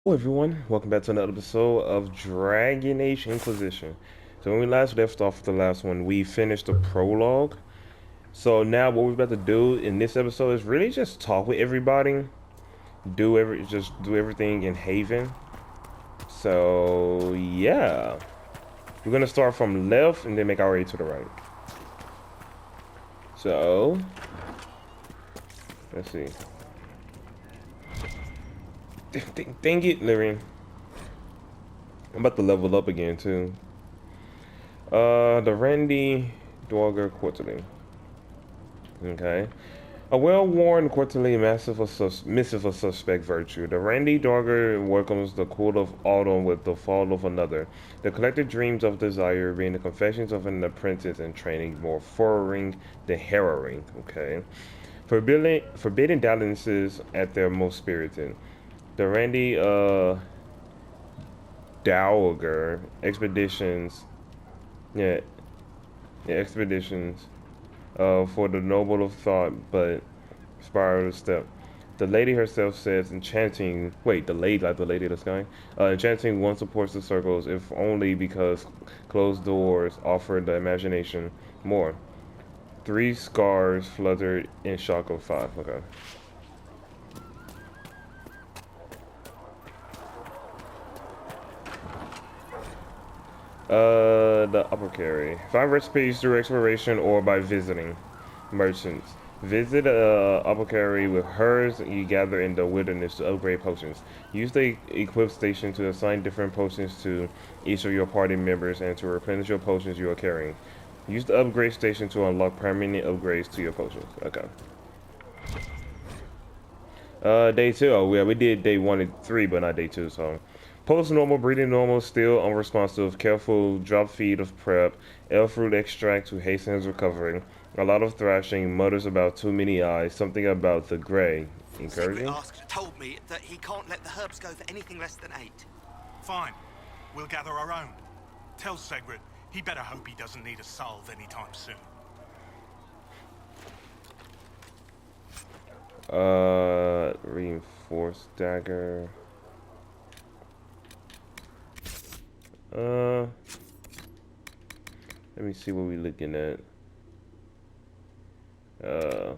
Hello everyone, welcome back to another episode of Dragon Age Inquisition. So when we last left off with the last one, we finished the prologue. So now what we're about to do in this episode is really just talk with everybody, just do everything in Haven. So yeah, we're gonna start from left and then make our way to the right. So let's see. Dang it, Lyrian. I'm about to level up again too. The Randy Dogger Quarterly. Okay. A well-worn quarterly missive of suspect virtue. The Randy Dogger welcomes the cool of autumn with the fall of another. The collected dreams of desire being the confessions of an apprentice in training, more furrowing than harrowing. Okay. Forbidden dalliances at their most spirited. The Randy Dowager expeditions. Yeah, expeditions for the noble of thought, but spiral of step. The lady herself says enchanting. Wait, the lady, like the lady of the sky? Enchanting one supports the circles, if only because closed doors offer the imagination more. Three scars fluttered in shock of five. Okay. The apothecary. Find recipes through exploration or by visiting merchants. Visit a apothecary with herbs you gather in the wilderness to upgrade potions. Use the equip station to assign different potions to each of your party members and to replenish your potions you are carrying. Use the upgrade station to unlock permanent upgrades to your potions. Okay. Day two. Oh, yeah, we did day one and three, but not day two. So, post normal, breathing normal, still unresponsive. Careful drop feed of prep. Elf fruit extract to hasten his recovery. A lot of thrashing. Mutters about too many eyes. Something about the gray. Sigrid Encouraging. told me that he can't let the herbs go for anything less than 8. Fine. We'll gather our own. Tell Sigrid he better hope he doesn't need a salve anytime soon. Reinforced dagger. Let me see what we're looking at. Uh.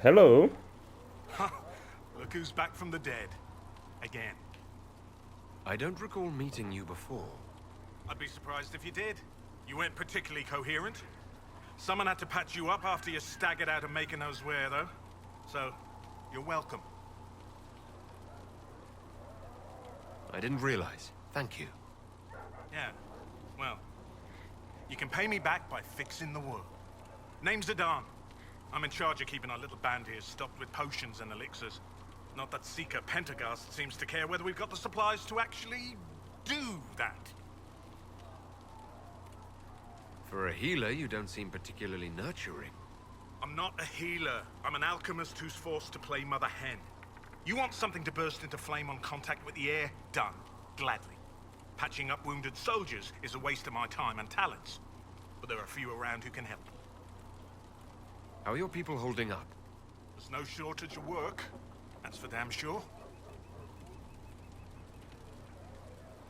Hello. Look who's back from the dead. Again. I don't recall meeting you before. I'd be surprised if you did. You weren't particularly coherent. Someone had to patch you up after you staggered out of making those wear, though. So, you're welcome. I didn't realize. Thank you. Yeah, well, you can pay me back by fixing the world. Name's Adan. I'm in charge of keeping our little band here stocked with potions and elixirs. Not that Seeker Pentagast seems to care whether we've got the supplies to actually do that. For a healer, you don't seem particularly nurturing. I'm not a healer. I'm an alchemist who's forced to play Mother Hen. You want something to burst into flame on contact with the air? Done. Gladly. Patching up wounded soldiers is a waste of my time and talents. But there are few around who can help. How are your people holding up? There's no shortage of work. That's for damn sure.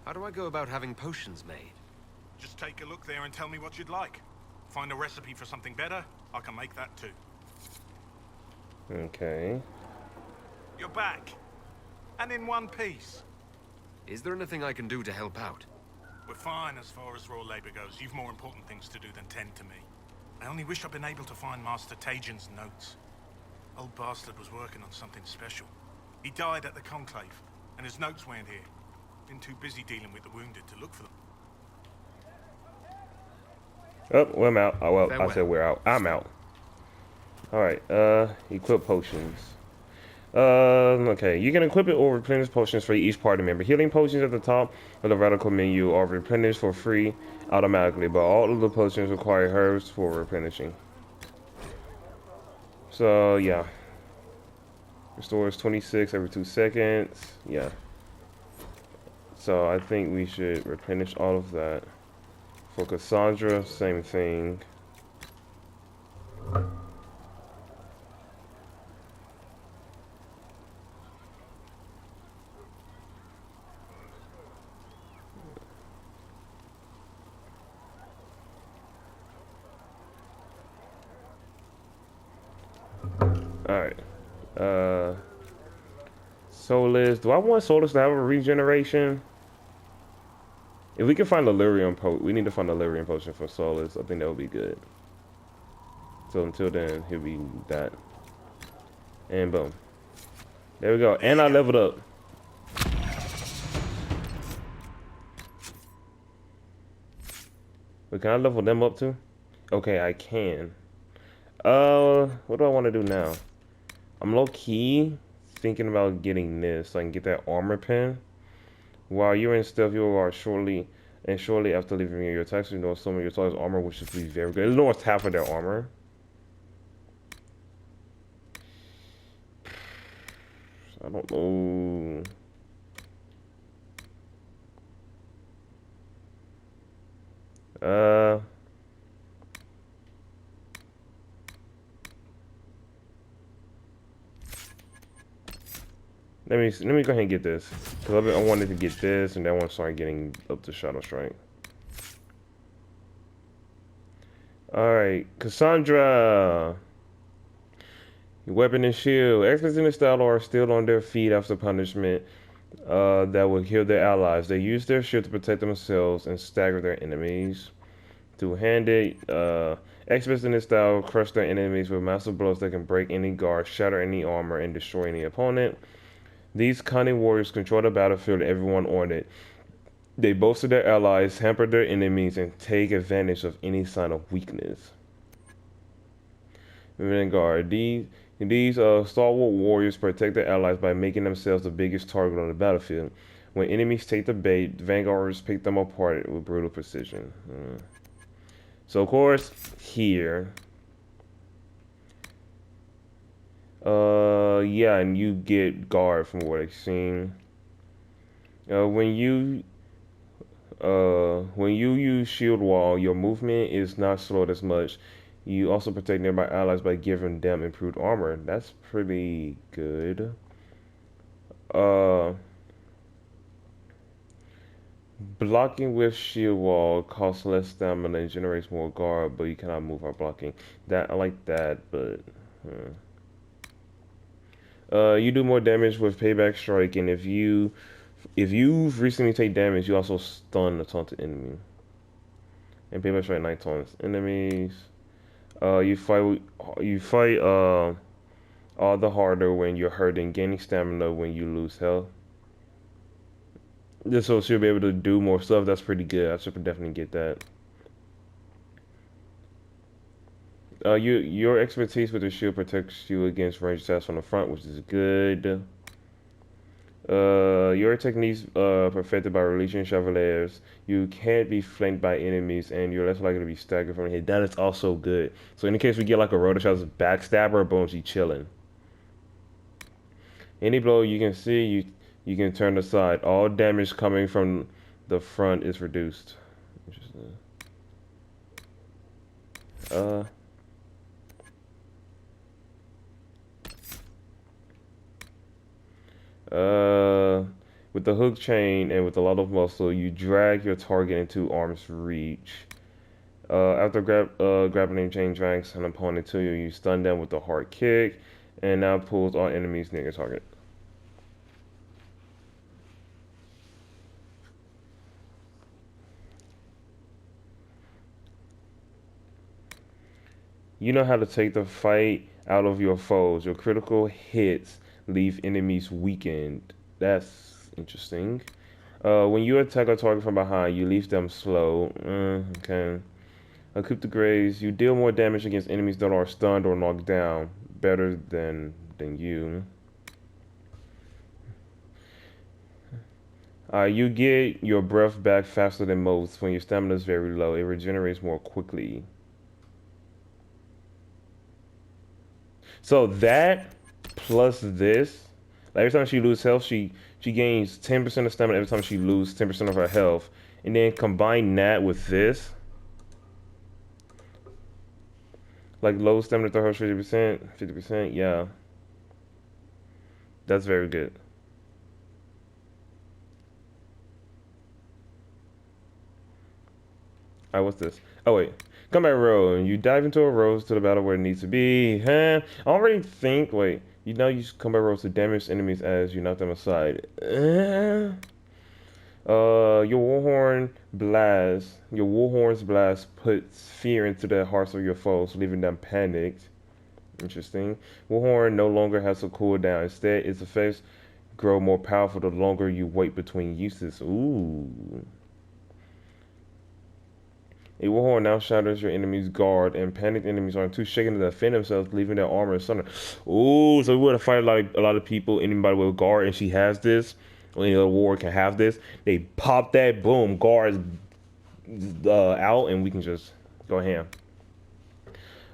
How do I go about having potions made? Just take a look there and tell me what you'd like. Find a recipe for something better, I can make that too. Okay. You're back. And in one piece. Is there anything I can do to help out? We're fine as far as raw labor goes. You've more important things to do than tend to me. I only wish I'd been able to find Master Tajin's notes. Old bastard was working on something special. He died at the Conclave, and his notes weren't here. Been too busy dealing with the wounded to look for them. Oh, well, I'm out. Oh, well, Farewell. I said we're out. I'm out. Alright, equip potions. Okay. You can equip it or replenish potions for each party member. Healing potions at the top of the radical menu are replenished for free automatically, but all of the potions require herbs for replenishing. So, yeah. Restores 26 every 2 seconds. Yeah. So, I think we should replenish all of that. For Cassandra, same thing. Alright. Solus. Do I want Solus to have a regeneration? If we can find a lyrium potion, we need to find a lyrium potion for Solus. I think that would be good. So until then, he'll be that. And boom. There we go. And I leveled up. But can I level them up too? Okay, I can. What do I want to do now? I'm low-key thinking about getting this so I can get that armor pen. While you're in stealth, you are shortly after leaving your attacks, you know some of your target's armor, which should be very good. It lowers half of their armor. I don't know. Let me go ahead and get this, because I wanted to get this, and then I want to start getting up to Shadow Strike. All right, Cassandra. Your weapon and shield. Experts in the style are still on their feet after punishment that will kill their allies. They use their shield to protect themselves and stagger their enemies. Two-handed. Experts in this style crush their enemies with massive blows that can break any guard, shatter any armor, and destroy any opponent. These cunning warriors control the battlefield and everyone on it. They bolster their allies, hamper their enemies, and take advantage of any sign of weakness. Vanguard. These stalwart warriors protect their allies by making themselves the biggest target on the battlefield. When enemies take the bait, Vanguards pick them apart with brutal precision. So of course, here. Yeah, and you get guard from what I've seen. When you use shield wall, your movement is not slowed as much. You also protect nearby allies by giving them improved armor. That's pretty good. Blocking with shield wall costs less stamina and generates more guard, but you cannot move while blocking. That I like that, but. You do more damage with payback strike, and if you've recently take damage, you also stun a taunted enemy. And payback strike 9 taunts enemies. You fight all the harder when you're hurting, gaining stamina when you lose health. Just so she'll be able to do more stuff. That's pretty good. I should definitely get that. Your expertise with the shield protects you against ranged attacks from the front, which is good. Your techniques perfected by releasing chevaliers. You can't be flanked by enemies, and you're less likely to be staggered from here. That is also good. So in the case we get like a Rotosha's backstabber, boom, she chilling. Any blow you can see, you can turn aside. All damage coming from the front is reduced. Interesting. With the hook chain and with a lot of muscle, you drag your target into arm's reach. After grappling chain drags an opponent to you, you stun them with a hard kick, and now pulls all enemies near your target. You know how to take the fight out of your foes. Your critical hits leave enemies weakened. That's interesting. When you attack a target from behind, you leave them slow. Okay. Coup de grace. You deal more damage against enemies that are stunned or knocked down. Better than you. You get your breath back faster than most when your stamina is very low. It regenerates more quickly. So that plus this, like every time she loses health, she gains 10% of stamina every time she loses 10% of her health. And then combine that with this, Like low stamina to her 50%, 50%. Yeah, that's very good. Alright, what's this? Oh wait, combat road. You dive into a road to the battle where it needs to be. Huh? I already think. Wait, you now use combat roads to damage enemies as you knock them aside. Your warhorn's blast puts fear into the hearts of your foes, leaving them panicked. Interesting. Warhorn no longer has a cooldown. Instead, its effects grow more powerful the longer you wait between uses. Ooh. A warhorn now shatters your enemy's guard, and panicked enemies are too shaken to defend themselves, leaving their armor asunder. Ooh, so we would have fight a lot of people, anybody with a guard, and she has this. Or any other warrior can have this. They pop that, boom, guards out, and we can just go ham.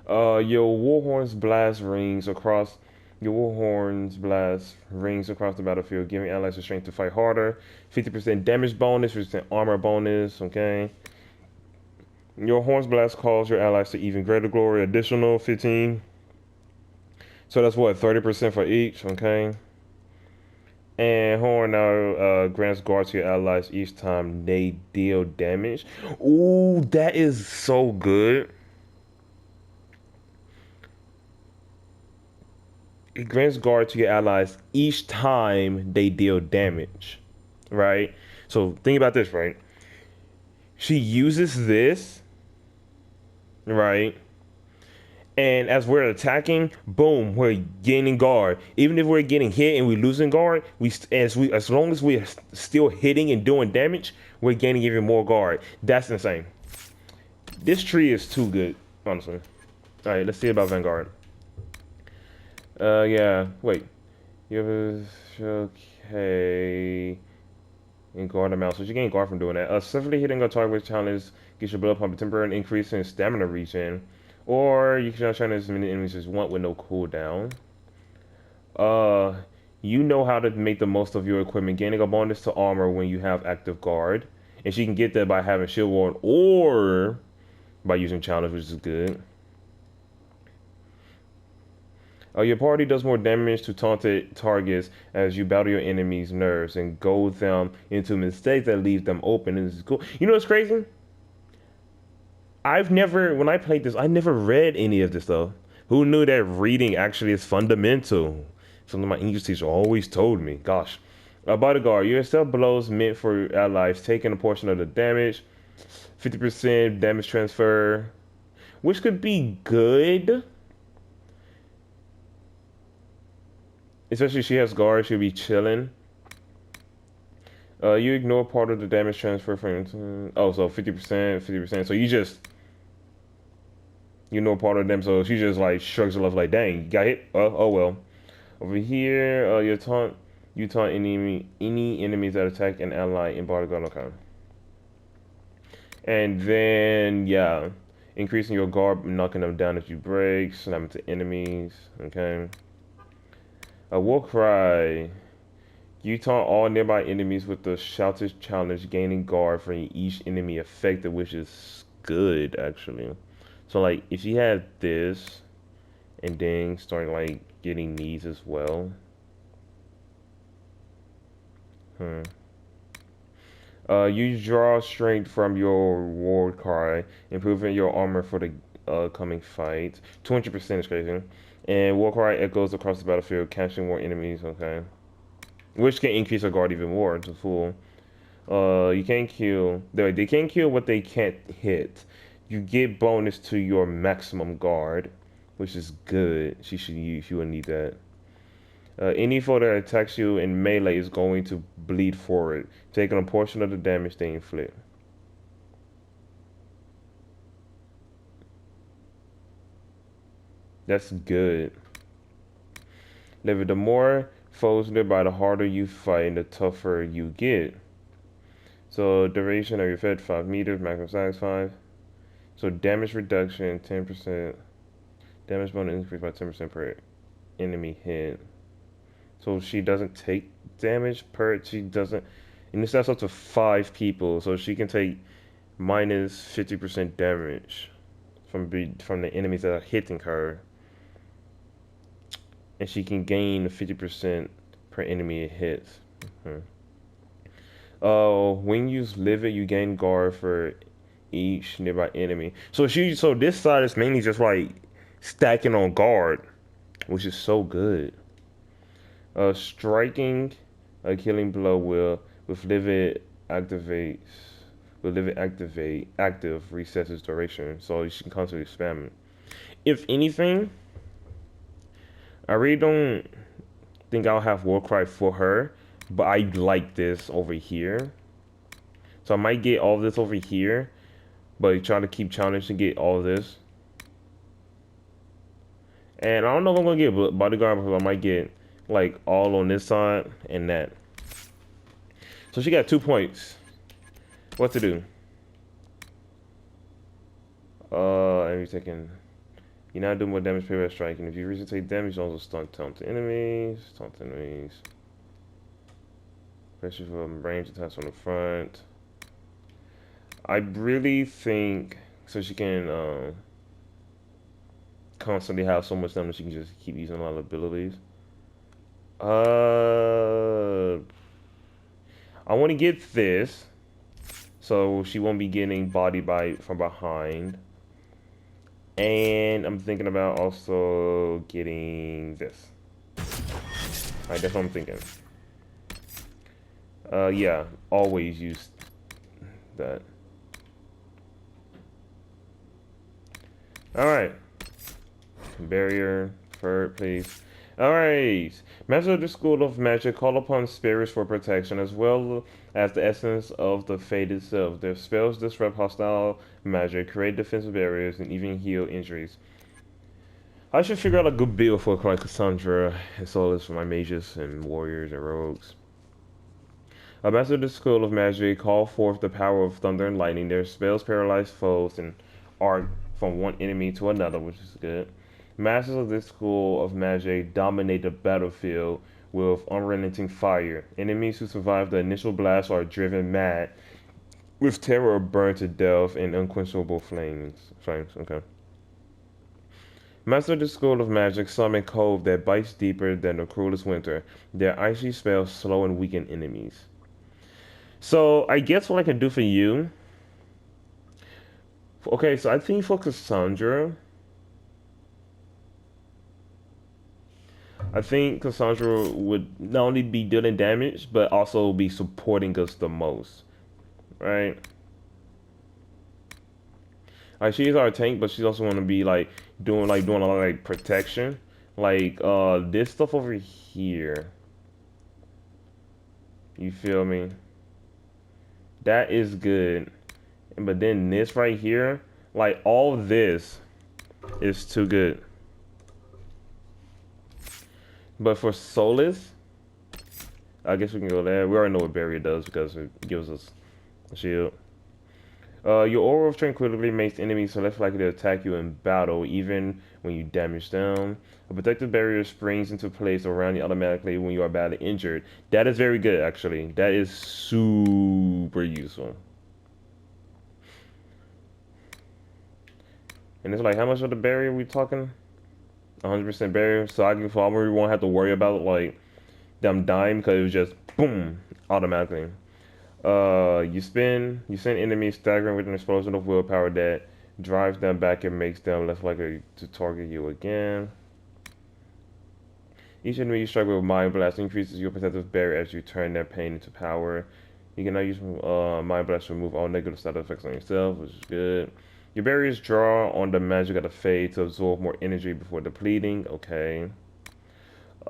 Your warhorn's blast rings across. Your warhorn's blast rings across the battlefield, giving allies the strength to fight harder. 50% damage bonus, 50% armor bonus. Okay. Your horn's blast calls your allies to even greater glory. Additional 15. So that's what, 30% for each. Okay. And horn now grants guard to your allies each time they deal damage. Ooh, that is so good. It grants guard to your allies each time they deal damage, right? So think about this, right? She uses this, right? And as we're attacking, boom, we're gaining guard. Even if we're getting hit and we're losing guard, as long as we're still hitting and doing damage, we're gaining even more guard. That's insane. This tree is too good, honestly. All right, let's see about Vanguard. Yeah, wait. You have okay. And guard amount, so you gain guard from doing that. Swiftly hitting a target with challenge gets your blood pump a temporary increase in stamina regen. Or you can challenge as many enemies as you want with no cooldown. You know how to make the most of your equipment, gaining a bonus to armor when you have active guard. And she can get that by having shield ward or by using challenge, which is good. Your party does more damage to taunted targets as you battle your enemies' nerves and goad them into mistakes that leave them open. And this is cool. You know what's crazy? When I played this, I never read any of this stuff. Who knew that reading actually is fundamental? Something my English teacher always told me. Gosh. Bodyguard, your stealth blows meant for allies, taking a portion of the damage. 50% damage transfer, which could be good. Especially if she has guard, she'll be chilling. You ignore part of the damage transfer from... Oh, so 50%, 50%. So you know part of them, so she just like shrugs her off like, dang, you got hit? Oh well. Over here, you taunt any enemies that attack an ally in bodyguard. Okay. And then, yeah, increasing your guard, knocking them down as you break, slamming to enemies. Okay. A war cry. You taunt all nearby enemies with the shouted challenge, gaining guard for each enemy affected, which is good actually. So like if you had this and then start like getting these as well. You draw strength from your war cry, improving your armor for the coming fight. 200% is crazy. And war cry echoes across the battlefield, catching more enemies. Okay. Which can increase our guard even more to full. You can't kill. They can't kill what they can't hit. You get bonus to your maximum guard, which is good. You will need that. Any foe that attacks you in melee is going to bleed forward, taking a portion of the damage they inflict. That's good. The more foes nearby, the harder you fight and the tougher you get. So duration of your fed 5 meters, maximum size 5. So damage reduction 10%. Damage bonus increased by 10% per enemy hit. So she doesn't take damage she doesn't, and this has up to 5 people, so she can take minus 50% damage. from the enemies that are hitting her, and she can gain 50% per enemy it hits. When you live it, you gain guard for each nearby enemy. So this side is mainly just like stacking on guard, which is so good. Striking a killing blow will with livid activates with livid active resets its duration, so you can constantly spam it. If anything, I really don't think I'll have Warcry for her, but I like this over here. So I might get all this over here, but try to keep challenging to get all this. And I don't know if I'm gonna get bodyguard, because I might get like all on this side and that. So she got 2 points. What to do? Every taking. You're not doing more damage paid by striking. If you recently take damage, you also taunt enemies. Especially for range attacks on the front. I really think so she can constantly have so much damage she can just keep using a lot of abilities. I want to get this, so she won't be getting body bite from behind. And I'm thinking about also getting this. Alright, that's what I'm thinking. Yeah, always use that. Alright. Barrier, third, please. Alright. Master of the School of Magic call upon spirits for protection, as well as the essence of the fate itself. Their spells disrupt hostile magic, create defensive barriers, and even heal injuries. I should figure out a good build for like Cassandra and Solus for my mages and warriors and rogues. A Master of the School of Magic call forth the power of thunder and lightning. Their spells paralyze foes and arc from one enemy to another, which is good. Masters of this school of magic dominate the battlefield with unrelenting fire. Enemies who survive the initial blast are driven mad with terror or burned to death in unquenchable flames. Okay. Master of the School of Magic summon cold that bites deeper than the cruelest winter. Their icy spells slow and weaken enemies. So I guess what I can do for you. Okay, so I think for Cassandra, I think Cassandra would not only be dealing damage, but also be supporting us the most, right? Like she's our tank, but she's also want to be like doing a lot of like protection, like this stuff over here. You feel me? That is good, but then this right here, like all this, is too good. But for Solus, I guess we can go there. We already know what barrier does because it gives us a shield. Your aura of tranquility makes enemies less likely to attack you in battle, even when you damage them. A protective barrier springs into place around you automatically when you are badly injured. That is very good, actually. That is super useful. And it's like, how much of the barrier are we talking? 100% barrier, so I probably won't have to worry about like them dying because it was just boom automatically. You send enemies staggering with an explosion of willpower that drives them back and makes them less likely to target you again. Each enemy you strike with Mind Blast increases your protective barrier as you turn their pain into power. You can now use Mind Blast to remove all negative side effects on yourself, which is good. Your barriers draw on the magic of the Fade to absorb more energy before depleting. Okay.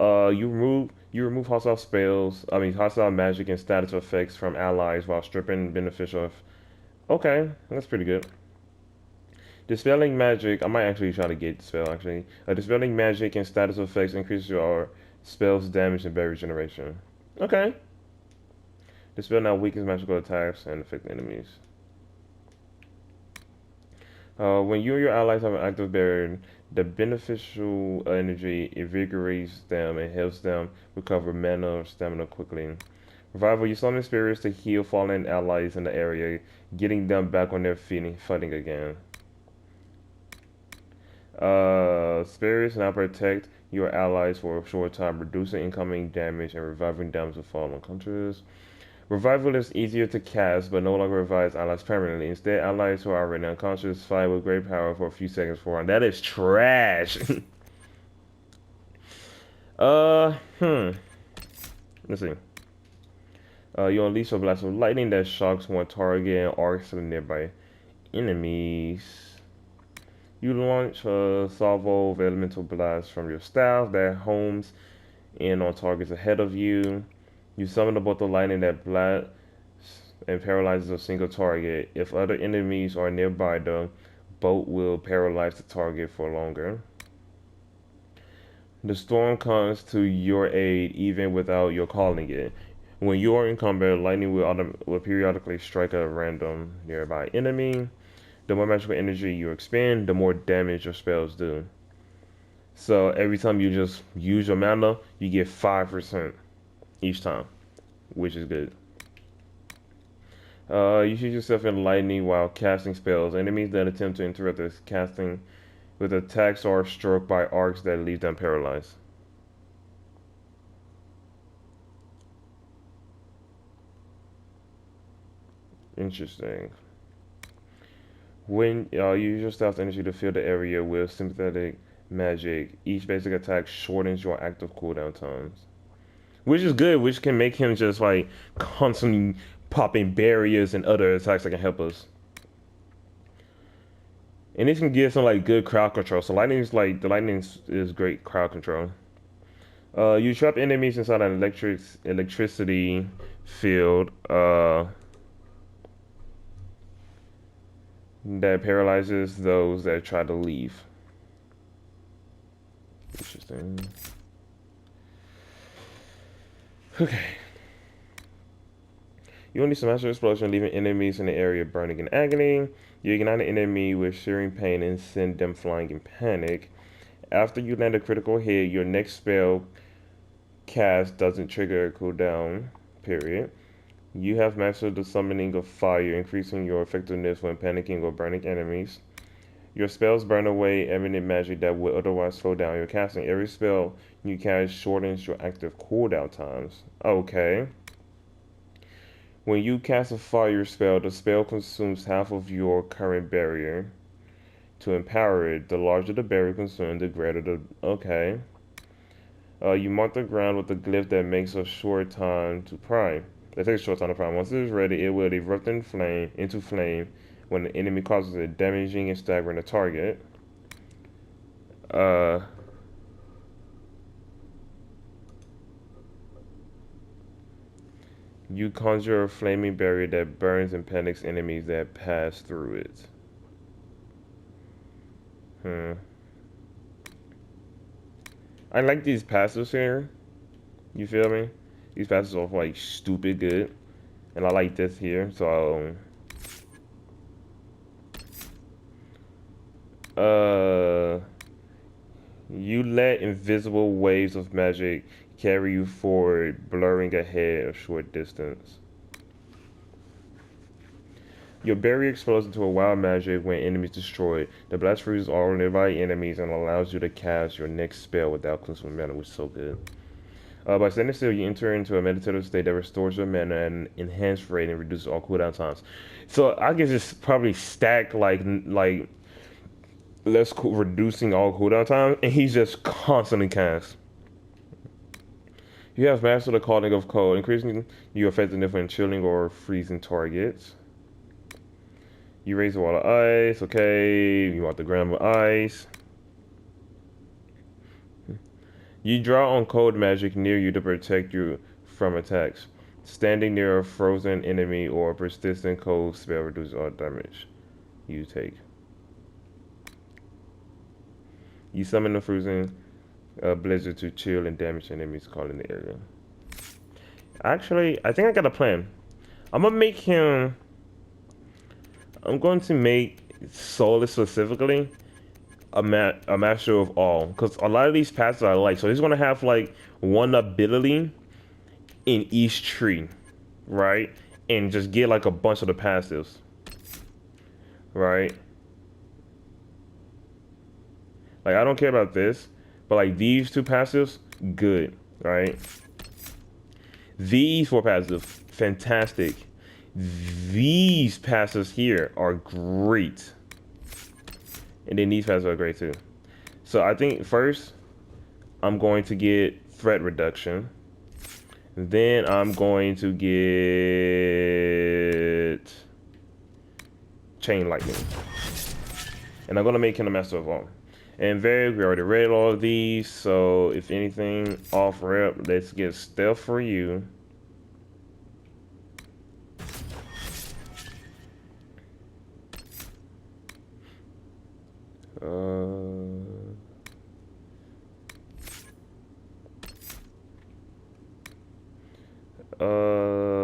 You remove hostile magic and status effects from allies while stripping beneficial. Okay, that's pretty good. Dispelling magic. I might actually try to get dispel actually. Dispelling magic and status effects increases your spells damage and barrier generation. Okay. Dispel now weakens magical attacks and affect enemies. When you or your allies have an active barrier, the beneficial energy invigorates them and helps them recover mana or stamina quickly. Revival, you summon spirits to heal fallen allies in the area, getting them back on their feet and fighting again. Spirits now protect your allies for a short time, reducing incoming damage and reviving damage to fallen countries. Revival is easier to cast, but no longer revives allies permanently. Instead, allies who are already unconscious fight with great power for a few seconds for one. That is trash. uh, hmm. Let's see. You unleash a blast of lightning that shocks one target and arcs to the nearby enemies. You launch a salvo of elemental blasts from your staff that homes in on targets ahead of you. You summon a bolt of lightning that blasts and paralyzes a single target. If other enemies are nearby, the bolt will paralyze the target for longer. The storm comes to your aid even without your calling it. When you are in combat, lightning will periodically strike a random nearby enemy. The more magical energy you expend, the more damage your spells do. So every time you just use your mana, you get 5% each time, which is good. You shoot yourself in lightning while casting spells. Enemies that attempt to interrupt this casting with attacks are struck by arcs that leave them paralyzed. Interesting. When you use your staff's energy to fill the area with sympathetic magic, each basic attack shortens your active cooldown times. Which is good, which can make him just like constantly popping barriers and other attacks that can help us. And this can give some like good crowd control. So the lightning is great crowd control. You trap enemies inside an electricity field that paralyzes those that try to leave. Interesting. Okay. You only smash an explosion, leaving enemies in the area burning in agony. You ignite an enemy with searing pain and send them flying in panic. After you land a critical hit, your next spell cast doesn't trigger a cooldown period. You have mastered the summoning of fire, increasing your effectiveness when panicking or burning enemies. Your spells burn away eminent magic that would otherwise slow down your casting. Every spell you cast shortens your active cooldown times. Okay. When you cast a fire spell, the spell consumes half of your current barrier. To empower it, the larger the barrier consumed, the greater the... Okay. You mark the ground with a glyph that makes a short time to prime. That takes a short time to prime. Once it is ready, it will erupt into flame when the enemy causes it, damaging and staggering the target. You conjure a flaming barrier that burns and panics enemies that pass through it. I like these passives here. You feel me? These passives are like stupid good. And I like this here, so you let invisible waves of magic carry you forward, blurring ahead a short distance. Your barrier explodes into a wild magic when enemies destroyed. The blast freezes all nearby enemies and allows you to cast your next spell without consuming mana, which is so good. By standing still, you enter into a meditative state that restores your mana and enhances rate and reduces all cooldown times. So I can just probably stack like reducing all cooldown time, and he's just constantly cast. You have mastered the calling of cold, increasing your effectiveness when chilling or freezing targets. You raise the wall of ice, okay. You want the ground with ice. You draw on cold magic near you to protect you from attacks. Standing near a frozen enemy or a persistent cold spell reduces all damage you take. You summon a freezing blizzard to chill and damage enemies caught in the area. Actually, I think I got a plan. I'm going to make Solus specifically a master of all, because a lot of these passives I like. So he's going to have like one ability in each tree, right? And just get like a bunch of the passives, right? Like, I don't care about this, but like these two passives, good, right? These four passives, fantastic. These passives here are great. And then these passives are great too. So I think first, I'm going to get threat reduction. Then I'm going to get chain lightning. And I'm going to make him a master of all. And we already read all of these, so if anything, off rep, let's get stealth for you.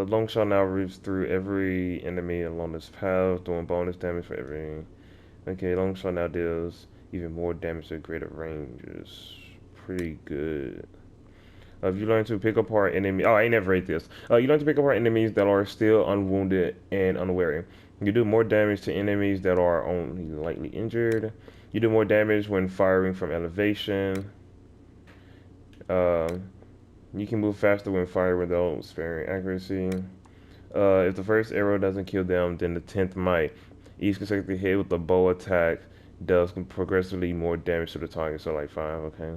Longshot now rips through every enemy along this path, doing bonus damage for every. Okay, Longshot now deals even more damage at greater ranges. Pretty good. If you learn to pick apart enemies, oh, I ain't never rate this. You learn to pick apart enemies that are still unwounded and unwary. You do more damage to enemies that are only lightly injured. You do more damage when firing from elevation. You can move faster when firing without sparing accuracy. If the first arrow doesn't kill them, then the 10th might. Each consecutive hit with the bow attack does progressively more damage to the target, so like 5, okay.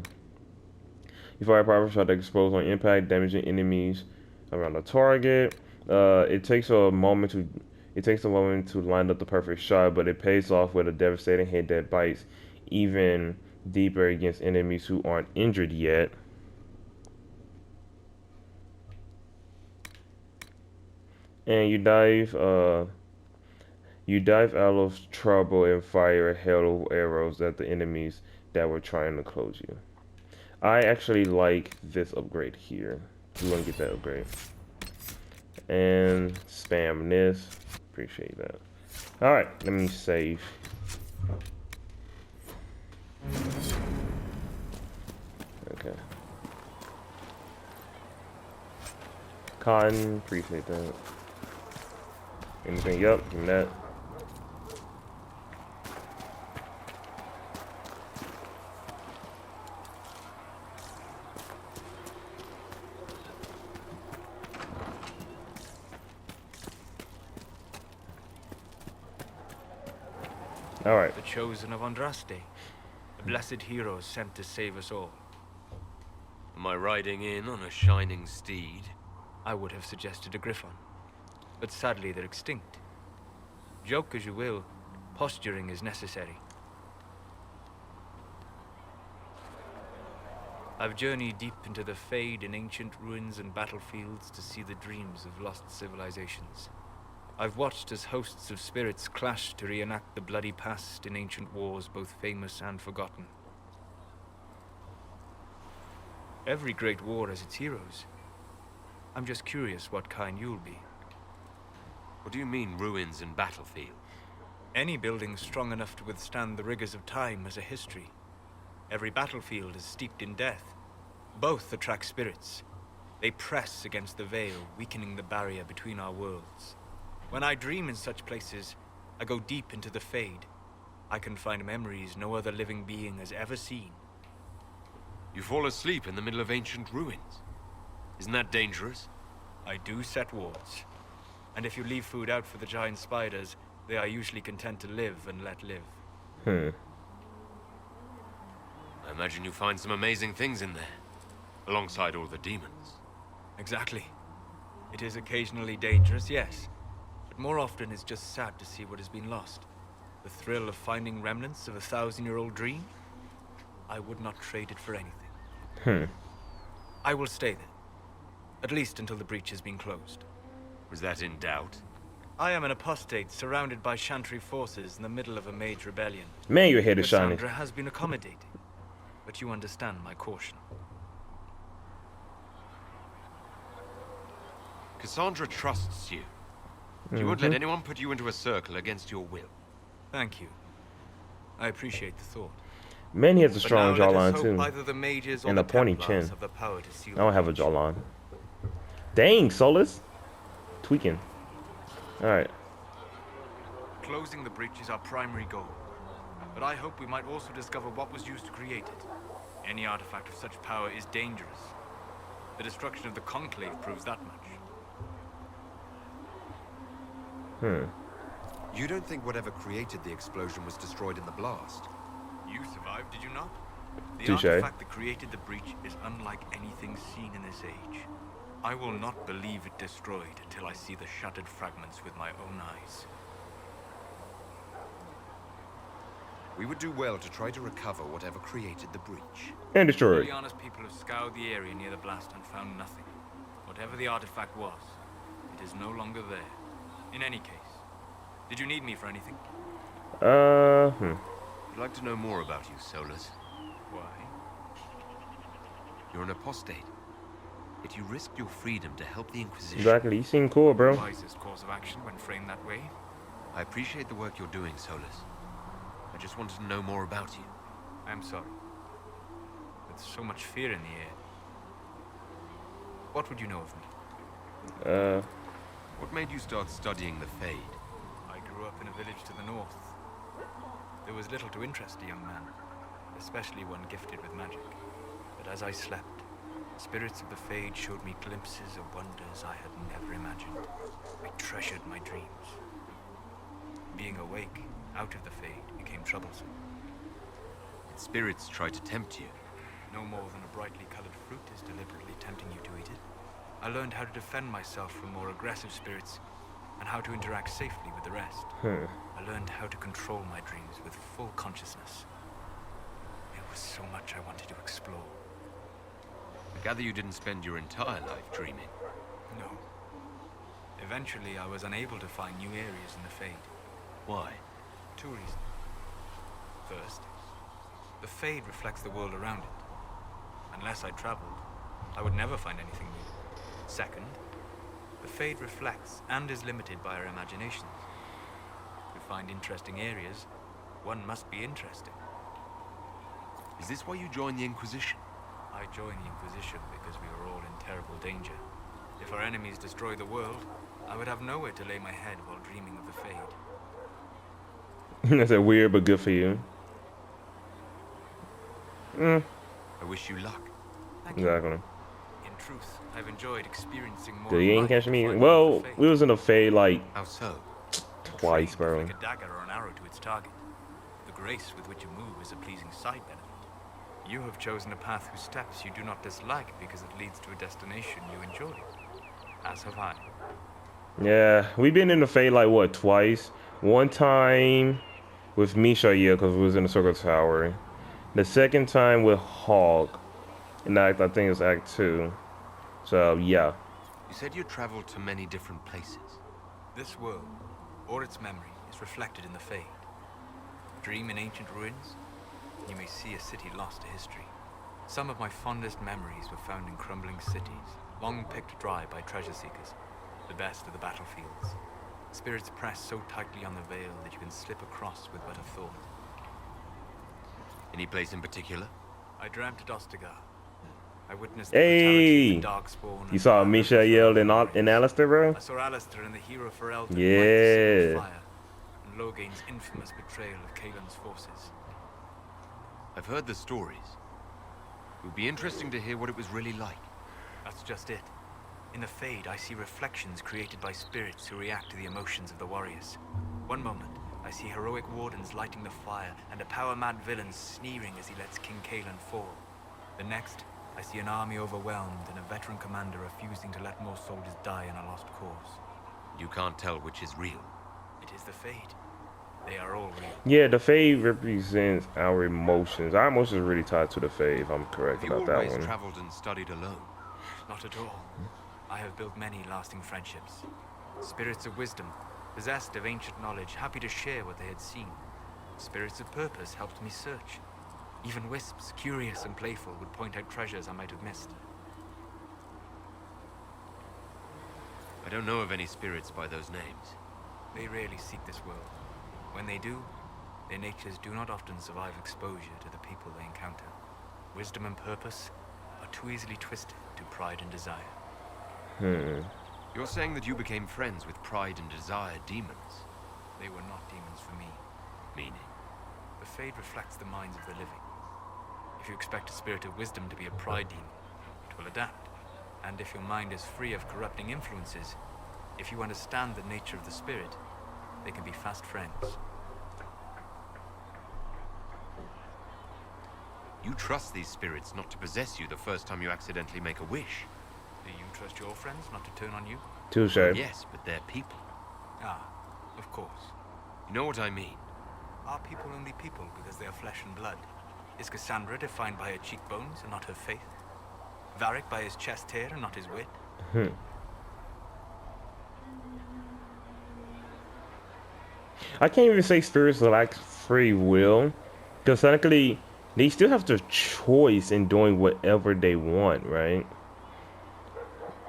You fire a powerful shot that explodes on impact, damaging enemies around the target. It takes a moment to line up the perfect shot, but it pays off with a devastating hit that bites even deeper against enemies who aren't injured yet. And you dive out of trouble and fire a hail of arrows at the enemies that were trying to close you. I actually like this upgrade here. We want to get that upgrade. And spam this. Appreciate that. Alright, let me save. Okay. Cotton, appreciate that. Anything? Yup, give me that. All right. The chosen of Andraste, the blessed heroes sent to save us all. Am I riding in on a shining steed? I would have suggested a griffon, but sadly they're extinct. Joke as you will, posturing is necessary. I've journeyed deep into the Fade in ancient ruins and battlefields to see the dreams of lost civilizations. I've watched as hosts of spirits clash to reenact the bloody past in ancient wars both famous and forgotten. Every great war has its heroes. I'm just curious what kind you'll be. What do you mean, ruins and battlefield? Any building strong enough to withstand the rigors of time has a history. Every battlefield is steeped in death. Both attract spirits. They press against the veil, weakening the barrier between our worlds. When I dream in such places, I go deep into the Fade. I can find memories no other living being has ever seen. You fall asleep in the middle of ancient ruins. Isn't that dangerous? I do set wards. And if you leave food out for the giant spiders, they are usually content to live and let live. I imagine you find some amazing things in there, alongside all the demons. Exactly. It is occasionally dangerous, yes. But more often it's just sad to see what has been lost. The thrill of finding remnants of a 1,000-year-old dream? I would not trade it for anything. I will stay there. At least until the breach has been closed. Was that in doubt? I am an apostate surrounded by Chantry forces in the middle of a mage rebellion. Man, your head is shining. Cassandra has been accommodating, but you understand my caution. Cassandra trusts you. She won't let anyone put you into a circle against your will. Thank you. I appreciate the thought. Man, he has a strong But now let us jawline hope too, either the mages or and the a pointy Templars chin. have the power to seal I don't the have a breach. jawline. Dang, Solus, tweaking. All right. Closing the breach is our primary goal. but I hope we might also discover what was used to create it. Any artifact of such power is dangerous. The destruction of the Conclave proves that much. You don't think whatever created the explosion was destroyed in the blast? You survived, did you not? The Touche. artifact that created the breach is unlike anything seen in this age. I will not believe it destroyed until I see the shattered fragments with my own eyes. We would do well to try to recover whatever created the breach. And destroy it. The honest people have scoured the area near the blast and found nothing. Whatever the artifact was, it is no longer there. In any case, did you need me for anything? I'd like to know more about you, Solus. Why? You're an apostate, yet you risked your freedom to help the Inquisition. Exactly. You seem cool, bro. Wisest course of action when framed that way. I appreciate the work you're doing, Solus. I just wanted to know more about you. I'm sorry. With so much fear in the air. What would you know of me? What made you start studying the Fade? I grew up in a village to the north. There was little to interest a young man, especially one gifted with magic. But as I slept, spirits of the Fade showed me glimpses of wonders I had never imagined. I treasured my dreams. Being awake, out of the Fade, became troublesome. Did spirits try to tempt you? No more than a brightly colored fruit is deliberately tempting you to eat it. I learned how to defend myself from more aggressive spirits, and how to interact safely with the rest. I learned how to control my dreams with full consciousness. There was so much I wanted to explore. I gather you didn't spend your entire life dreaming. No. Eventually, I was unable to find new areas in the Fade. Why? 2 reasons. First, the Fade reflects the world around it. Unless I traveled, I would never find anything new. Second, the Fade reflects and is limited by our imaginations. To find interesting areas, one must be interesting. Is this why you joined the Inquisition? I joined the Inquisition because we were all in terrible danger. If our enemies destroy the world, I would have nowhere to lay my head while dreaming of the Fade. That's a weird but good for you. I wish you luck. Thank you. Exactly. In truth, I've enjoyed experiencing more. Dude, you ain't life catching me. defined Well, by the Fade. we was in the Fade like How so? twice, Trained bro. Like a dagger or an arrow to its target. The grace with which you move is a pleasing side benefit. You have chosen a path whose steps you do not dislike because it leads to a destination you enjoy. As have I. Yeah, we've been in the Fade like what, twice? One time with Misha, yeah, because we was in the Circle Tower. The second time with Hawk, in Act, I think it's Act 2. So yeah. You said you traveled to many different places. This world, or its memory, is reflected in the Fade. Dream in ancient ruins, you may see a city lost to history. Some of my fondest memories were found in crumbling cities, long picked dry by treasure seekers, the best of the battlefields. Spirits press so tightly on the veil that you can slip across with but a thought. Any place in particular? I dreamt at Ostagar. I witnessed Hey! the Darkspawn. You saw Mishael and Alistair, bro? I saw Alistair and the hero Ferelden light the Yeah. city on fire, and Logain's infamous betrayal of Kaelin's forces. I've heard the stories. It would be interesting to hear what it was really like. That's just it. In the Fade, I see reflections created by spirits who react to the emotions of the warriors. One moment, I see heroic wardens lighting the fire, and a power-mad villain sneering as he lets King Kaelin fall. The next, I see an army overwhelmed and a veteran commander refusing to let more soldiers die in a lost cause. You can't tell which is real. It is the Fade. They are all real. Yeah, the Fade represents our emotions. Our emotions are really tied to the Fade, if I'm correct Have you about that always one. traveled and studied alone? Not at all. I have built many lasting friendships. Spirits of wisdom, possessed of ancient knowledge, happy to share what they had seen. Spirits of purpose helped me search. Even wisps, curious and playful, would point out treasures I might have missed. I don't know of any spirits by those names. They rarely seek this world. When they do, their natures do not often survive exposure to the people they encounter. Wisdom and purpose are too easily twisted to pride and desire. You're saying that you became friends with Pride and Desire demons? They were not demons for me. Meaning? The Fade reflects the minds of the living. If you expect a spirit of wisdom to be a pride demon, it will adapt. And if your mind is free of corrupting influences, if you understand the nature of the spirit, they can be fast friends. You trust these spirits not to possess you the first time you accidentally make a wish. Do you trust your friends not to turn on you? Touche. Yes, but they're people. Ah, of course. You know what I mean? Are people only people because they are flesh and blood? Is Cassandra defined by her cheekbones and not her faith? Varric by his chest hair and not his wit? I can't even say spirits lack free will, because technically they still have the choice in doing whatever they want, right?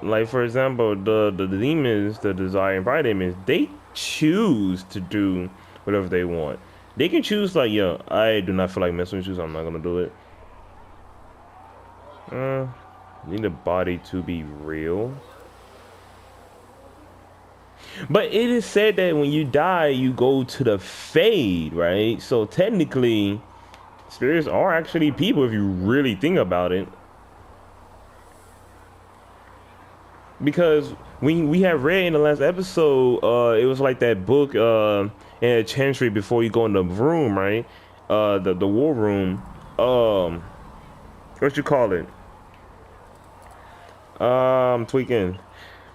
Like, for example, the demons, the desire and pride demons, they choose to do whatever they want. They can choose, like, yo, I do not feel like messing with you, so I'm not gonna do it. Need a body to be real. But it is said that when you die, you go to the Fade, right? So technically, spirits are actually people if you really think about it. Because we had read in the last episode, it was like that book in a chantry before you go in the room, right? The war room. What you call it? Tweaking.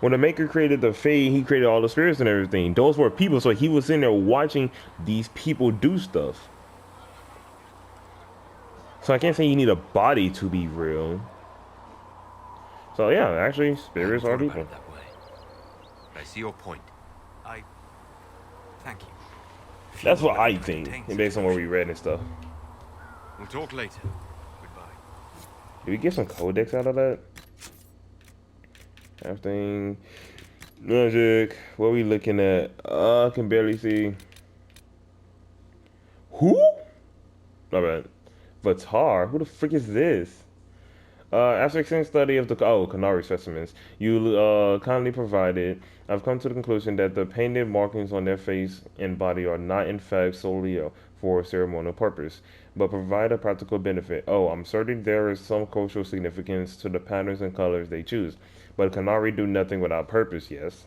When the Maker created the Fade, he created all the spirits and everything. Those were people, so he was in there watching these people do stuff. So I can't say you need a body to be real. So yeah, actually, spirits are people. That way. I see your point. Thank you. That's what I think, based on what we read and stuff. We'll talk later. Goodbye. Did we get some codex out of that? Everything. Magic. What are we looking at? I can barely see. Who? My bad. Vatar? Who the frick is this? After extensive study of the Canary specimens you kindly provided, I've come to the conclusion that the painted markings on their face and body are not in fact solely for a ceremonial purpose, but provide a practical benefit. Oh, I'm certain there is some cultural significance to the patterns and colors they choose, but Canary do nothing without purpose, yes.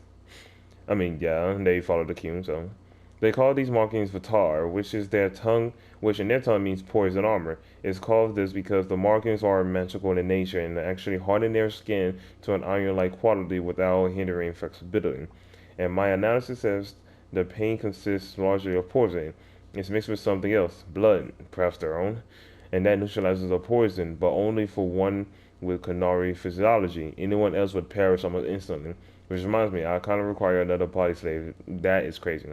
I mean, yeah, they follow the cue, so. They call these markings Vatar, which in their tongue means poison armor. It's called this because the markings are magical in nature and actually harden their skin to an iron-like quality without hindering flexibility. And my analysis says the paint consists largely of poison. It's mixed with something else, blood, perhaps their own, and that neutralizes the poison, but only for one with Canary physiology. Anyone else would perish almost instantly. Which reminds me, I kind of require another body slave. That is crazy.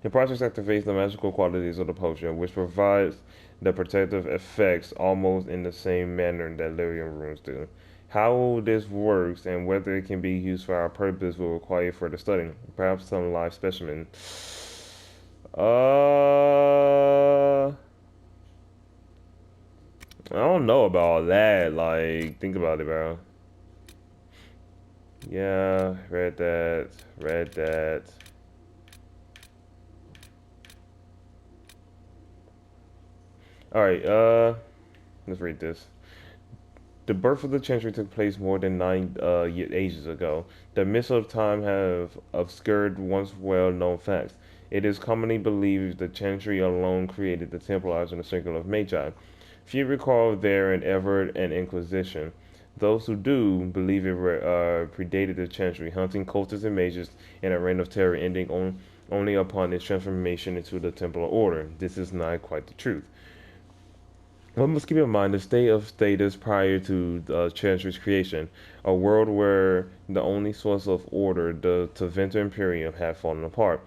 The process activates the magical qualities of the potion, which provides the protective effects almost in the same manner that Lyrium runes do. How this works and whether it can be used for our purpose will require further studying, perhaps some live specimen. I don't know about all that. Like, think about it, bro. Yeah, read that. Alright, let's read this. The birth of the Chantry took place more than 9 ages ago. The mists of time have obscured once well-known facts. It is commonly believed the Chantry alone created the Templars and the Circle of Magi. Few recall there ever an Inquisition. Those who do believe it predated the Chantry, hunting cultists and mages in a reign of terror ending only upon its transformation into the Templar Order. This is not quite the truth. One must keep in mind the state of status prior to the Chantry's creation, a world where the only source of order, the Teventa Imperium, had fallen apart.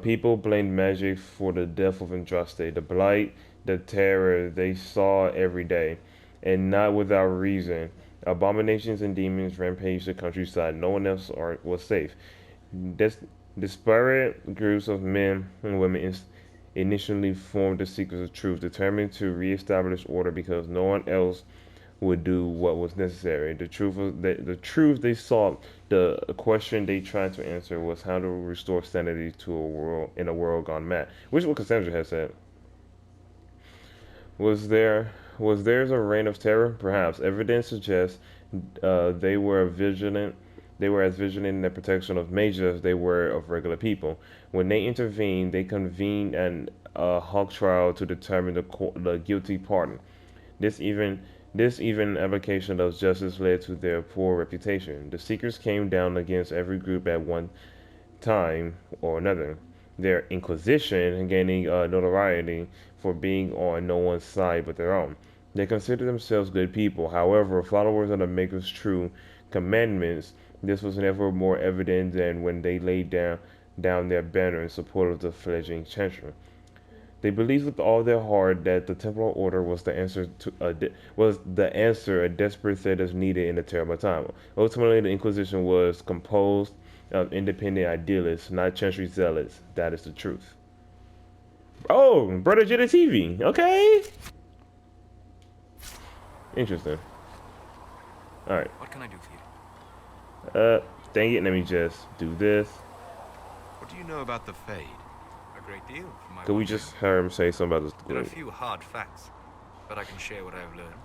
People blamed magic for the death of Andraste, the blight, the terror they saw every day, and not without reason. Abominations and demons rampaged the countryside. No one else was safe. Disparate groups of men and women initially formed the Seekers of Truth, determined to re-establish order because no one else would do what was necessary. The truth was the truth they sought, the question they tried to answer was how to restore sanity to a world in a world gone mad. Which is what Cassandra has said. Was there was theirs a reign of terror? Perhaps. Evidence suggests they were vigilant. They were as vigilant in the protection of mages as they were of regular people. When they intervened, they convened an hawk trial to determine the guilty party. This even this even application of justice led to their poor reputation. The Seekers came down against every group at one time or another. Their Inquisition gaining notoriety for being on no one's side but their own. They considered themselves good people. However, followers of the Maker's true commandments, this was never more evident than when they laid down their banner in support of the fledgling Chancellor. They believed with all their heart that the Temporal Order was the answer to was the answer a desperate status needed in a terrible time. Ultimately, the Inquisition was composed of independent idealists, not Chantry zealots. That is the truth. Oh, Brother Jedi TV. Okay. Interesting. All right. What can I do for you? Dang it. Let me just do this. What do you know about the Fade? A great deal from my Could we wandering. just hear him say something about There are a this? few hard facts, but I can share what I have learned.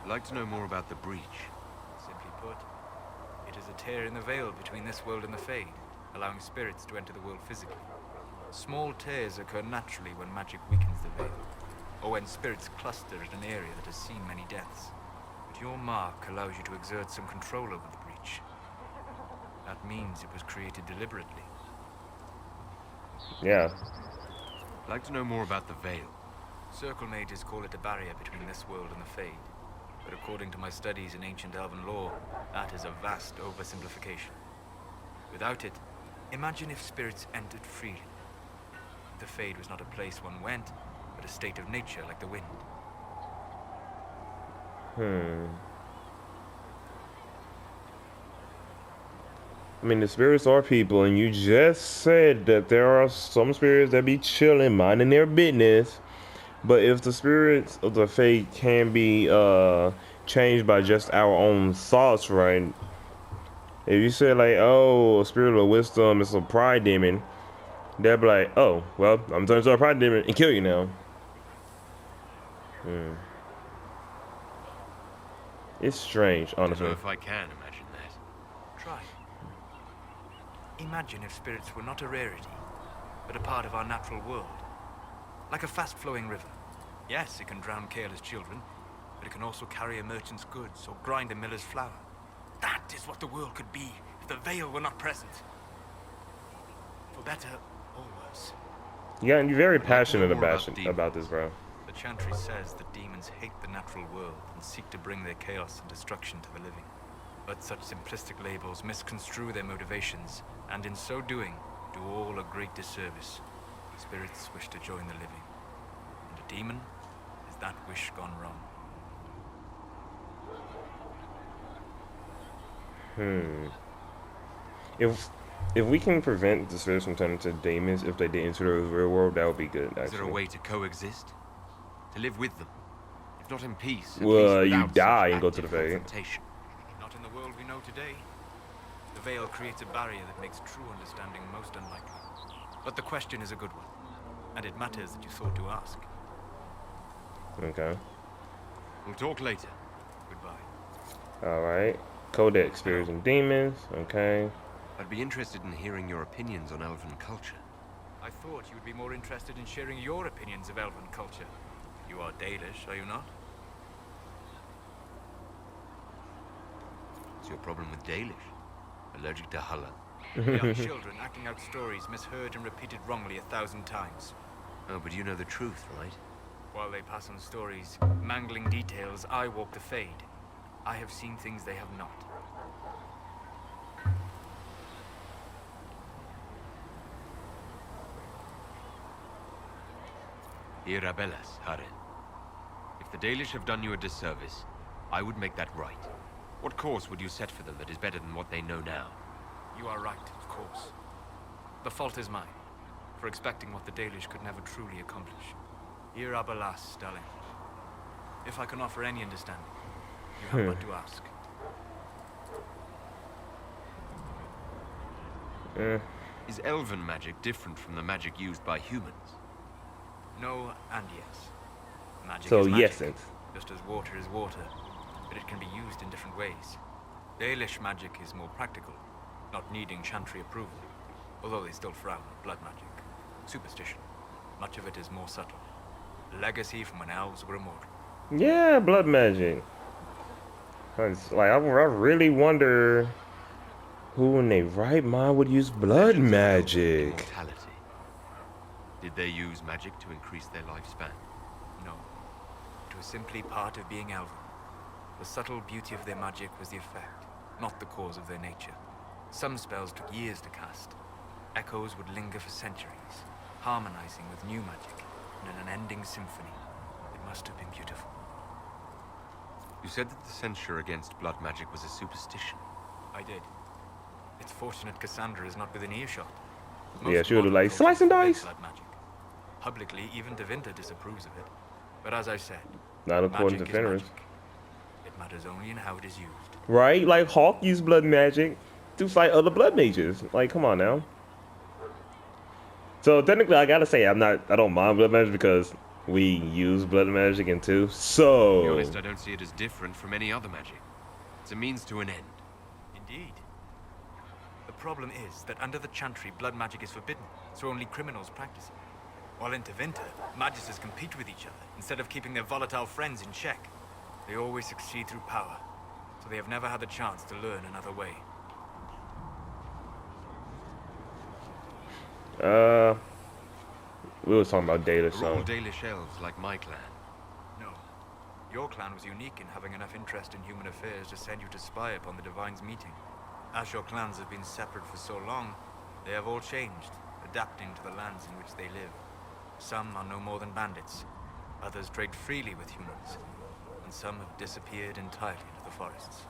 I'd like to know more about the breach. Simply put, it is a tear in the veil between this world and the Fade, allowing spirits to enter the world physically. Small tears occur naturally when magic weakens the veil, or when spirits cluster in an area that has seen many deaths. But your mark allows you to exert some control over the breach. That means it was created deliberately. Yeah. I'd like to know more about the Veil. Circle mages call it a barrier between this world and the Fade. But according to my studies in ancient elven lore, that is a vast oversimplification. Without it, imagine if spirits entered freely. The Fade was not a place one went, but a state of nature like the wind. I mean, the spirits are people, and you just said that there are some spirits that be chilling, minding their business. But if the spirits of the fate can be changed by just our own thoughts, right? If you say like, oh, a spirit of wisdom is a pride demon, they'll be like, oh, well, I'm turning to a pride demon and kill you now. It's strange, I don't honestly. know if I can imagine that. Try. Imagine if spirits were not a rarity, but a part of our natural world. Like a fast-flowing river. Yes, it can drown careless children, but it can also carry a merchant's goods or grind a miller's flour. That is what the world could be if the veil were not present. For better or worse. Yeah, and you're very to know passionate more about about this, bro. The Chantry says that demons hate the natural world and seek to bring their chaos and destruction to the living. But such simplistic labels misconstrue their motivations, and in so doing, do all a great disservice. Spirits wish to join the living, and a demon is that wish gone wrong. If we can prevent the spirits from turning to demons if they did enter the real world, that would be good. Actually. Is there a way to coexist? To live with them? If not in peace, at Well, least you without die such and go to the active Fade. confrontation. Not in the world we know today. The veil creates a barrier that makes true understanding most unlikely. But the question is a good one, and it matters that you thought to ask. Okay. We'll talk later. Goodbye. All right. Codex, spirits and demons. Okay. I'd be interested in hearing your opinions on elven culture. I thought you would be more interested in sharing your opinions of elven culture. You are Dalish, are you not? What's your problem with Dalish? Allergic to Hulla? Young children acting out stories misheard and repeated wrongly 1,000 times. Oh, but you know the truth, right? While they pass on stories, mangling details, I walk the Fade. I have seen things they have not. Irabellas, Haren. If the Dalish have done you a disservice, I would make that right. What course would you set for them that is better than what they know now? You are right, of course. The fault is mine, for expecting what the Dalish could never truly accomplish. Here Abalas, darling. If I can offer any understanding, you have but to ask. Is elven magic different from the magic used by humans? No and yes. Magic So is magic, yes, it's just as water is water, but it can be used in different ways. Dalish magic is more practical, not needing chantry approval, although they still frown on blood magic. Superstition. Much of it is more subtle. A legacy from when elves were immortal. yeah, blood magic. It's like I really wonder who in their right mind would use blood Legends of elven magic. immortality. Did they use magic to increase their lifespan? No. It was simply part of being elven. The subtle beauty of their magic was the effect, not the cause of their nature. Some spells took years to cast. Echoes would linger for centuries, harmonizing with new magic in an unending symphony. It must have been beautiful. You said that the censure against blood magic was a superstition. I did. It's fortunate Cassandra is not within earshot. Yeah, she would have modern like cultures slice and forbid dice. blood magic. Publicly, even Devinter disapproves of it. But as I said, Not according to magic is Fenris. magic. It matters only in how it is used. Right? Like Hawk used blood magic to fight other blood mages. Like, come on now. So technically, I gotta say, I don't mind blood magic because we use blood magic in 2. To be So honest, I don't see it as different from any other magic. It's a means to an end. Indeed. The problem is that under the Chantry, blood magic is forbidden, so only criminals practice it. While in Tevinter, magisters compete with each other instead of keeping their volatile friends in check. They always succeed through power, so they have never had the chance to learn another way. we was talking about data, Are all so Dalish elves like my clan? No. Your clan was unique in having enough interest in human affairs to send you to spy upon the Divine's meeting. As your clans have been separate for so long, they have all changed, adapting to the lands in which they live. Some are no more than bandits, others trade freely with humans, and some have disappeared entirely into the forests.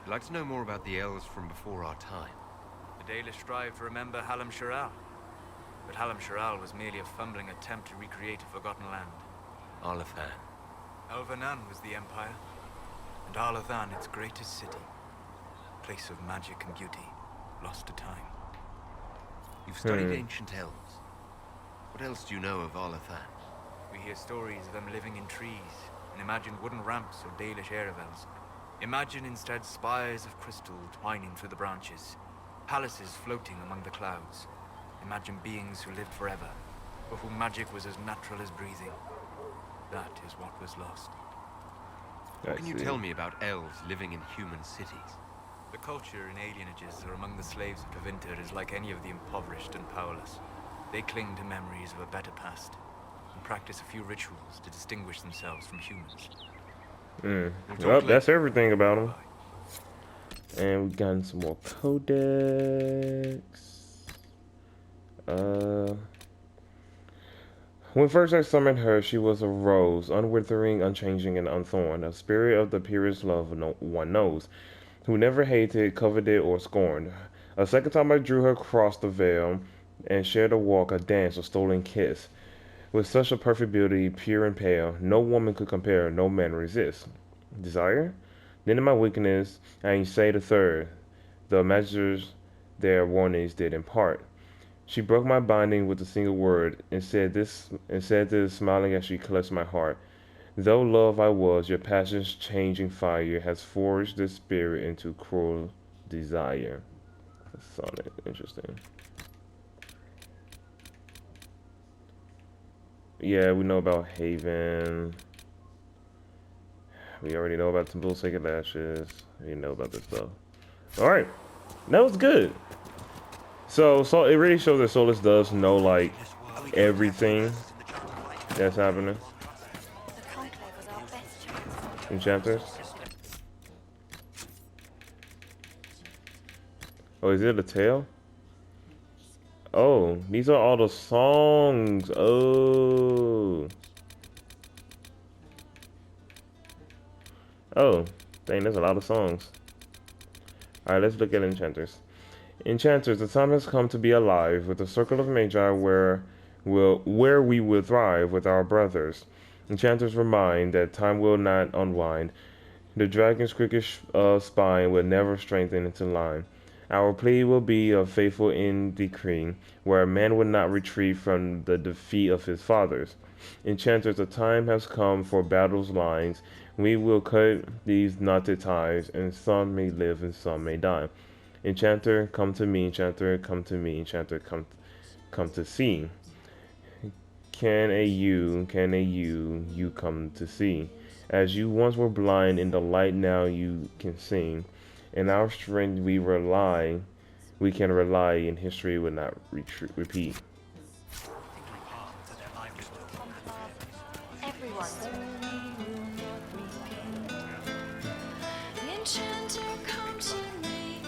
I'd like to know more about the elves from before our time. The Dalish strive to remember Hallam Shiral, but Hallam Shiral was merely a fumbling attempt to recreate a forgotten land. Arlathan. Elvanan was the empire, and Arlathan its greatest city. Place of magic and beauty, lost to time. You've studied ancient elves. What else do you know of Arlathan? We hear stories of them living in trees, and imagine wooden ramps or Dalish aerovels. Imagine instead spires of crystal twining through the branches, palaces floating among the clouds. Imagine beings who lived forever, for whom magic was as natural as breathing. That is what was lost. What can you tell me about elves living in human cities? The culture in alienages or among the slaves of Tevinter is like any of the impoverished and powerless. They cling to memories of a better past, and practice a few rituals to distinguish themselves from humans. Well, that's everything about them. And we've gotten some more codex. When first I summoned her, she was a rose, unwithering, unchanging, and unthorned, a spirit of the purest love no one knows, who never hated, coveted, or scorned. A second time I drew her across the veil, and shared a walk, a dance, a stolen kiss. With such a perfect beauty, pure and pale, no woman could compare, no man resist. Desire? Then in my weakness, I ain't say the third. The masters their warnings did impart. She broke my binding with a single word, and said this, smiling as she clutched my heart. Though love I was, your passion's changing fire has forged this spirit into cruel desire. Sonnet, interesting. Yeah, we know about Haven. We already know about Temple Sacred Lashes. We know about this stuff. Alright. That was good. So it really shows that Solus does know, like, everything that's happening in chapters. Oh, is it a tale? Oh, these are all the songs. Oh. Oh, dang, there's a lot of songs. Alright, let's look at enchanters. Enchanters, the time has come to be alive with the circle of Magi where we will thrive with our brothers. Enchanters remind that time will not unwind. The dragon's crooked spine will never strengthen into line. Our plea will be a faithful in decree, where a man will not retreat from the defeat of his fathers. Enchanters, the time has come for battle's lines. We will cut these knotted ties, and some may live and some may die. Enchanter, come to me, enchanter, come to me, enchanter, come to see. You come to see? As you once were blind in the light, now you can see. In our strength we can rely, and history will not repeat. Everyone's Enchanter, come to me.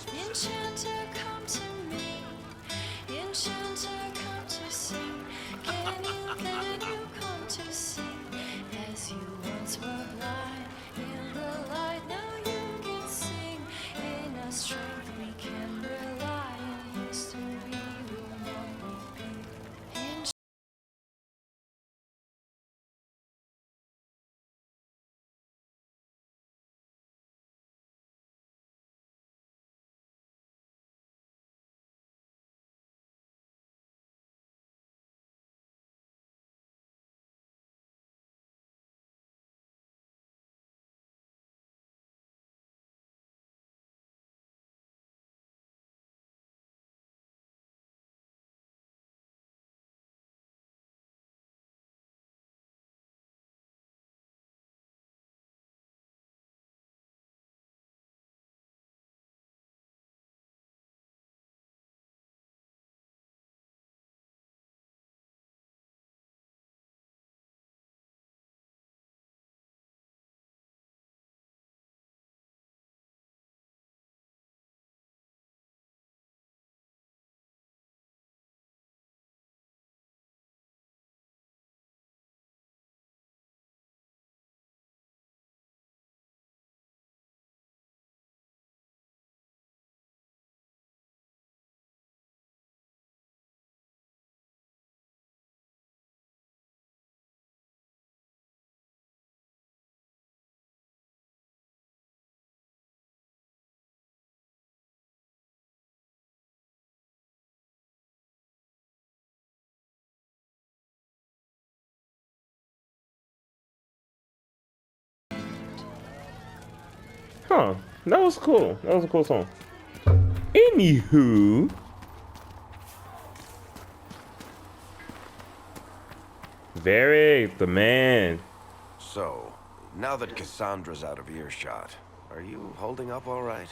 Enchanter, come to me. Enchanter, come to sing. Can you come to sing? As you once were blind in the light, now you can sing. In our strength we can rely, and history will not repeat. Huh, that was cool. That was a cool song. Anywho, Varric, the man. So, now that Cassandra's out of earshot, are you holding up all right?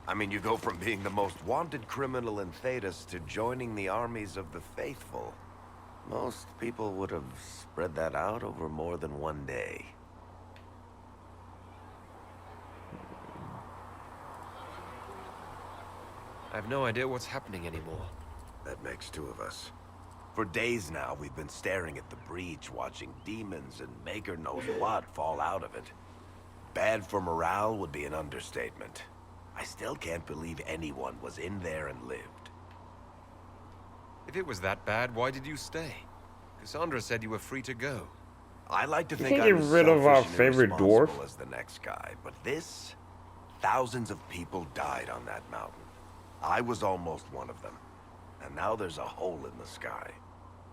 I mean, you go from being the most wanted criminal in Thedas to joining the armies of the faithful. Most people would have spread that out over more than one day. I have no idea what's happening anymore. That makes two of us. For days now, we've been staring at the breach, watching demons and maker knows what fall out of it. Bad for morale would be an understatement. I still can't believe anyone was in there and lived. If it was that bad, why did you stay? Cassandra said you were free to go. I like to You think can't I get was rid of our selfish and favorite dwarf. irresponsible as the next guy, but this... Thousands of people died on that mountain. I was almost one of them. And now there's a hole in the sky.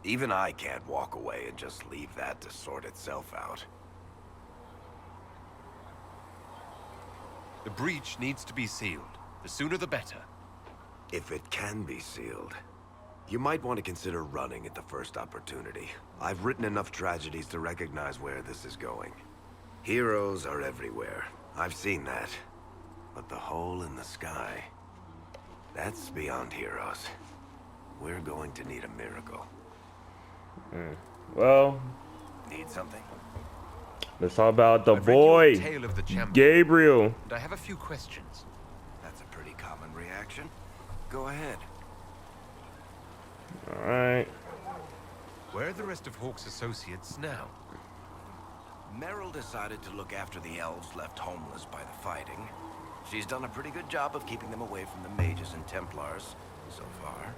Even I can't walk away and just leave that to sort itself out. The breach needs to be sealed. The sooner the better. If it can be sealed, you might want to consider running at the first opportunity. I've written enough tragedies to recognize where this is going. Heroes are everywhere. I've seen that. But the hole in the sky... that's beyond heroes. We're going to need a miracle. Well, Need something? let's talk about the I've read your boy, Tale of the Champion, Gabriel. and I have a few questions. That's a pretty common reaction. Go ahead. All right. Where are the rest of Hawke's associates now? Merrill decided to look after the elves left homeless by the fighting. She's done a pretty good job of keeping them away from the mages and Templars, so far.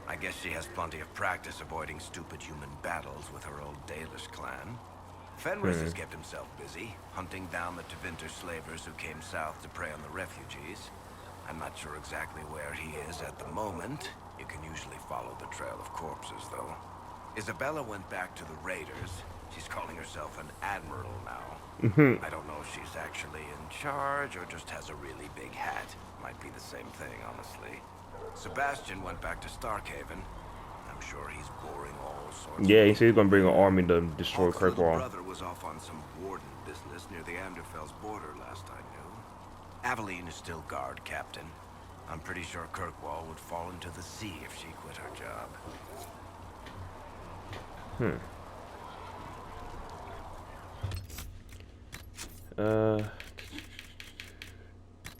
I guess she has plenty of practice avoiding stupid human battles with her old Dalish clan. Fenris has kept himself busy, hunting down the Tevinter slavers who came south to prey on the refugees. I'm not sure exactly where he is at the moment. You can usually follow the trail of corpses, though. Isabella went back to the raiders. She's calling herself an admiral now. I don't know if she's actually in charge or just has a really big hat. Might be the same thing, honestly. Sebastian went back to Starkhaven. I'm sure he's boring all sorts. Yeah, he said he's gonna bring an army to destroy Hulk's little Kirkwall. brother was off on some warden business near the Anderfell's border last I knew. Aveline is still guard captain. I'm pretty sure Kirkwall would fall into the sea if she quit her job.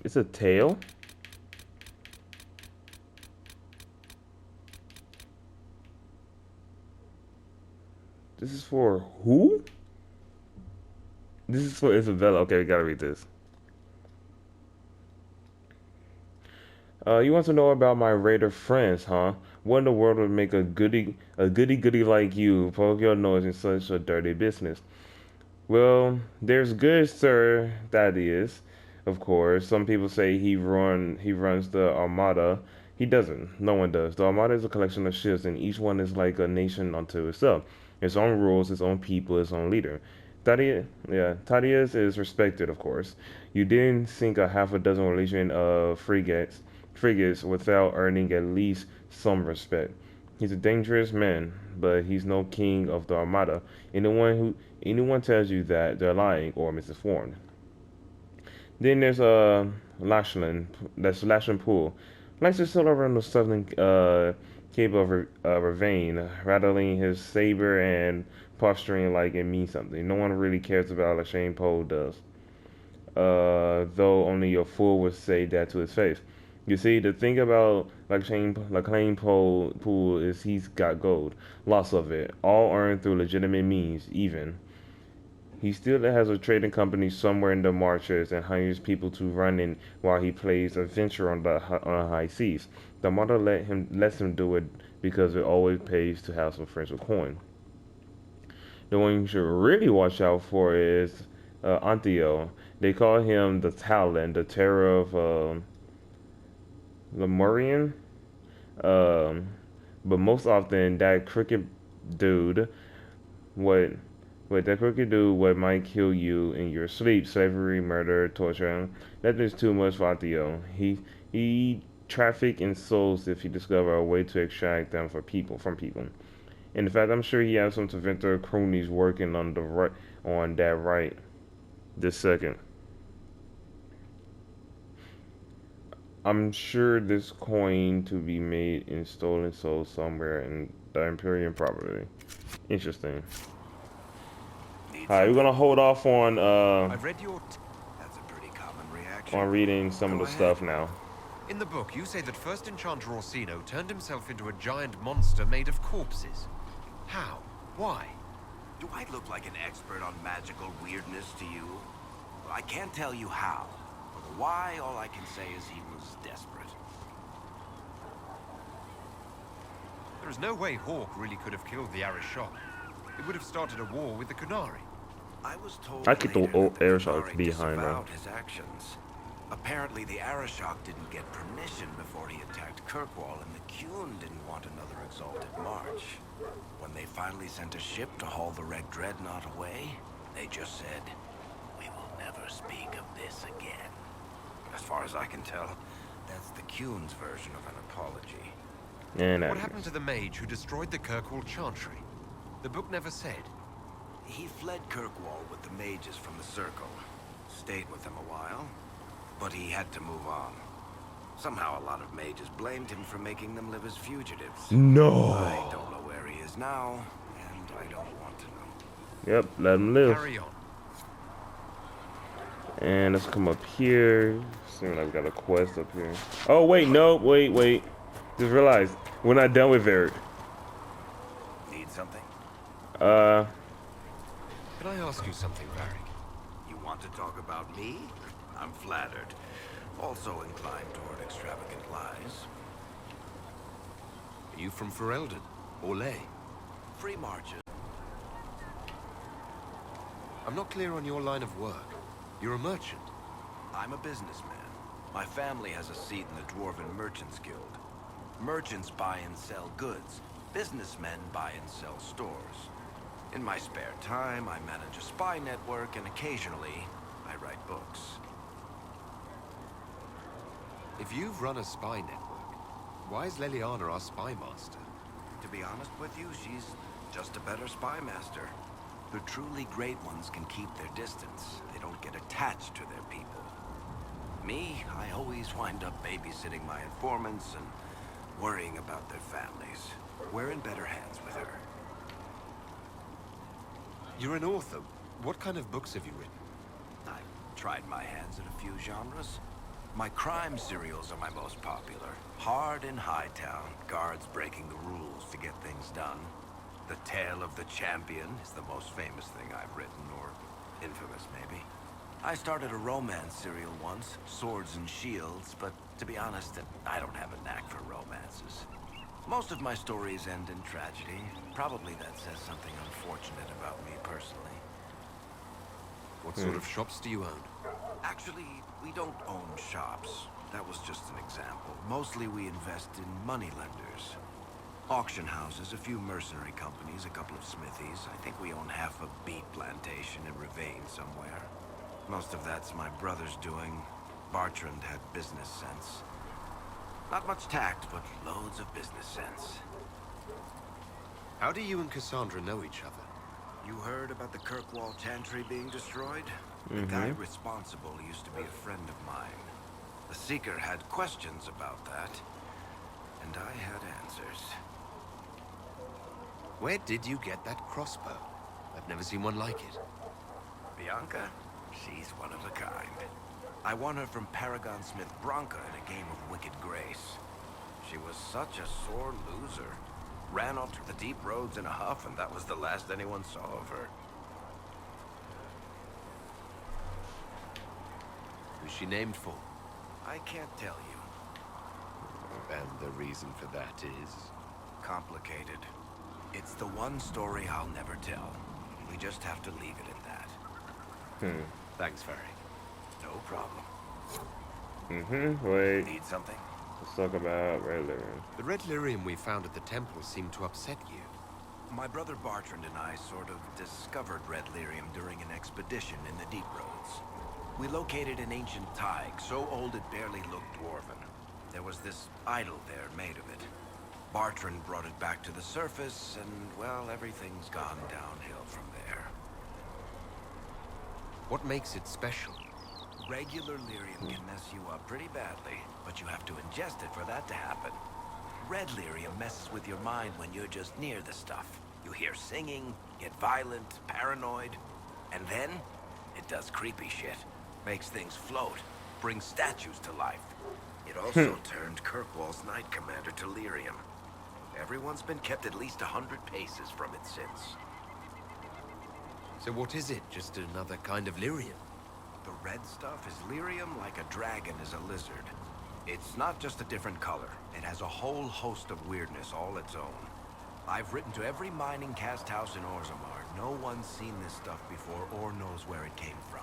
It's a tail. This is for who? This is for Isabella. Okay, we gotta read this. You want to know about my raider friends, huh? What in the world would make a goody like you poke your nose in such a dirty business? Well, there's good sir that is, of course. Some people say he runs the Armada. He doesn't. No one does. The Armada is a collection of ships, and each one is like a nation unto itself. Its own rules, its own people, its own leader. Thaddeus is respected, of course. You didn't sink a half a dozen Legion of frigates without earning at least some respect. He's a dangerous man, but he's no king of the Armada. Anyone tells you that, they're lying or misinformed. Then there's Lachlan Pool. Likes to sail around the southern Cape of Ravine, rattling his saber and posturing like it means something. No one really cares about Lachlan Pool does. Though only a fool would say that to his face. You see, the thing about Lachlan Pool is he's got gold. Lots of it. All earned through legitimate means, even. He still has a trading company somewhere in the marshes and hires people to run in while he plays adventure on the high seas. The mother lets him do it because it always pays to have some friends with coin. The one you should really watch out for is Antio. They call him the Talon, the terror of Lemurian. But most often that crooked dude what might kill you in your sleep. Slavery, murder, torture. That is too much for Antio. He traffic in souls if he discover a way to extract them from people. In fact, I'm sure he has some Tevinter cronies working on that right this second. I'm sure this coin to be made in stolen souls somewhere in the Imperium property. Interesting. Alright, we're gonna hold off on I've read your that's a pretty common reaction. on reading some of the stuff now. In the book, you say that first Enchanter Orsino turned himself into a giant monster made of corpses. How? Why? Do I look like an expert on magical weirdness to you? Well, I can't tell you how. For the why, all I can say is he was desperate. There is no way Hawk really could have killed the Arishok. It would have started a war with the Kunari. I was told I could later throw that the Arishok Kunari behind disavowed his actions. Apparently, the Arishok didn't get permission before he attacked Kirkwall, and the Qun didn't want another exalted march. When they finally sent a ship to haul the Red Dreadnought away, they just said, "We will never speak of this again." As far as I can tell, that's the Qun's version of an apology. And What happened to the mage who destroyed the Kirkwall Chantry? The book never said. He fled Kirkwall with the mages from the Circle. Stayed with them a while, but he had to move on. Somehow a lot of mages blamed him for making them live as fugitives. No. I don't know where he is now, and I don't want to know. Yep, let him live. Carry on. And let's come up here. Seems like we got a quest up here. Oh wait, no, wait. Just realized we're not done with Varric. Need something? Can I ask you something, Varric? You want to talk about me? I'm flattered. Also inclined toward extravagant lies. Are you from Ferelden? Or Ley? Free marches. I'm not clear on your line of work. You're a merchant. I'm a businessman. My family has a seat in the Dwarven Merchants Guild. Merchants buy and sell goods. Businessmen buy and sell stores. In my spare time, I manage a spy network, and occasionally, I write books. If you've run a spy network, why is Leliana our spy master? To be honest with you, she's just a better spy master. The truly great ones can keep their distance. They don't get attached to their people. Me, I always wind up babysitting my informants and worrying about their families. We're in better hands with her. You're an author. What kind of books have you written? I've tried my hands at a few genres. My crime serials are my most popular. Hard in Hightown, guards breaking the rules to get things done. The Tale of the Champion is the most famous thing I've written, or infamous maybe. I started a romance serial once, Swords and Shields, but to be honest, I don't have a knack for romances. Most of my stories end in tragedy. Probably that says something unfortunate about me personally. What sort of shops do you own? Actually, we don't own shops. That was just an example. Mostly we invest in moneylenders. Auction houses, a few mercenary companies, a couple of smithies. I think we own half a beet plantation in Ravane somewhere. Most of that's my brother's doing. Bartrand had business sense. Not much tact, but loads of business sense. How do you and Cassandra know each other? You heard about the Kirkwall Chantry being destroyed? The guy responsible used to be a friend of mine. The Seeker had questions about that, and I had answers. Where did you get that crossbow? I've never seen one like it. Bianca? She's one of a kind. I won her from Paragon Smith Bronca in a game of Wicked Grace. She was such a sore loser. Ran off to the deep roads in a huff, and that was the last anyone saw of her. Who's she named for? I can't tell you. And the reason for that is? Complicated. It's the one story I'll never tell. We just have to leave it at that. Thanks, Ferry. No problem. Wait. Need something? Let's talk about Red Lyrium. The red lyrium we found at the temple seemed to upset you. My brother Bartrand and I sort of discovered Red Lyrium during an expedition in the Deep Roads. We located an ancient thaig, so old it barely looked dwarven. There was this idol there made of it. Bartrand brought it back to the surface, and, well, everything's gone downhill from there. What makes it special? Regular lyrium can mess you up pretty badly, but you have to ingest it for that to happen. Red lyrium messes with your mind when you're just near the stuff. You hear singing, get violent, paranoid, and then it does creepy shit. Makes things float, brings statues to life. It also turned Kirkwall's Knight Commander to lyrium. Everyone's been kept at least 100 paces from it since. So what is it? Just another kind of lyrium? The red stuff is lyrium like a dragon is a lizard. It's not just a different color. It has a whole host of weirdness all its own. I've written to every mining cast house in Orzammar. No one's seen this stuff before or knows where it came from.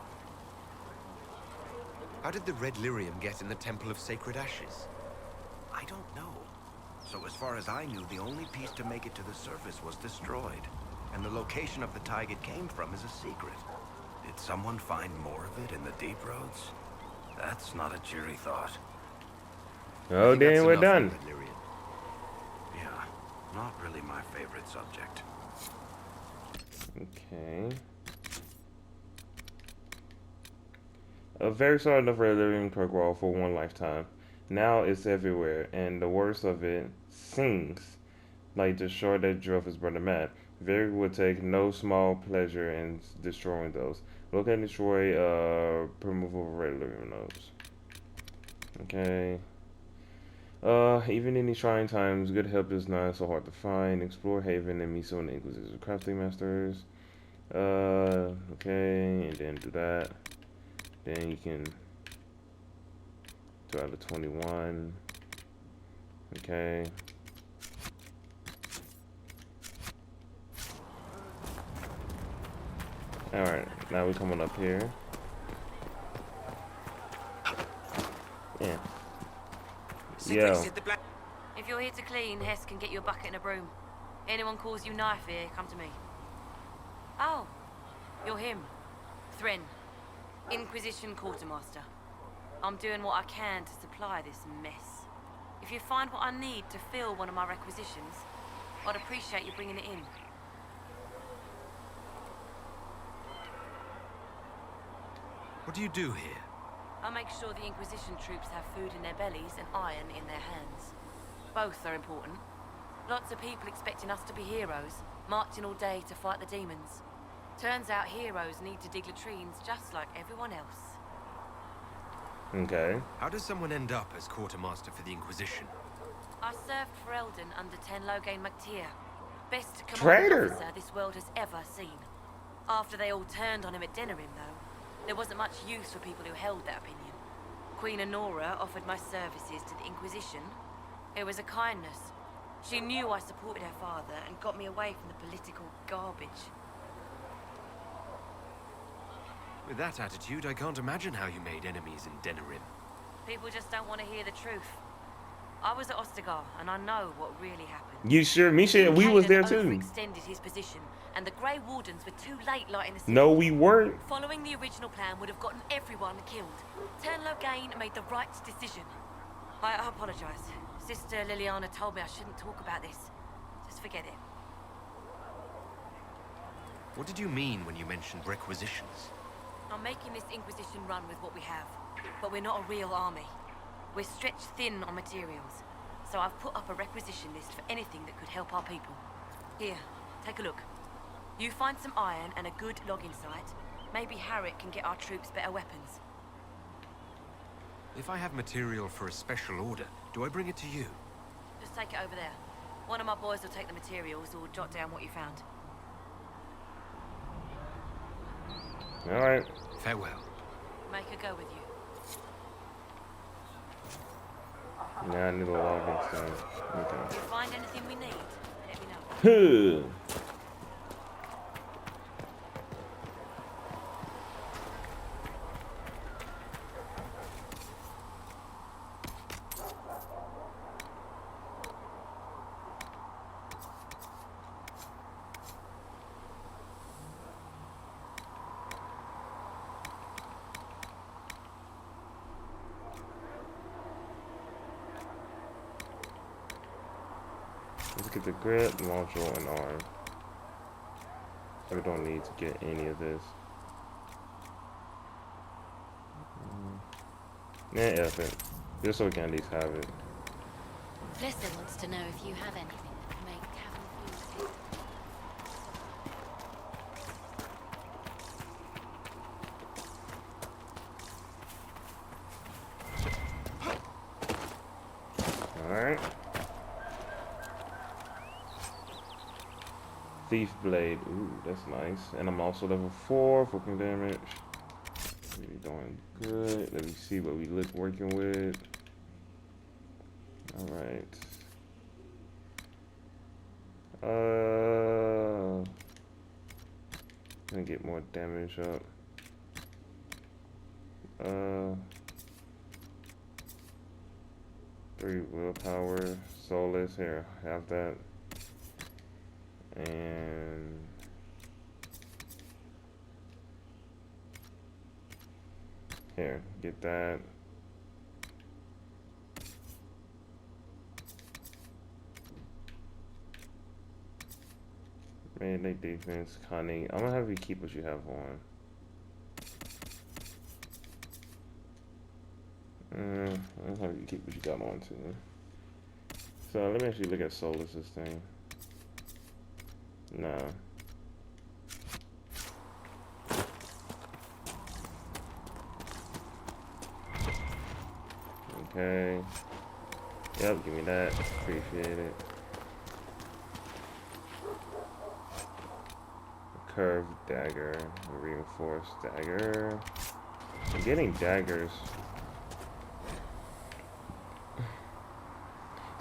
How did the red lyrium get in the Temple of Sacred Ashes? I don't know. So as far as I knew, the only piece to make it to the surface was destroyed. And the location of the thaig it came from is a secret. Did someone find more of it in the Deep Roads? That's not a cheery thought. Oh, then we're done. Yeah, not really my favorite subject. Okay. A very solid enough Red Lyrium Kirkwall for one lifetime. Now it's everywhere, and the worst of it sings like the shore that drove his brother mad. Very would take no small pleasure in destroying those. Look and destroy removal of Red Lyrium nodes. Okay. Even in these trying times, good help is not so hard to find. Explore Haven and meet some of the Inquisition crafting masters. Okay, and then do that. Then you can 2 out of 21. Okay. Alright, now we're coming up here. Yeah. Yo. If you're here to clean, Hess can get you a bucket and a broom. Anyone calls you knife here, come to me. Oh, you're him. Thren. Inquisition quartermaster. I'm doing what I can to supply this mess. If you find what I need to fill one of my requisitions, I'd appreciate you bringing it in. What do you do here? I make sure the Inquisition troops have food in their bellies and iron in their hands. Both are important. Lots of people expecting us to be heroes, marching all day to fight the demons. Turns out heroes need to dig latrines just like everyone else. Okay. How does someone end up as quartermaster for the Inquisition? I served for Eldon under Ten Logain MacTier. Best Traitor. commanding officer this world has ever seen. After they all turned on him at Denerim, though, there wasn't much use for people who held that opinion. Queen Honora offered my services to the Inquisition. It was a kindness. She knew I supported her father and got me away from the political garbage. With that attitude, I can't imagine how you made enemies in Denerim. People just don't want to hear the truth. I was at Ostagar, and I know what really happened. You sure? Misha, we was there too. Overextended his position, and the Grey Wardens were too late lighting the city. No, we weren't. Following the original plan would have gotten everyone killed. Ten Logain made the right decision. I apologize. Sister Liliana told me I shouldn't talk about this. Just forget it. What did you mean when you mentioned requisitions? I'm making this Inquisition run with what we have, but we're not a real army. We're stretched thin on materials, so I've put up a requisition list for anything that could help our people. Here, take a look. You find some iron and a good logging site, maybe Harrick can get our troops better weapons. If I have material for a special order, do I bring it to you? Just take it over there. One of my boys will take the materials or jot down what you found. Alright. Farewell. Make her go with you. Now I need a login stone. Okay. If you find anything we need, let me know. Huh. Let's get the grip, module, and arm. We don't need to get any of this. Yeah, F it. Just so we can at least have it. Lissa wants to know if you have anything that can make cabin food Alright. Thief Blade. Ooh, that's nice. And I'm also level 4 for damage. Really doing good. Let me see what we look working with. Alright. Gonna get more damage up. 3 willpower. Soulless. Here, have that. And here, get that. Melee defense, cunning. I'm gonna have you keep what you have on. I'll have you keep what you got on too. So let me actually look at Solus's thing. No. Okay. Yep, give me that. Appreciate it. Curved dagger. Reinforced dagger. I'm getting daggers.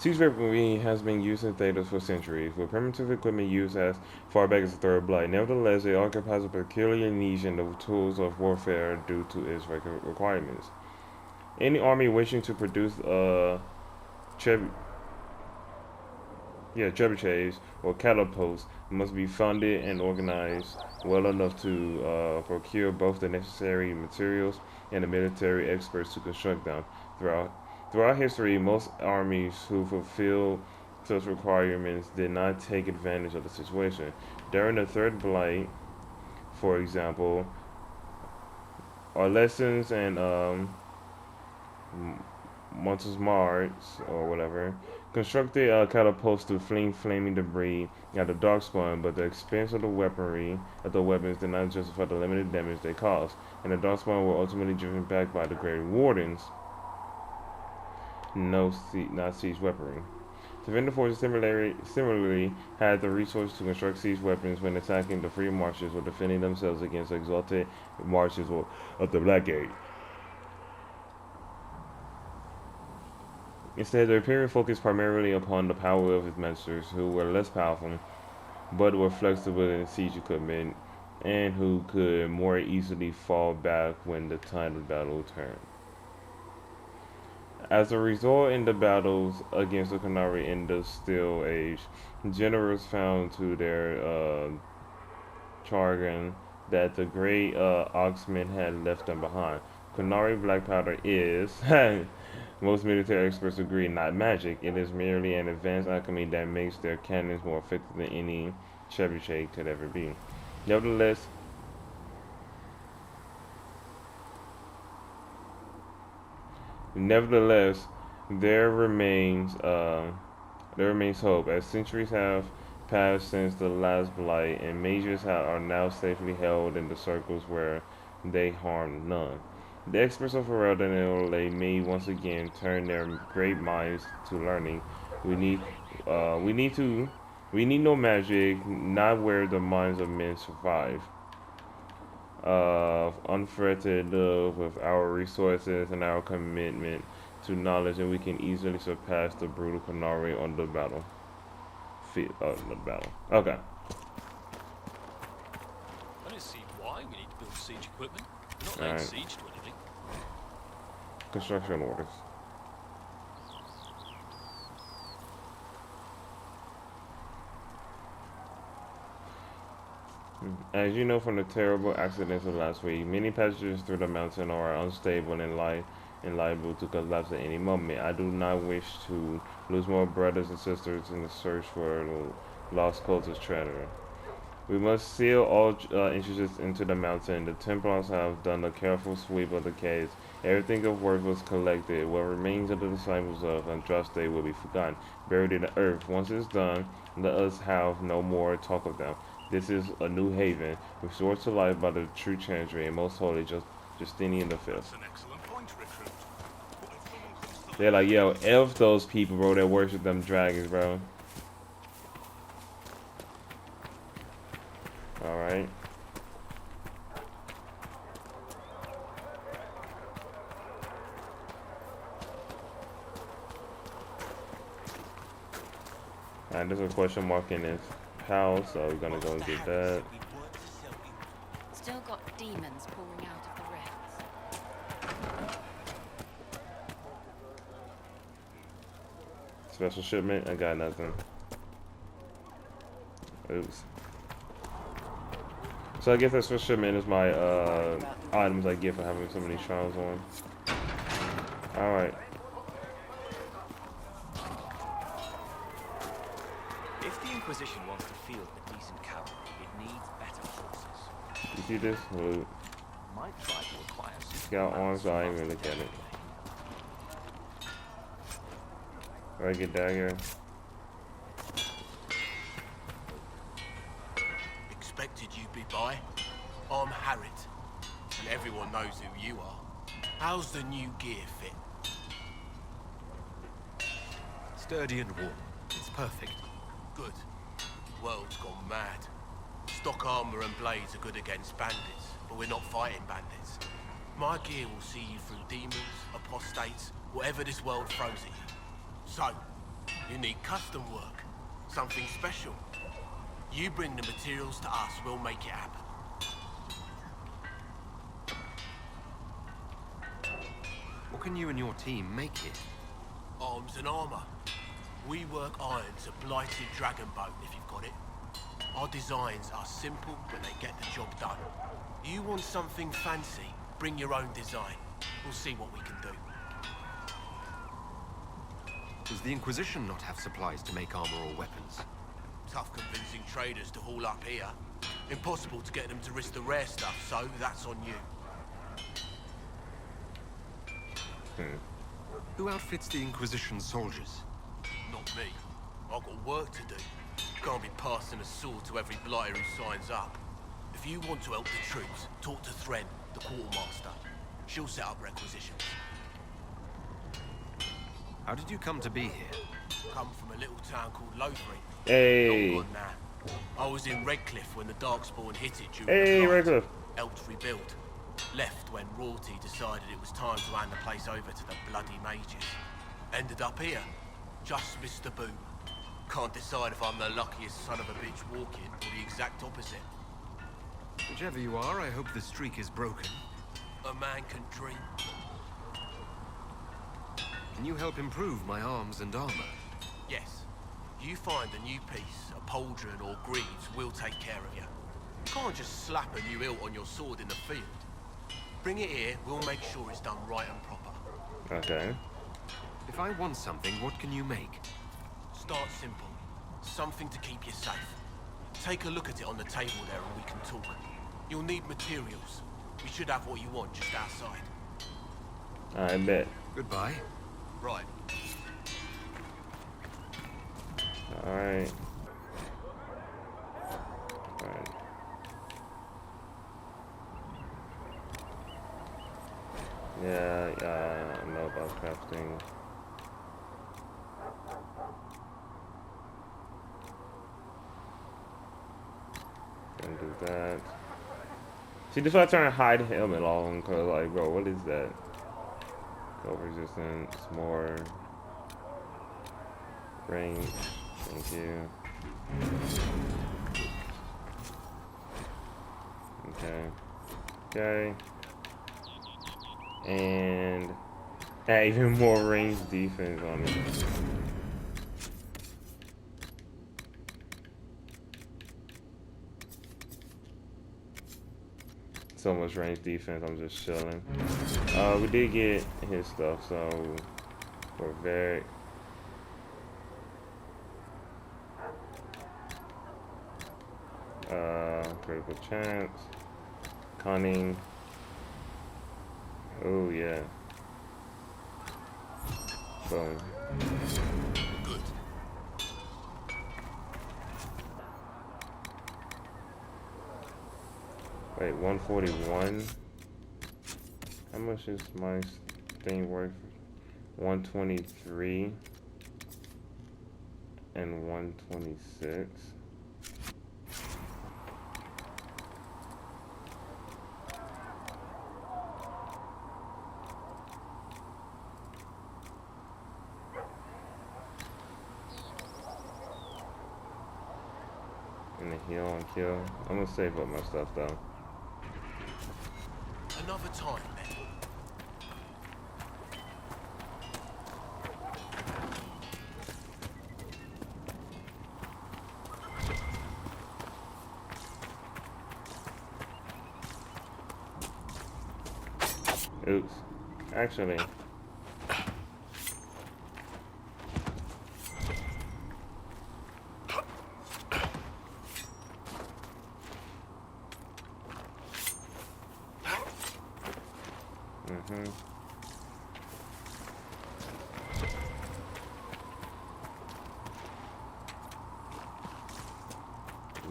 Siege weaponry has been used in Thedas for centuries, with primitive equipment used as far back as the Third Blight. Nevertheless, it occupies a peculiar niche in the tools of warfare due to its requirements. Any army wishing to produce trebuchets or catapults must be funded and organized well enough to procure both the necessary materials and the military experts to construct them. Throughout history, most armies who fulfilled such requirements did not take advantage of the situation. During the Third Blight, for example, our lessons and Montes Mars or whatever constructed catapults to fling flaming debris at the Darkspawn, but the expense of the weapons did not justify the limited damage they caused, and the Darkspawn were ultimately driven back by the Great Wardens. Not siege weaponry. Defender forces similarly had the resources to construct siege weapons when attacking the free marches or defending themselves against the exalted marches of the Blackgate. Instead, the Imperium focused primarily upon the power of its masters, who were less powerful, but were flexible in siege equipment, and who could more easily fall back when the tide of battle turned. As a result, in the battles against the Qunari in the Steel Age, generals found to their chagrin that the great Oxmen had left them behind. Qunari black powder is, most military experts agree, not magic. It is merely an advanced alchemy that makes their cannons more effective than any trebuchet could ever be. Nevertheless, there remains hope, as centuries have passed since the last blight, and mages are now safely held in the circles where they harmed none. The experts of Ferelden and Orlais may once again turn their great minds to learning. We need no magic, not where the minds of men survive. Unfretted with our resources and our commitment to knowledge, and we can easily surpass the brutal Qunari on the battlefield. Okay. I don't see why we need to build siege equipment. We're not laying siege to anything. Construction orders. As you know from the terrible accidents of last week, many passages through the mountain are unstable and liable to collapse at any moment. I do not wish to lose more brothers and sisters in the search for the lost cultist treasure. We must seal all entrances into the mountain. The Templars have done a careful sweep of the caves. Everything of worth was collected. What remains of the disciples of Andraste will be forgotten, buried in the earth. Once it's done, let us have no more talk of them. This is a new haven, restored to life by the true Chantry and most holy Justinian V. That's an excellent point, recruit. What if someone comes to They're like, yo, F those people, bro, that worship them dragons, bro. Alright. Alright, there's a question mark in his house, so we're gonna go and get that. Still got demons pouring out of the rifts. Special shipment? I got nothing. Oops. So I guess that special shipment is my items I get for having so many shrines on. Alright. If the Inquisition wants to field a decent cavalry, it needs better horses. You see this? Loot. Might try to acquire some Scout arms, I ain't even look at it. Do I get dagger? Expected you'd be by. I'm Harriet, and everyone knows who you are. How's the new gear fit? Sturdy and warm. It's perfect. Good. World's gone mad. Stock armor and blades are good against bandits, but we're not fighting bandits. My gear will see you through demons, apostates, whatever this world throws at you. So, You need custom work. Something special. You bring the materials to us, we'll make it happen. What can you and your team make here? Arms and armor. We work iron to blighted dragon boat, if you've got it. Our designs are simple, but they get the job done. You want something fancy, bring your own design. We'll see what we can do. Does the Inquisition not have supplies to make armor or weapons? Tough convincing traders to haul up here. Impossible to get them to risk the rare stuff, so that's on you. Who outfits the Inquisition soldiers? Not me. I've got work to do. Can't be passing a sword to every blighter who signs up. If you want to help the troops, talk to Thren, the quartermaster. She'll set up requisitions. How did you come to be here? Come from a little town called Lothring. Hey. Long gone now. I was in Redcliffe when the Darkspawn hit it during Hey, the blight. Redcliffe. Helped rebuild. Left when royalty decided it was time to hand the place over to the bloody mages. Ended up here. Just missed the boom. Can't decide if I'm the luckiest son of a bitch walking or the exact opposite. Whichever you are, I hope the streak is broken. A man can dream. Can you help improve my arms and armor? Yes. You find a new piece, a pauldron or greaves, we'll take care of you. You can't just slap a new hilt on your sword in the field. Bring it here, we'll make sure it's done right and proper. Okay. If I want something, what can you make? Start simple. Something to keep you safe. Take a look at it on the table there and we can talk. You'll need materials. We should have what you want just outside. I bet. Goodbye. Right. Alright. Alright. Yeah, I know about crafting. Gonna do that. See, this is why I turn hide helmet on, cause like, bro, what is that? Cold resistance, more range. Thank you. Okay. Okay. And add even more range defense on it. So much range defense, I'm just chilling. We did get his stuff, so we're very critical chance, cunning. Oh yeah. Boom. Good. Wait, 141? How much is my thing worth? 123 and 126. And the heal and kill. I'm gonna save up my stuff though. Another time, then. Oops. Actually.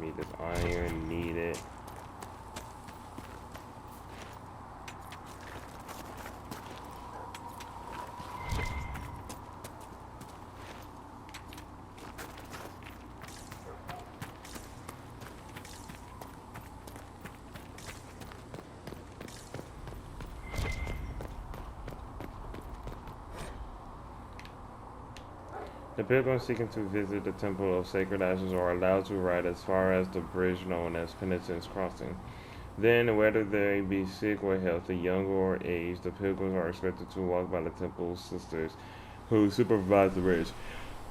Need this iron, need it. The pilgrims seeking to visit the Temple of Sacred Ashes are allowed to ride as far as the bridge known as Penitence Crossing. Then, whether they be sick or healthy, young or aged, the pilgrims are expected to walk by the temple's sisters who supervise the bridge.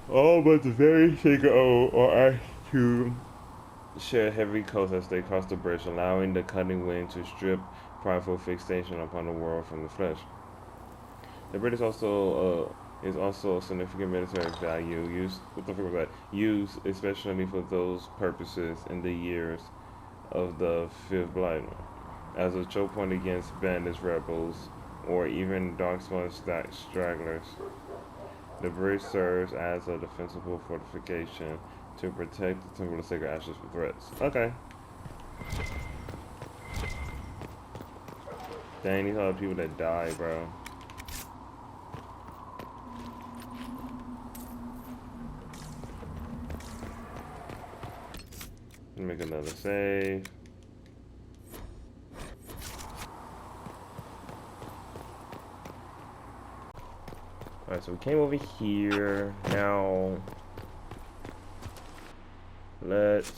All but the very sick or old are asked to shed heavy coats as they cross the bridge, allowing the cutting wind to strip prideful fixation upon the world from the flesh. The bridge is also a significant military value used. What the fuck was that? Used especially for those purposes in the years of the Fifth Blight, as a choke point against bandits, rebels, or even darkspawn stragglers. The bridge serves as a defensible fortification to protect the Temple of Sacred Ashes from threats. Okay. Dang, these are the people that die, bro. Make another save. Alright, so we came over here. Now, let's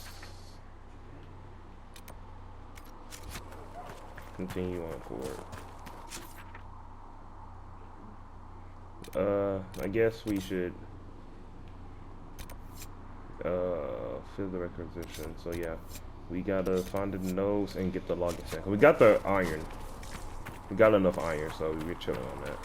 continue on forward. I guess we should fill the requisition. So yeah, we gotta find the nodes and get the login set. We got the iron. We got enough iron, so we're chilling on that.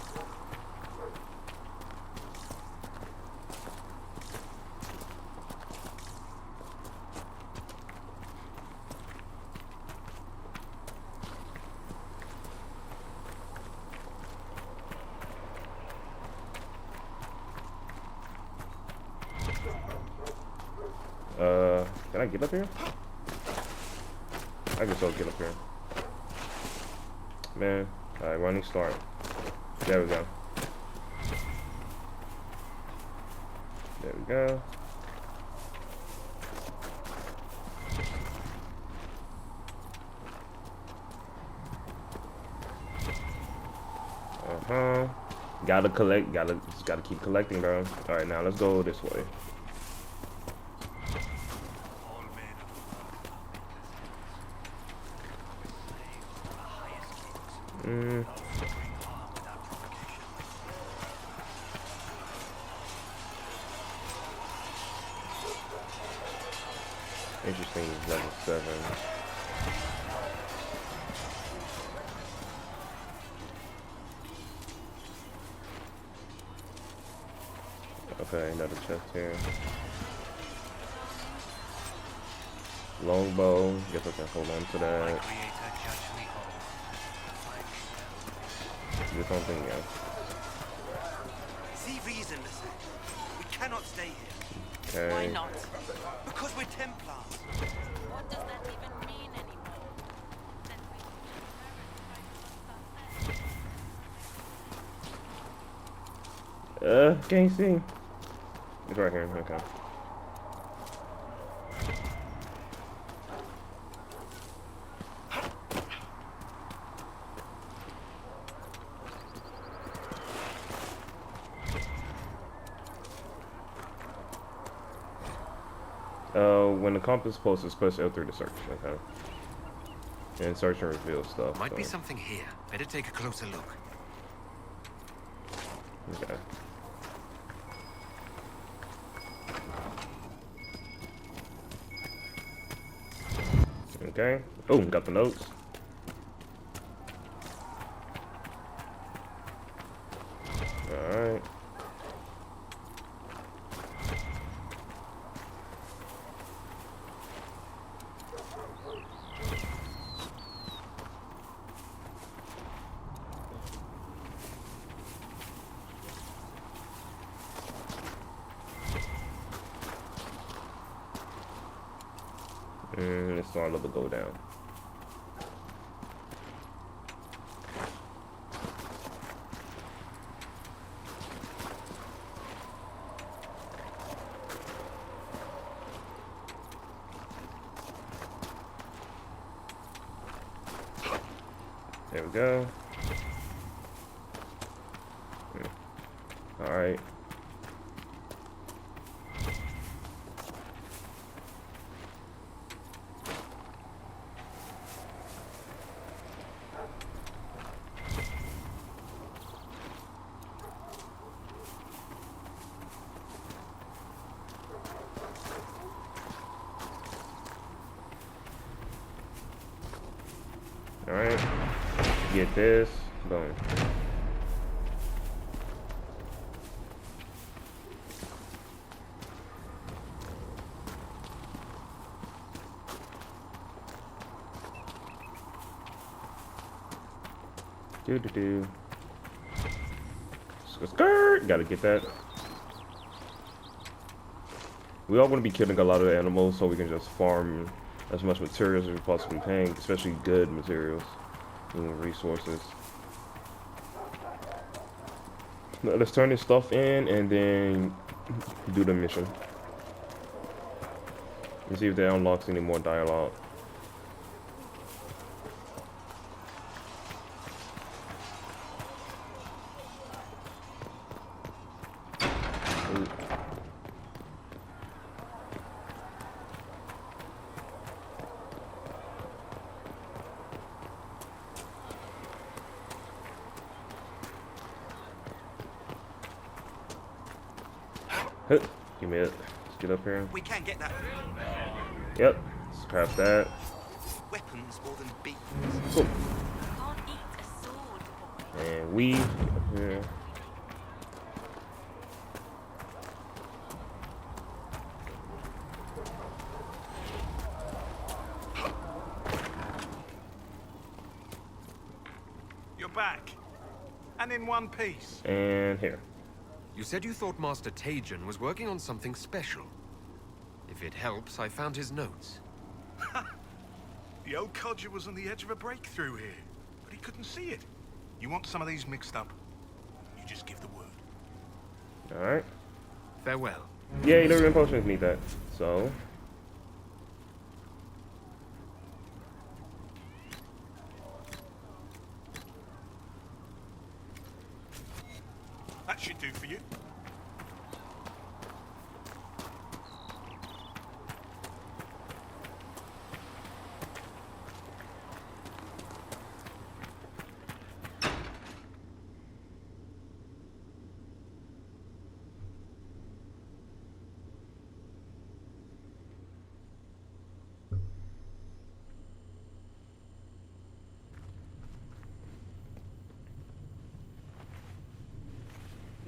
Can I get up here? I guess I'll get up here. Man, alright, running start. There we go. There we go. Gotta collect, just gotta keep collecting, bro. Alright, now let's go this way. Interesting, level 7. Okay, another chest here. Longbow, guess I can hold on to that. This one thing, yeah. See reason, listen. We cannot stay here. Okay. Why not? Because we're Templars. What does that even mean anymore? Can't see. It's right here, okay. When the compass pulses, press L3 to search, okay. And search and reveal stuff. Might be something here. Better take a closer look. Okay. Okay. Oh, got the notes. Alright. Let's start to go down. There we go. All right. get this. Boom. Do. Skirt. Gotta get that. We all want to be killing a lot of animals so we can just farm as much materials as we possibly can, especially good materials and resources. Now, let's turn this stuff in and then do the mission. And see if that unlocks any more dialogue. Give me it. Let's get up here. We can get that. Yep. Let's craft that. Weapons more than beats. Cool. Can't eat a sword. And we get up here. You're back. And in one piece. And here. You said you thought Master Tajan was working on something special. If it helps, I found his notes. The old codger was on the edge of a breakthrough here, but he couldn't see it. You want some of these mixed up? You just give the word. Alright. Farewell. Yeah, Illyrian potions need that. So. That should do for you.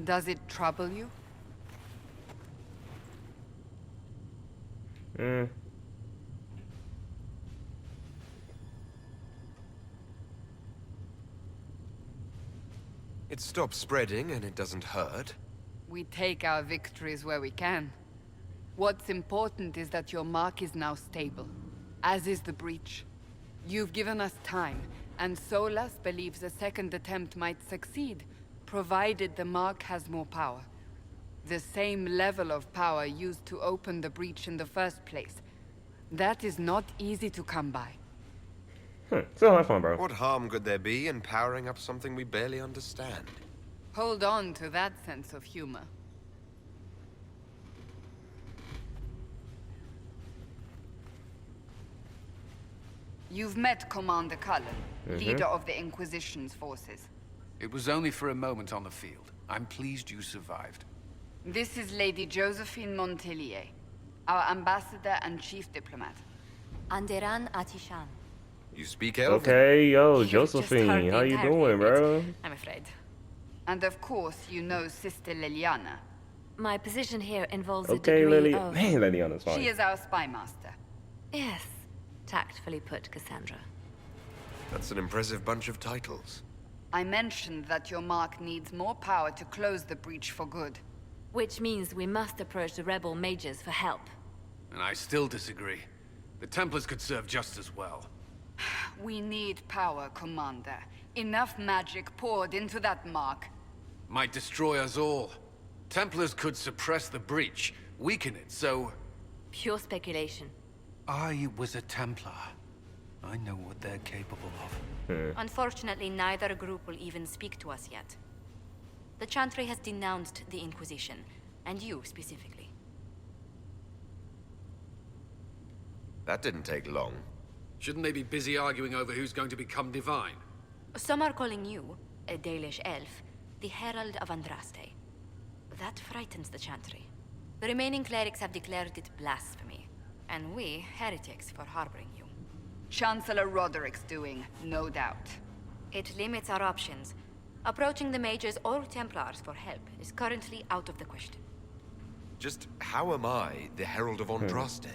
Does it trouble you? It stops spreading and it doesn't hurt. We take our victories where we can. What's important is that your mark is now stable, as is the breach. You've given us time, and Solas believes a second attempt might succeed, provided the mark has more power. The same level of power used to open the breach in the first place. That is not easy to come by. Still have fun, bro. What harm could there be in powering up something we barely understand? Hold on to that sense of humor. You've met Commander Cullen, leader of the Inquisition's forces. It was only for a moment on the field. I'm pleased you survived. This is Lady Josephine Montelier, our ambassador and chief diplomat. Anderan Atishan. You speak Elven? Okay, yo, You've just Josephine, heard the how you entire doing, bro? I'm afraid. And of course, you know Sister Liliana. My position here involves Okay, a degree Lily. of... Man, Liliana's fine. She is our spy master. Yes, tactfully put, Cassandra. That's an impressive bunch of titles. I mentioned that your mark needs more power to close the breach for good. Which means we must approach the rebel mages for help. And I still disagree. The Templars could serve just as well. We need power, Commander. Enough magic poured into that mark. Might destroy us all. Templars could suppress the breach, weaken it, so... Pure speculation. I was a Templar. I know what they're capable of. Unfortunately, neither group will even speak to us yet. The Chantry has denounced the Inquisition, and you specifically. That didn't take long. Shouldn't they be busy arguing over who's going to become divine? Some are calling you, a Dalish elf, the Herald of Andraste. That frightens the Chantry. The remaining clerics have declared it blasphemy, and we, heretics, for harboring you. Chancellor Roderick's doing, no doubt. It limits our options. Approaching the mages or Templars for help is currently out of the question. Just how am I the Herald of Andraste?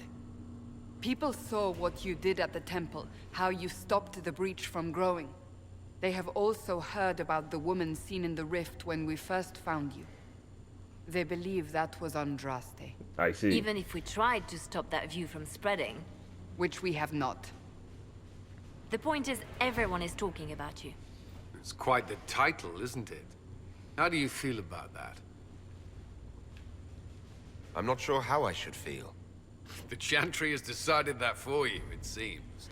People saw what you did at the temple, how you stopped the breach from growing. They have also heard about the woman seen in the rift when we first found you. They believe that was Andraste. I see. Even if we tried to stop that view from spreading. Which we have not. The point is, everyone is talking about you. It's quite the title, isn't it? How do you feel about that? I'm not sure how I should feel. The Chantry has decided that for you, it seems.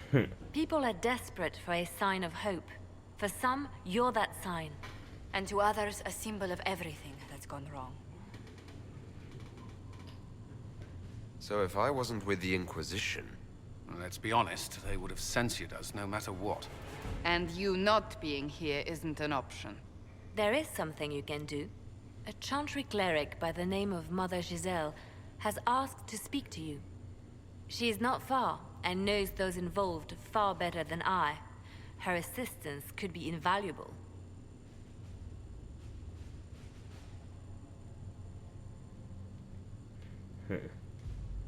People are desperate for a sign of hope. For some, you're that sign. And to others, a symbol of everything that's gone wrong. So if I wasn't with the Inquisition... Well, let's be honest, they would have censored us no matter what. And you not being here isn't an option. There is something you can do. A Chantry cleric by the name of Mother Giselle has asked to speak to you. She is not far, and knows those involved far better than I. Her assistance could be invaluable.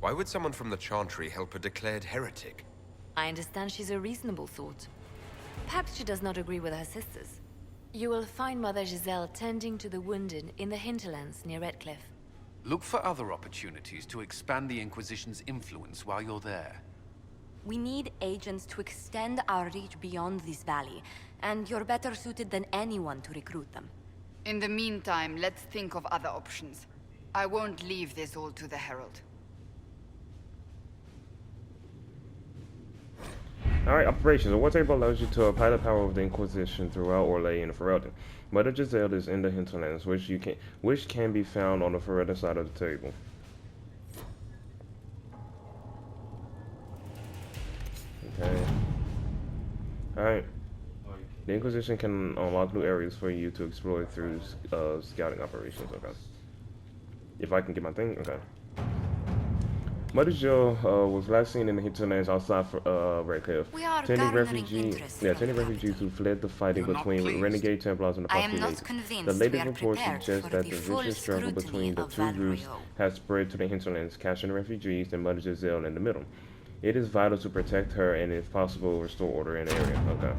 Why would someone from the Chantry help a declared heretic? I understand she's a reasonable sort. Perhaps she does not agree with her sisters. You will find Mother Giselle tending to the wounded in the hinterlands near Redcliffe. Look for other opportunities to expand the Inquisition's influence while you're there. We need agents to extend our reach beyond this valley, and you're better suited than anyone to recruit them. In the meantime, let's think of other options. I won't leave this all to the Herald. Alright, operations. A war table allows you to apply the power of the Inquisition throughout Orlais and Ferelden. Mother Giselle is in the hinterlands, which can be found on the Ferelden side of the table. Okay. Alright. The Inquisition can unlock new areas for you to explore through scouting operations. Okay. If I can get my thing, okay. Mother Jill was last seen in the hinterlands outside Redcliffe. Tending refugees who fled the fighting between renegade Templars and the populace. The latest reports suggest that the vicious struggle between the two groups has spread to the hinterlands, catching the refugees and Mother Giselle in the middle. It is vital to protect her and, if possible, restore order in the area. Okay.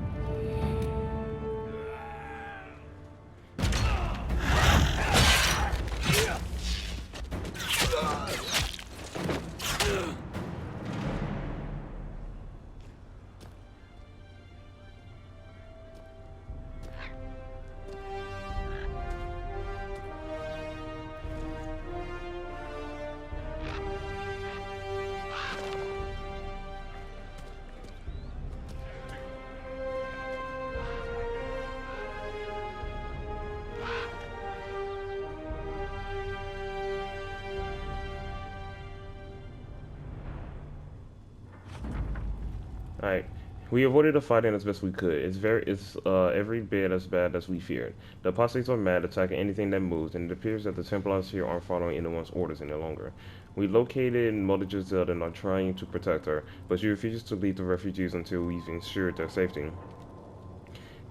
Alright, we avoided the fighting as best we could. It's every bit as bad as we feared. The apostates are mad, attacking anything that moves, and it appears that the Templars here aren't following anyone's orders any longer. We located Mother Giselle and are trying to protect her, but she refuses to leave the refugees until we've ensured their safety.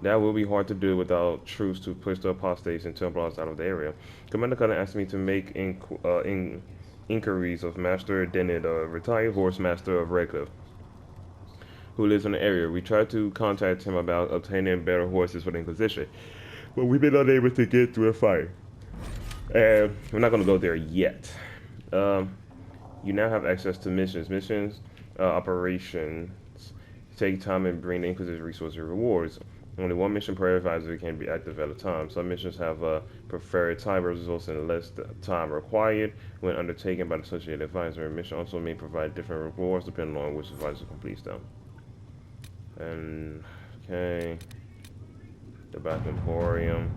That will be hard to do without troops to push the apostates and Templars out of the area. Commander Cullen asked me to make inquiries of Master Dennett, a retired horse master of Redcliffe, who lives in the area. We tried to contact him about obtaining better horses for the Inquisition, but we've been unable to get through a fight. And we're not going to go there yet. You now have access to missions. Operations take time and bring the Inquisition resources and rewards. Only one mission per advisor can be active at a time. Some missions have a preferred time, results in less time required when undertaken by the associated advisor. Mission also may provide different rewards depending on which advisor completes them. And okay, the Back Emporium.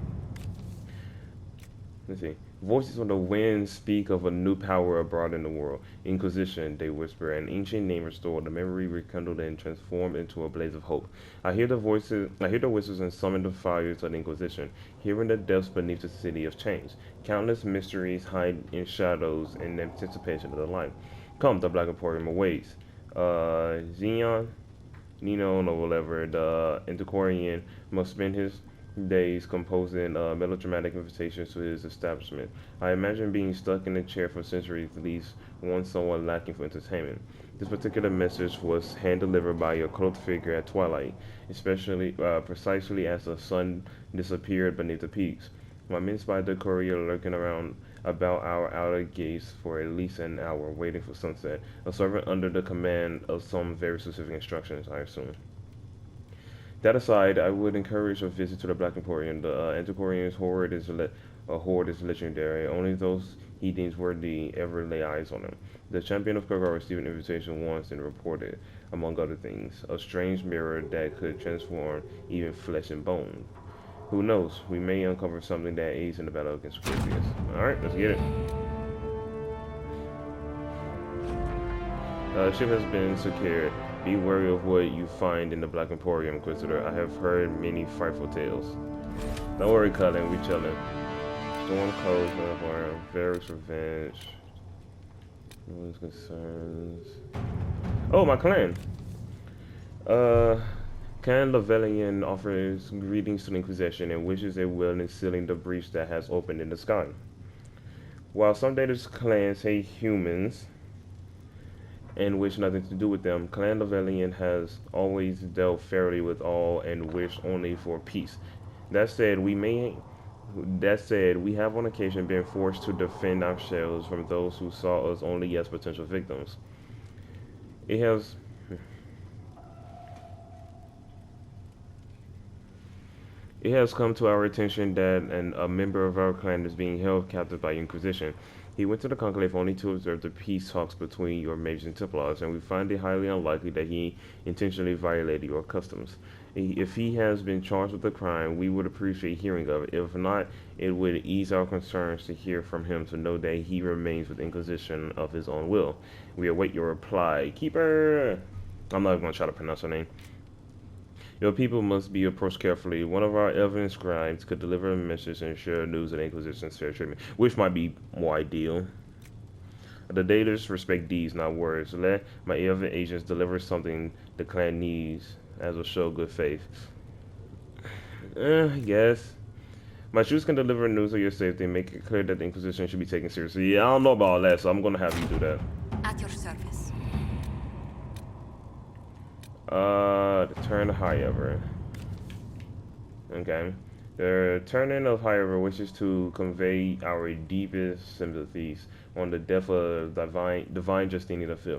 Let's see. Voices on the wind speak of a new power abroad in the world. Inquisition, they whisper, an ancient name restored, the memory rekindled and transformed into a blaze of hope. I hear the whistles and summon the fires of the Inquisition, hearing the depths beneath the city of change. Countless mysteries hide in shadows in anticipation of the light. Come, the Black Emporium awaits. Xeon, Nino or whatever, the Antiquarian must spend his days composing melodramatic invitations to his establishment. I imagine being stuck in a chair for centuries leaves one somewhat lacking for entertainment. This particular message was hand-delivered by a cloaked figure at twilight, especially precisely as the sun disappeared beneath the peaks. My men spied the courier lurking around about our outer gates for at least an hour, waiting for sunset. A servant under the command of some very specific instructions, I assume. That aside, I would encourage a visit to the Black Emporium. The Antiquarian's hoard is legendary. Only those he deems worthy ever lay eyes on him. The champion of Kurgar received an invitation once and reported, among other things, a strange mirror that could transform even flesh and bone. Who knows? We may uncover something that aids in the battle against Scorpius. Alright, let's get it. The ship has been secured. Be wary of what you find in the Black Emporium, Inquisitor. I have heard many frightful tales. Don't worry, Cullen, we chillin'. Storm Coast, Varric's Revenge. No one's concerns. Oh, my clan! Clan Lavellian offers greetings to the Inquisition and wishes a will in sealing the breach that has opened in the sky. While some Daedalus clans hate humans and wish nothing to do with them, Clan Lavellian has always dealt fairly with all and wished only for peace. That said, we have on occasion been forced to defend ourselves from those who saw us only as potential victims. It has come to our attention that a member of our clan is being held captive by Inquisition. He went to the Conclave only to observe the peace talks between your mages and Templars, and we find it highly unlikely that he intentionally violated your customs. If he has been charged with a crime, we would appreciate hearing of it. If not, it would ease our concerns to hear from him to know that he remains with Inquisition of his own will. We await your reply. Keeper! I'm not going to try to pronounce her name. Your people must be approached carefully. One of our elven scribes could deliver a message and share news of the Inquisition's fair treatment, which might be more ideal. The Daedalus respect deeds, not words. Let my elven agents deliver something the clan needs as a show of good faith. I guess. My troops can deliver news of your safety and make it clear that the Inquisition should be taken seriously. Yeah, I don't know about all that, so I'm going to have you do that. At your service. Turn Highever. Okay. The Turning of Highever wishes to convey our deepest sympathies on the death of Divine Justinian V,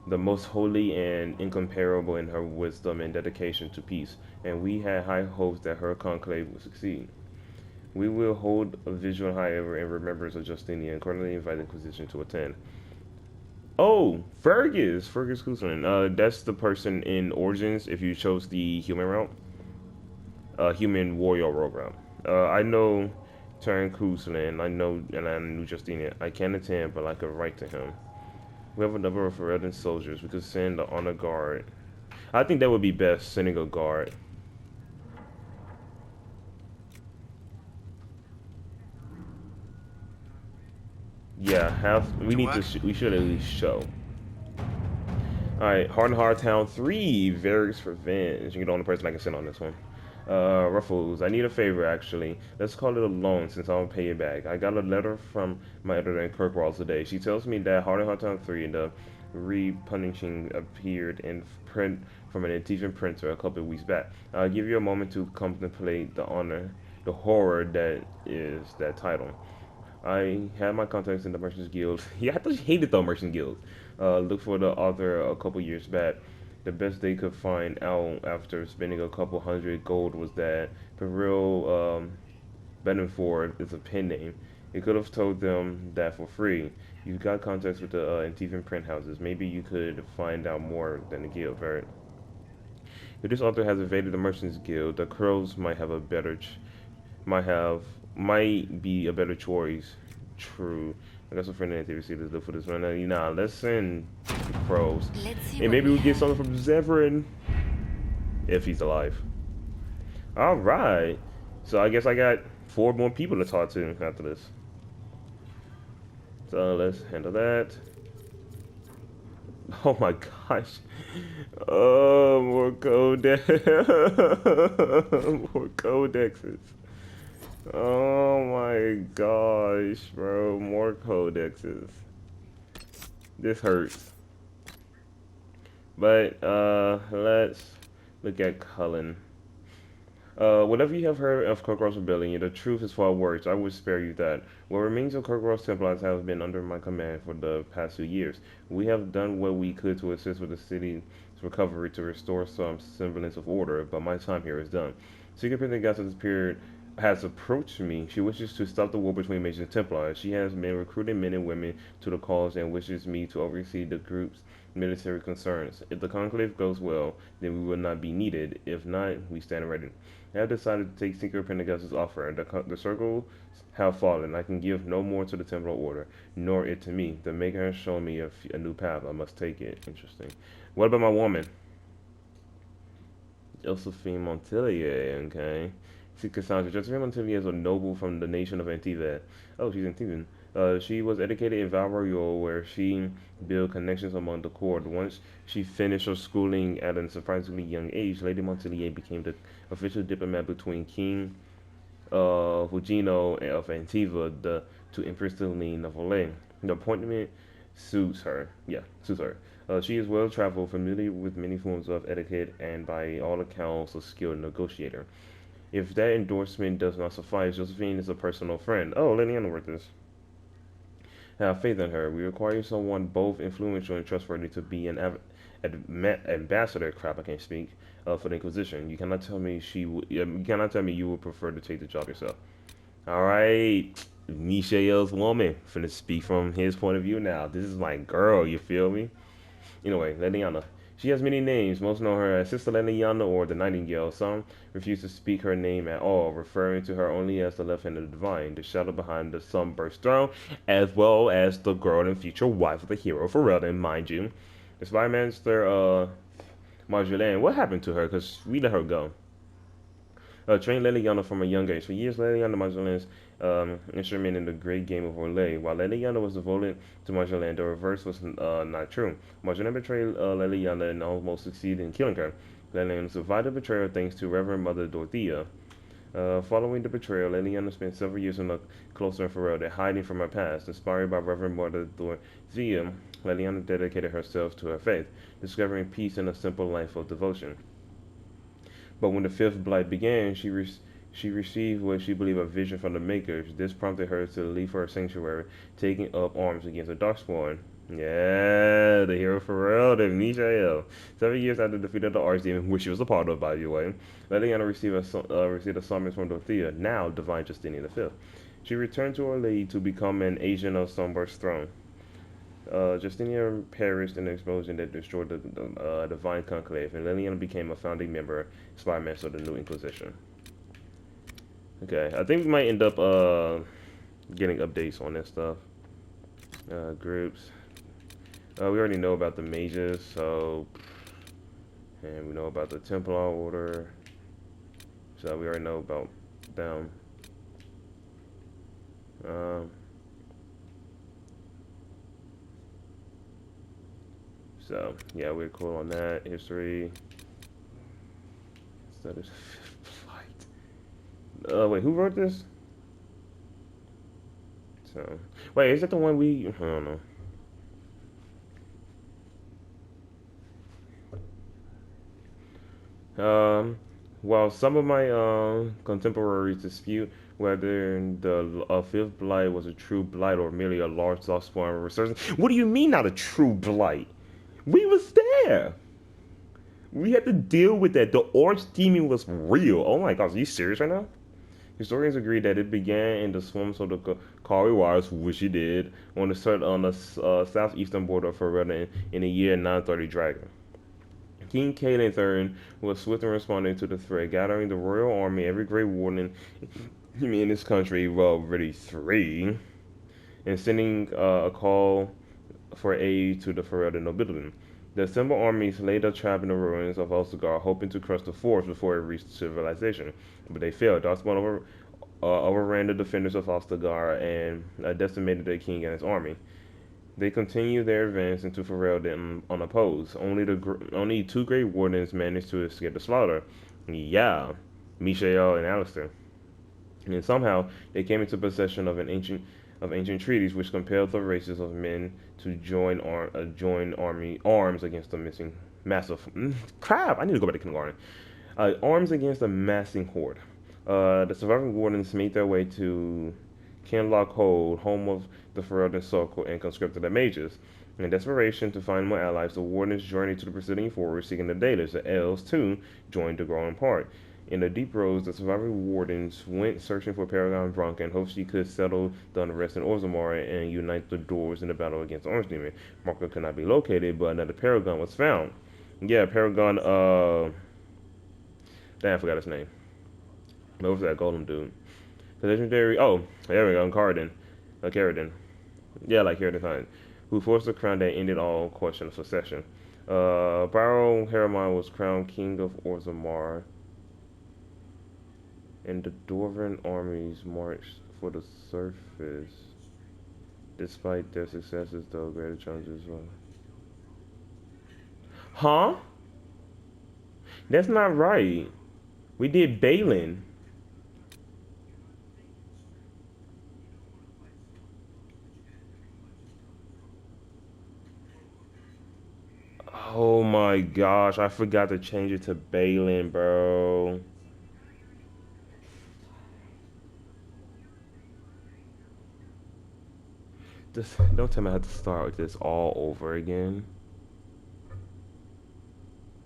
the most holy and incomparable in her wisdom and dedication to peace, and we had high hopes that her conclave would succeed. We will hold a vigil, however, in remembrance of Justinian and currently invite the Inquisition to attend. Oh, Fergus Kuslin. That's the person in Origins if you chose the human route. Human warrior route. I know Turn Kuslin, I knew Justinian. I can't attend, but I could write to him. We have a number of Ferelden soldiers. We could send the honor guard. I think that would be best, sending a guard. Yeah, we should at least show. Alright, Hardenhard Town 3, Varric's Revenge. You're the only person I can send on this one. Ruffles, I need a favor actually. Let's call it a loan since I don't pay it back. I got a letter from my editor in Kirkwall today. She tells me that Hardenhard Town 3, the repunishing appeared in print from an Antivan printer a couple of weeks back. I'll give you a moment to contemplate the horror that is that title. I had my contacts in the Merchants Guild. Yeah, I thought she hated the Merchant Guild. Looked for the author a couple years back. The best they could find out after spending a couple hundred gold was that Peril Benenford is a pen name. You could have told them that for free. You've got contacts with the Antivan print houses. Maybe you could find out more than the guild, right? If this author has evaded the Merchants Guild, the Crows might have a better might be a better choice. True. I got some friend in NTVC to look for this one. Nah, let's send the Crows. And maybe we get something from Zevran. If he's alive. Alright. So I guess I got 4 more people to talk to after this. So let's handle that. Oh my gosh. Oh, more codex. More codexes. Oh my gosh, bro. More codexes. This hurts. But, let's look at Cullen. Whatever you have heard of Kirkross rebellion, the truth is far worse. I would spare you that. What remains of Kirkross Templars have been under my command for the past 2 years. We have done what we could to assist with the city's recovery to restore some semblance of order, but my time here is done. Secret Pentecost has approached me. She wishes to stop the war between Mages and Templars. She has been recruiting men and women to the cause and wishes me to oversee the group's military concerns. If the conclave goes well, then we will not be needed. If not, we stand ready. I have decided to take Secret Pentecost's offer. The circles have fallen. I can give no more to the Templar Order, nor it to me. The Maker has shown me a new path. I must take it. Interesting. What about my woman? Josephine Montelier, okay. See, Cassandra. Josephine Montelier is a noble from the nation of Antiva. Oh, she's Antivan. She was educated in Val Royale, where she built connections among the court. Once she finished her schooling at a surprisingly young age, Lady Montelier became the official diplomat between King Fugino of Antiva to Empress Celine of Olay. The appointment suits her. Yeah, suits her. She is well traveled, familiar with many forms of etiquette, and by all accounts, a skilled negotiator. If that endorsement does not suffice, Josephine is a personal friend. Oh, Liliana wrote this. Have faith in her. We require someone both influential and trustworthy to be an ambassador. Crap, I can't speak. For the Inquisition. You cannot tell me you cannot tell me you would prefer to take the job yourself. All right, Michael's woman. Finna speak from his point of view now. This is my girl. You feel me? Anyway, Leliana. She has many names. Most know her as Sister Leliana or the Nightingale. Some refuse to speak her name at all, referring to her only as the left-handed divine, the shadow behind the sunburst throne, as well as the girl and future wife of the hero Ferelden, mind you. The Spy Master, Marjolaine, what happened to her? Because we let her go. Trained Leliana from a young age. For years, Leliana Marjolaine's instrument in the great game of Orlais. While Leliana was devoted to Marjolaine, the reverse was not true. Marjolaine betrayed Leliana and almost succeeded in killing her. Leliana survived the betrayal thanks to Reverend Mother Dorothea. Following the betrayal, Leliana spent several years in a cloister in Ferelden, hiding from her past. Inspired by Reverend Mother Dorothea, Leliana dedicated herself to her faith, discovering peace in a simple life of devotion. But when the fifth blight began, she received what she believed a vision from the Makers. This prompted her to leave her sanctuary, taking up arms against the Darkspawn. Yeah, the hero Ferelden, Michael. 7 years after the defeat of the Archdemon, which she was a part of, by the way, Leliana received a summons from Dorothea, now Divine Justinian V. She returned to Orlais to become an agent of Sunburst's throne. Justinian perished in an explosion that destroyed the Divine Conclave, and Leliana became a founding member, Spy Master of the New Inquisition. Okay, I think we might end up getting updates on this stuff. Groups. We already know about the mages, so, and we know about the Templar Order, so we already know about them. So, yeah, we're cool on that. History. That is flight. Wait, who wrote this? So, wait, is that the one we? I don't know. While some of my contemporaries dispute whether the fifth blight was a true blight or merely a large soft spawn resurgence. What do you mean, not a true blight? We was there. We had to deal with that. The Archdemon was real. Oh my gosh, are you serious right now? Historians agree that it began in the swamps of the Kari Waters, which it did, on the southeastern border of Ferelden in the year 930 Dragon. King Kaelin III was swiftly responding to the threat, gathering the royal army, every great warden in this country, well, already 3, and sending a call for aid to the Ferelden nobility. The assembled armies laid a trap in the ruins of Ulster, hoping to crush the force before it reached civilization. But they failed. Darkspawn overran the defenders of Ulster and decimated their king and his army. They continued their advance into Ferelden unopposed. Only two Great Wardens managed to escape the slaughter. Yeah, Mishael and Alistair. And somehow they came into possession of ancient treaties which compelled the races of men to join arms against the crap. I need to go back to kindergarten. Arms against a massing horde. The surviving wardens made their way to Kinloch Hold, home of the Ferelden Circle, and conscripted the mages. In desperation to find more allies, the wardens journeyed to the preceding forest seeking the Dalish. The elves, too, joined the growing part. In the deep roads, the surviving wardens went searching for Paragon Bronca in hopes she could settle the unrest in Orzammar and unite the dwarves in the battle against the Orange Demon. Bronca could not be located, but another Paragon was found. Yeah, Paragon, damn, I forgot his name. What was that golem dude? The legendary, oh, there we go, Caridin. Yeah, like Caridin, who forced the crown that ended all question of succession. Baron Harriman was crowned king of Orzammar, and the Dwarven armies marched for the surface. Despite their successes, though, greater challenges were. Huh? That's not right. We did Balin. Oh my gosh, I forgot to change it to Balin, bro. Don't tell me I have to start with this all over again.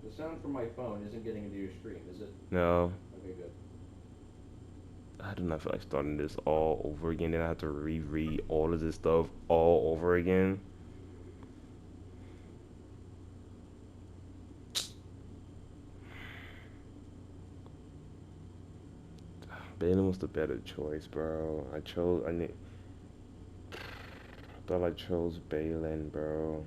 The sound from my phone isn't getting into your stream, is it? No. Okay, good. I do not feel like starting this all over again. Then I have to reread all of this stuff all over again. Balin was the better choice, bro. I thought I chose Balin, bro.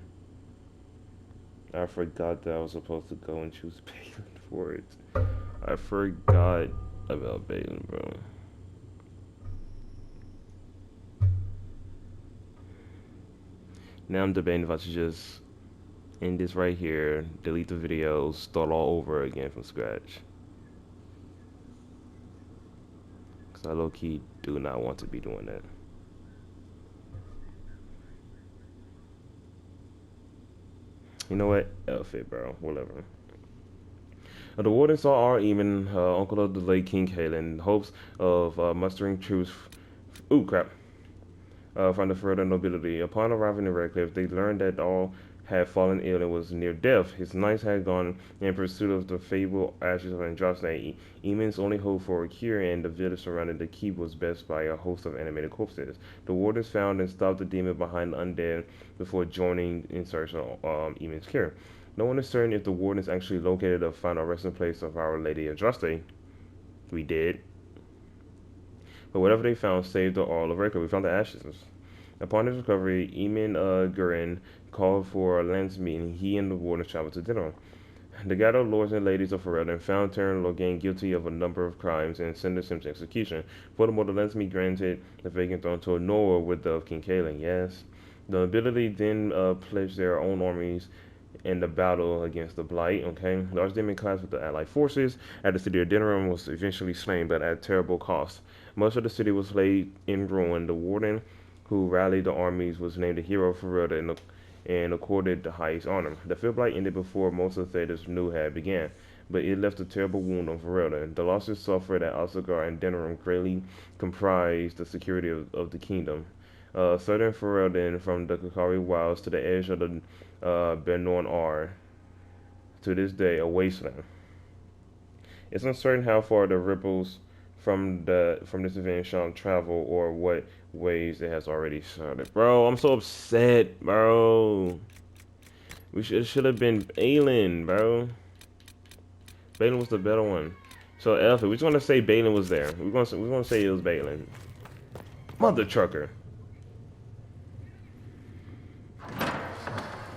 I forgot that I was supposed to go and choose Balin for it. I forgot about Balin, bro. Now I'm debating if I should just end this right here, delete the video, start all over again from scratch. Because I low-key do not want to be doing that. You know what? F it, bro. Whatever. The warden saw our even uncle of the late King Halen in hopes of mustering troops. Ooh, crap. From the further nobility. Upon arriving in Redcliffe, they learned that all had fallen ill and was near death. His knights had gone in pursuit of the fabled ashes of Andraste. Eamon's only hope for a cure, and the village surrounding the keep was best by a host of animated corpses. The wardens found and stopped the demon behind the undead before joining in search of Eamon's cure. No one is certain if the wardens actually located the final resting place of Our Lady Andraste. We did. But whatever they found saved the Earl of Redcliffe. We found the ashes. Upon his recovery, Eamon Gurin called for a lance meeting. He and the wardens traveled to dinner. The gathered lords and ladies of Ferelden found Terran Logain guilty of a number of crimes and sentenced him to execution. Furthermore, the lance meet granted the vacant throne to a Nora with the of King Kaelin. Yes. The nobility then pledged their own armies in the battle against the Blight. Okay. The Archdemon clashed with the allied forces at the city of Dinner and was eventually slain, but at terrible cost. Most of the city was laid in ruin. The warden who rallied the armies was named a hero of Ferelden and accorded the highest honor. The Fifth Blight ended before most of Theda's new had began, but it left a terrible wound on Ferelden. The losses suffered at Alsagar and Denerim greatly comprised the security of the kingdom. Southern Ferelden, from the Kakari Wilds to the edge of the Bernorn are, to this day, a wasteland. It's uncertain how far the ripples from this event shall travel or what ways it has already started. Bro, I'm so upset, bro. We should have been Balin, bro. Balin was the better one. So Alpha, we're just gonna say Balin was there. We're gonna say it was Balin. Mother trucker.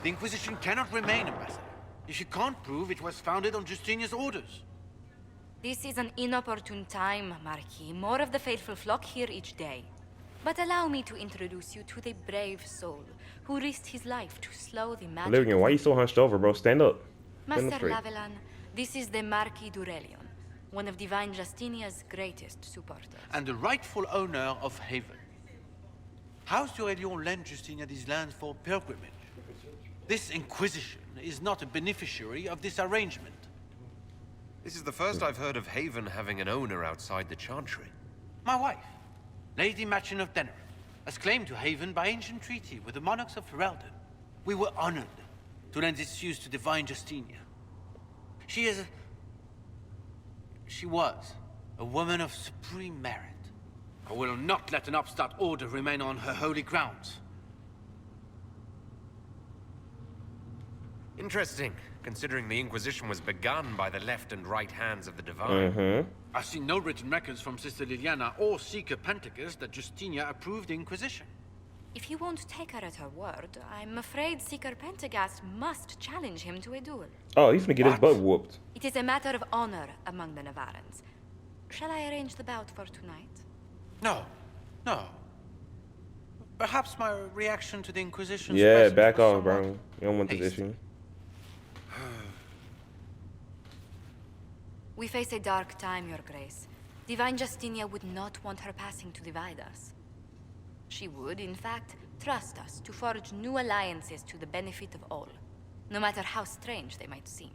The Inquisition cannot remain, Ambassador, if you can't prove it was founded on Justinian's orders. This is an inopportune time, Marquis. More of the faithful flock here each day. But allow me to introduce you to the brave soul who risked his life to slow the magic Olivia, why of you so hunched over, bro? Stand up. Stand up Master straight. Lavelan, this is the Marquis d'Aurelion, one of Divine Justinia's greatest supporters. And the rightful owner of Haven. House d'Aurelion lent Justinia these lands for pilgrimage. This Inquisition is not a beneficiary of this arrangement. This is the first I've heard of Haven having an owner outside the Chantry. My wife, Lady Machin of Denner, has claimed to Haven by ancient treaty with the monarchs of Ferelden. We were honored to lend its use to Divine Justinia. She was a woman of supreme merit. I will not let an upstart order remain on her holy grounds. Interesting, considering the Inquisition was begun by the left and right hands of the Divine. I've seen no written records from Sister Liliana or Seeker Pentacus that Justinia approved the Inquisition. If you won't take her at her word, I'm afraid Seeker Pentagast must challenge him to a duel. Oh, he's gonna get his butt whooped. It is a matter of honor among the Navarrans. Shall I arrange the bout for tonight? No. Perhaps my reaction to the Inquisition's Yeah, presence back was off, somewhat bro. You don't want this hasty. issue. We face a dark time, Your Grace. Divine Justinia would not want her passing to divide us. She would, in fact, trust us to forge new alliances to the benefit of all, no matter how strange they might seem.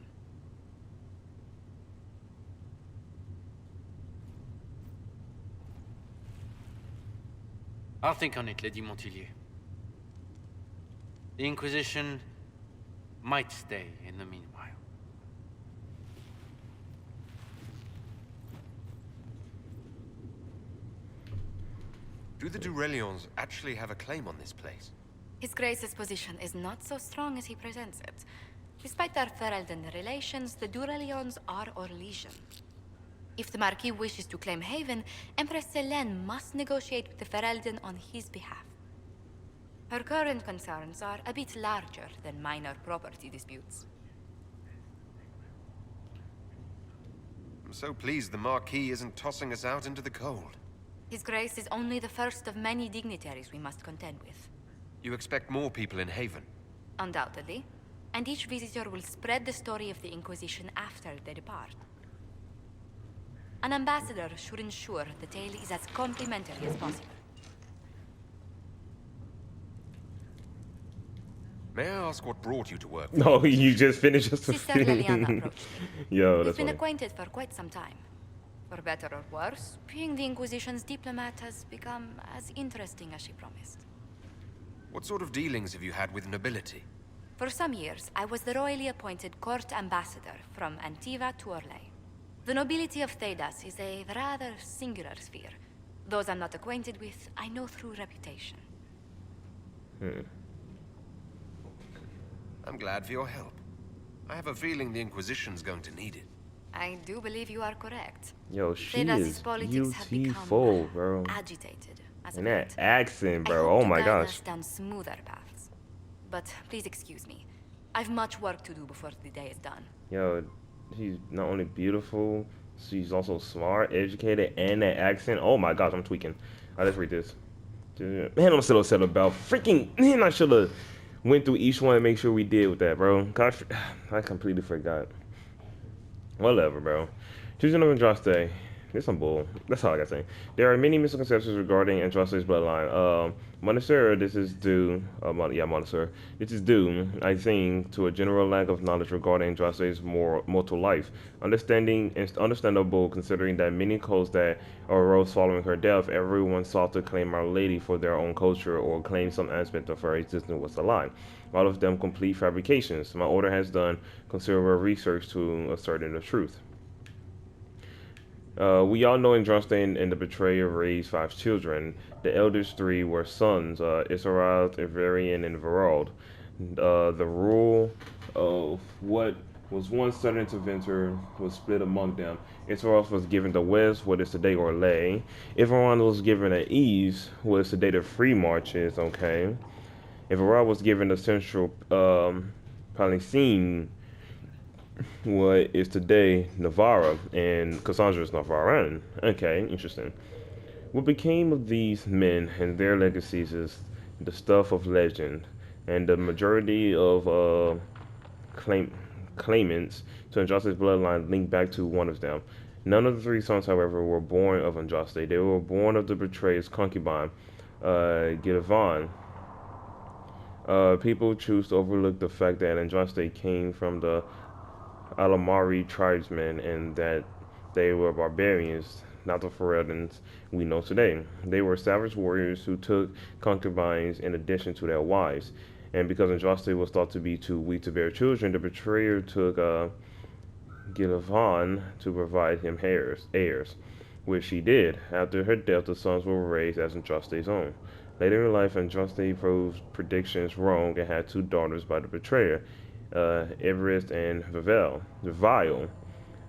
I'll think on it, Lady Montillier. The Inquisition might stay in the meanwhile. Do the Durelions actually have a claim on this place? His Grace's position is not so strong as he presents it. Despite our Ferelden relations, the Durelions are Orlesian. If the Marquis wishes to claim Haven, Empress Selene must negotiate with the Ferelden on his behalf. Her current concerns are a bit larger than minor property disputes. I'm so pleased the Marquis isn't tossing us out into the cold. His Grace is only the first of many dignitaries we must contend with. You expect more people in Haven? Undoubtedly. And each visitor will spread the story of the Inquisition after they depart. An ambassador should ensure the tale is as complimentary as possible. May I ask what brought you to work? No, you just finished just a Sister Liliana approached me. Yo, We've that's been funny. acquainted for quite some time. For better or worse, being the Inquisition's diplomat has become as interesting as she promised. What sort of dealings have you had with nobility? For some years, I was the royally appointed court ambassador from Antiva to Orlais. The nobility of Thedas is a rather singular sphere. Those I'm not acquainted with, I know through reputation. I'm glad for your help. I have a feeling the Inquisition's going to need it. I do believe you are correct. Yo, she Thedas's is politics have become beautiful, bro. agitated. As And of that late. accent, I bro. hope Oh to my guide gosh. us down smoother paths. But please excuse me. I've much work to do before the day is done. Yo, she's not only beautiful, she's also smart, educated, and that accent. Oh my gosh, I'm tweaking. Let's read this. Dude, man, I'm still upset about freaking. Man, I should have went through each one and make sure we did with that, bro. Gosh, I completely forgot. Whatever, bro. Choosing of Andraste. This some bull. That's all I gotta say. There are many misconceptions regarding Andraste's bloodline. Montessori, this is due. Montessori. This is due, I think, to a general lack of knowledge regarding Andraste's mortal life. Understandable considering that many cults that arose following her death, everyone sought to claim Our Lady for their own culture or claim some aspect of her existence was a lie. All of them complete fabrications. My order has done considerable research to ascertain the truth. We all know Andraste and the betrayer raised 5 children. The eldest 3 were sons, Isarath, Ivarian, and Verald. The rule of what was once Southern Interventor was split among them. Isarath was given the west, what is today Orlais. Ivarian was given the east, what is today the Free Marches, okay. Verald was given the central Palestine, what is today Navarra, and Cassandra is Navaran. Okay, interesting. What became of these men and their legacies is the stuff of legend, and the majority of claimants to Andraste's bloodline link back to one of them. None of the three sons, however, were born of Andraste. They were born of the betrayer's concubine, Gillivan. People choose to overlook the fact that Andraste came from the Alamari tribesmen and that they were barbarians, not the Ferelden's we know today. They were savage warriors who took concubines in addition to their wives. And because Andraste was thought to be too weak to bear children, the betrayer took Gillivan to provide him heirs, which he did. After her death, the sons were raised as Andraste's own. Later in life, Andraste proved predictions wrong and had two daughters by the betrayer, Everest and Vile.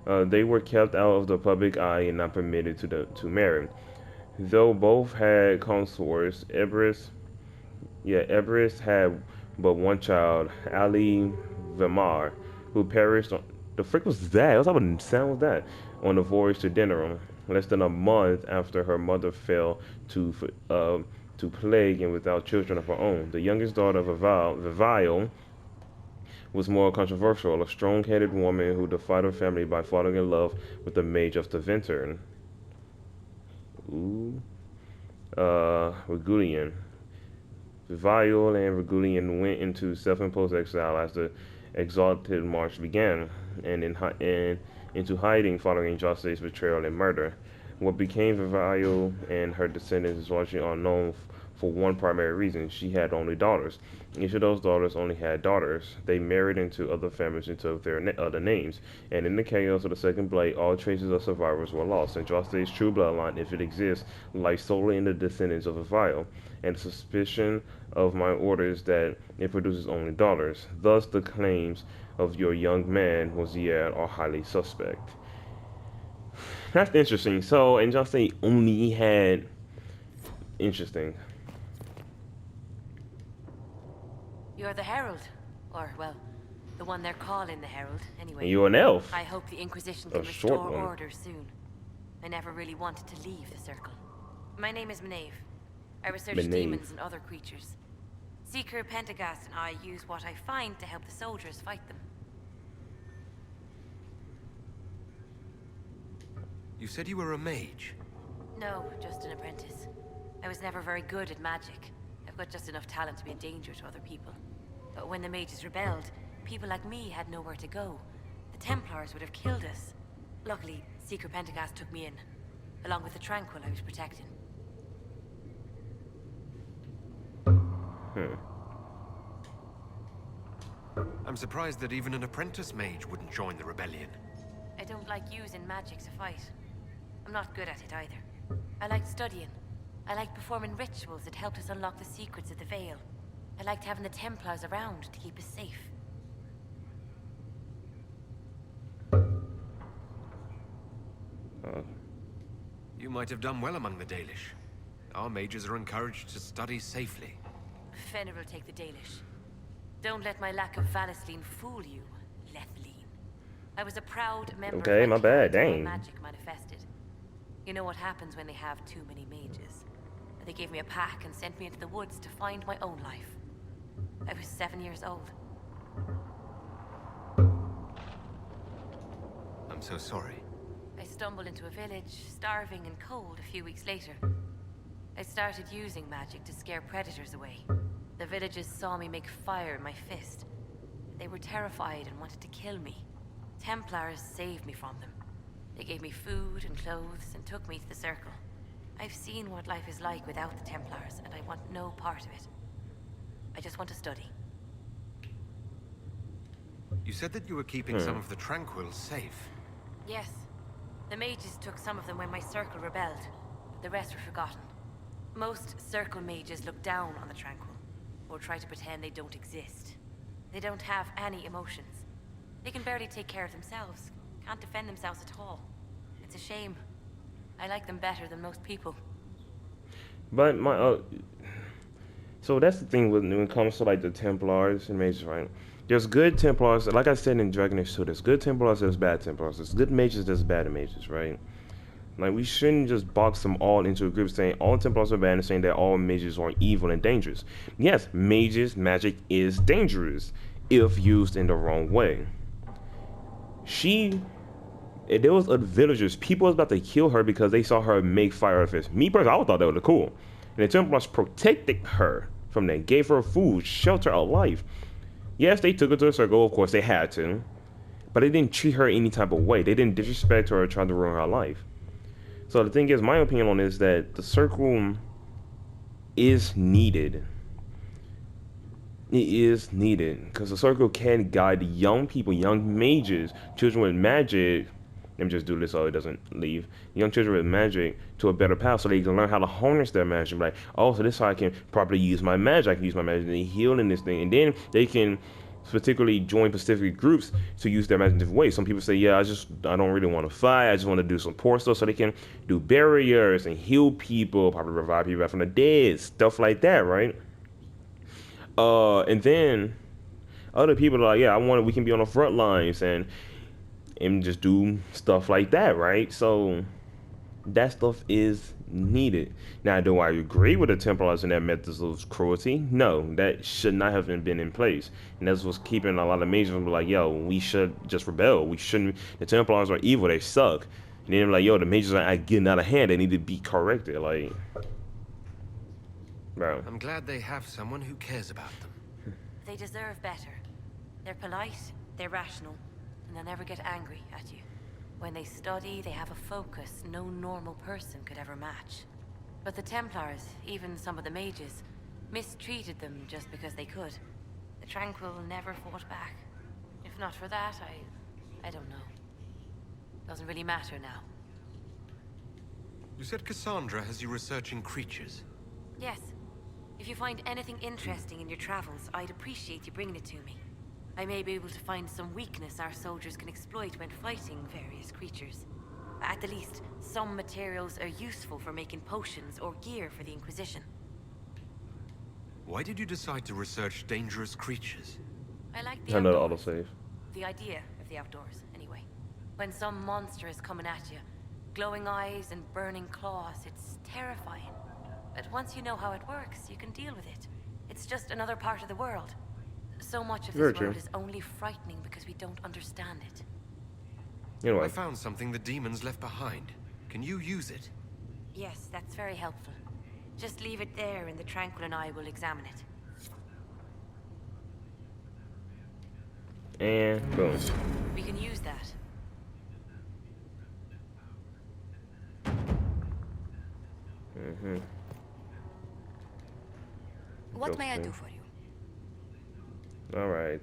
They were kept out of the public eye and not permitted to marry. Though both had consorts, Everest had but one child, Ali Vemar, who perished on the frick was that? What type of sound was that? On the voyage to Denerim, less than a month after her mother fell to plague and without children of her own. The youngest daughter of Vivile was more controversial, a strong-headed woman who defied her family by falling in love with the mage of Tavintern. Regulian. Vivile and Regulian went into self-imposed exile as the Exalted March began, and into hiding following Andraste's betrayal and murder. What became Vivile and her descendants is largely unknown for one primary reason: she had only daughters. Each of those daughters only had daughters. They married into other families and took their other names, and in the chaos of the Second Blade, all traces of survivors were lost. Andraste's true bloodline, if it exists, lies solely in the descendants of Vivile, and the suspicion of my order is that it produces only daughters. Thus, the claims of your young man, Moziad, are highly suspect. That's interesting. So, Andraste only had... Interesting. You're the Herald. Or, well, the one they're calling the Herald, anyway. And you're an elf. I hope the Inquisition can restore order soon. I never really wanted to leave the Circle. My name is Maeve. I research demons and other creatures. Seeker Pentagast and I use what I find to help the soldiers fight them. You said you were a mage? No, just an apprentice. I was never very good at magic. I've got just enough talent to be a danger to other people. But when the mages rebelled, people like me had nowhere to go. The Templars would have killed us. Luckily, Seeker Pentagast took me in, along with the Tranquil I was protecting. I'm surprised that even an apprentice mage wouldn't join the rebellion. I don't like using magic to fight. I'm not good at it either. I like studying. I like performing rituals that helped us unlock the secrets of the Veil. I liked having the Templars around to keep us safe. You might have done well among the Dalish. Our mages are encouraged to study safely. Fenrir will take the Dalish. Don't let my lack of Valisline fool you, Lethline. I was a proud member okay, of my bad, dang. Magic manifested. You know what happens when they have too many mages. They gave me a pack and sent me into the woods to find my own life. I was 7 years old. I'm so sorry. I stumbled into a village, starving and cold, a few weeks later. I started using magic to scare predators away. The villagers saw me make fire in my fist. They were terrified and wanted to kill me. Templars saved me from them. They gave me food and clothes and took me to the Circle. I've seen what life is like without the Templars, and I want no part of it. I just want to study. You said that you were keeping some of the Tranquils safe. Yes. The mages took some of them when my Circle rebelled. The rest were forgotten. Most Circle mages look down on the Tranquil, or try to pretend they don't exist. They don't have any emotions. They can barely take care of themselves. Can't defend themselves at all. It's a shame. I like them better than most people. But my so that's the thing when it comes to like the Templars and mages, right? There's good Templars, like I said in Dragon Age 2, there's good Templars, there's bad Templars. There's good mages, there's bad mages, right? Like, we shouldn't just box them all into a group saying all Templars are bad and saying that all mages are evil and dangerous. Yes, mages, magic is dangerous if used in the wrong way. There was villagers, people was about to kill her because they saw her make fire fists. Me personally, I thought that was cool. And the Templars protected her from that, gave her food, shelter, a life. Yes, they took her to a circle, of course they had to. But they didn't treat her any type of way. They didn't disrespect her or try to ruin her life. So the thing is, my opinion on it is that the circle is needed. It is needed. Because the circle can guide young people, young mages, children with magic. Let me just do this so it doesn't leave. Young children with magic to a better path so they can learn how to harness their magic. Like, oh, so this is how I can properly use my magic. I can use my magic to heal in this thing. And then they can particularly join specific groups to use their magic in different ways. Some people say, yeah, I don't really want to fight. I just want to do some poor stuff so they can do barriers and heal people, probably revive people back from the dead, stuff like that, right? And then other people are like, yeah, we can be on the front lines and just do stuff like that, right? So that stuff is needed. Now, do I agree with the Templars and their methods of cruelty? No, that should not have been in place. And that's what's keeping a lot of mages from like, yo, we should just rebel. We shouldn't. The Templars are evil. They suck. And then they're like, yo, the mages are getting out of hand. They need to be corrected. Like, bro. I'm glad they have someone who cares about them. They deserve better. They're polite, they're rational, and they'll never get angry at you. When they study, they have a focus no normal person could ever match. But the Templars, even some of the mages, mistreated them just because they could. The Tranquil never fought back. If not for that, I don't know. Doesn't really matter now. You said Cassandra has you researching creatures. Yes. If you find anything interesting in your travels, I'd appreciate you bringing it to me. I may be able to find some weakness our soldiers can exploit when fighting various creatures. At the least, some materials are useful for making potions or gear for the Inquisition. Why did you decide to research dangerous creatures? I like the outdoors. The idea of the outdoors, anyway. When some monster is coming at you, glowing eyes and burning claws, it's terrifying. But once you know how it works, you can deal with it. It's just another part of the world. So much of this world is only frightening because we don't understand it. You know what? I found something the demons left behind. Can you use it? Yes, that's very helpful. Just leave it there and the Tranquil and I will examine it. And boom. We can use that. Mm-hmm. What may I do for you? Alright,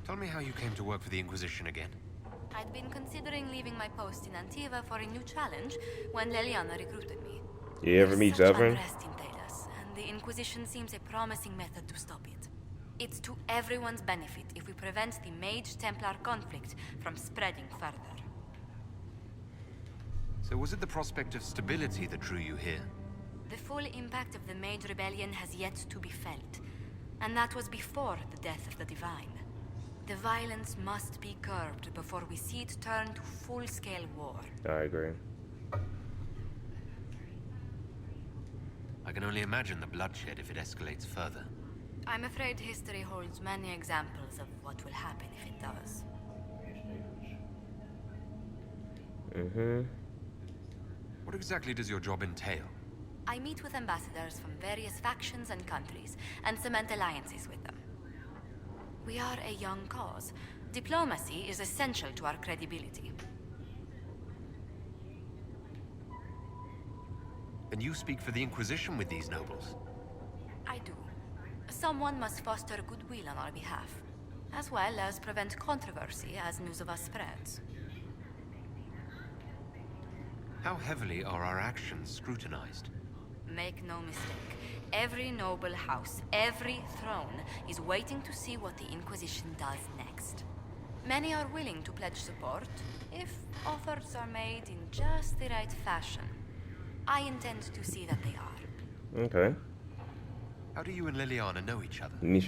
Tell me how you came to work for the Inquisition again. I'd been considering leaving my post in Antiva for a new challenge when Leliana recruited me. You ever meet Zevran? Unrest in Talos, and the Inquisition seems a promising method to stop it. It's to everyone's benefit if we prevent the Mage-Templar conflict from spreading further. So was it the prospect of stability that drew you here? The full impact of the Mage Rebellion has yet to be felt, and that was before the death of the Divine. The violence must be curbed before we see it turn to full-scale war. I agree. I can only imagine the bloodshed if it escalates further. I'm afraid history holds many examples of what will happen if it does. Mm-hmm. What exactly does your job entail? I meet with ambassadors from various factions and countries, and cement alliances with them. We are a young cause. Diplomacy is essential to our credibility. Then you speak for the Inquisition with these nobles? I do. Someone must foster goodwill on our behalf, as well as prevent controversy as news of us spreads. How heavily are our actions scrutinized? Make no mistake. Every noble house, every throne, is waiting to see what the Inquisition does next. Many are willing to pledge support, if offers are made in just the right fashion. I intend to see that they are. Okay. How do you and Liliana know each other? We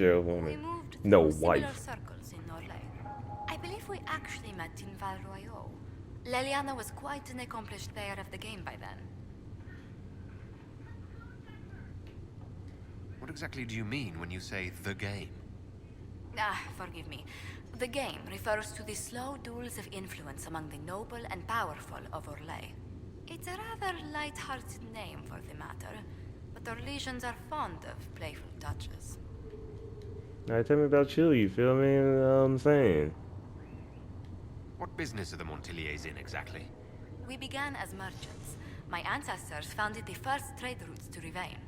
moved no through wife. similar circles in Norlay. I believe we actually met in Val Royaux. Leliana was quite an accomplished player of the game by then. What exactly do you mean when you say the game? Forgive me. The game refers to the slow duels of influence among the noble and powerful of Orlais. It's a rather light-hearted name for the matter, but Orlesians are fond of playful touches. Now tell me about you feel me? You know what I'm saying? What business are the Montiliers in exactly? We began as merchants. My ancestors founded the first trade routes to Rivain.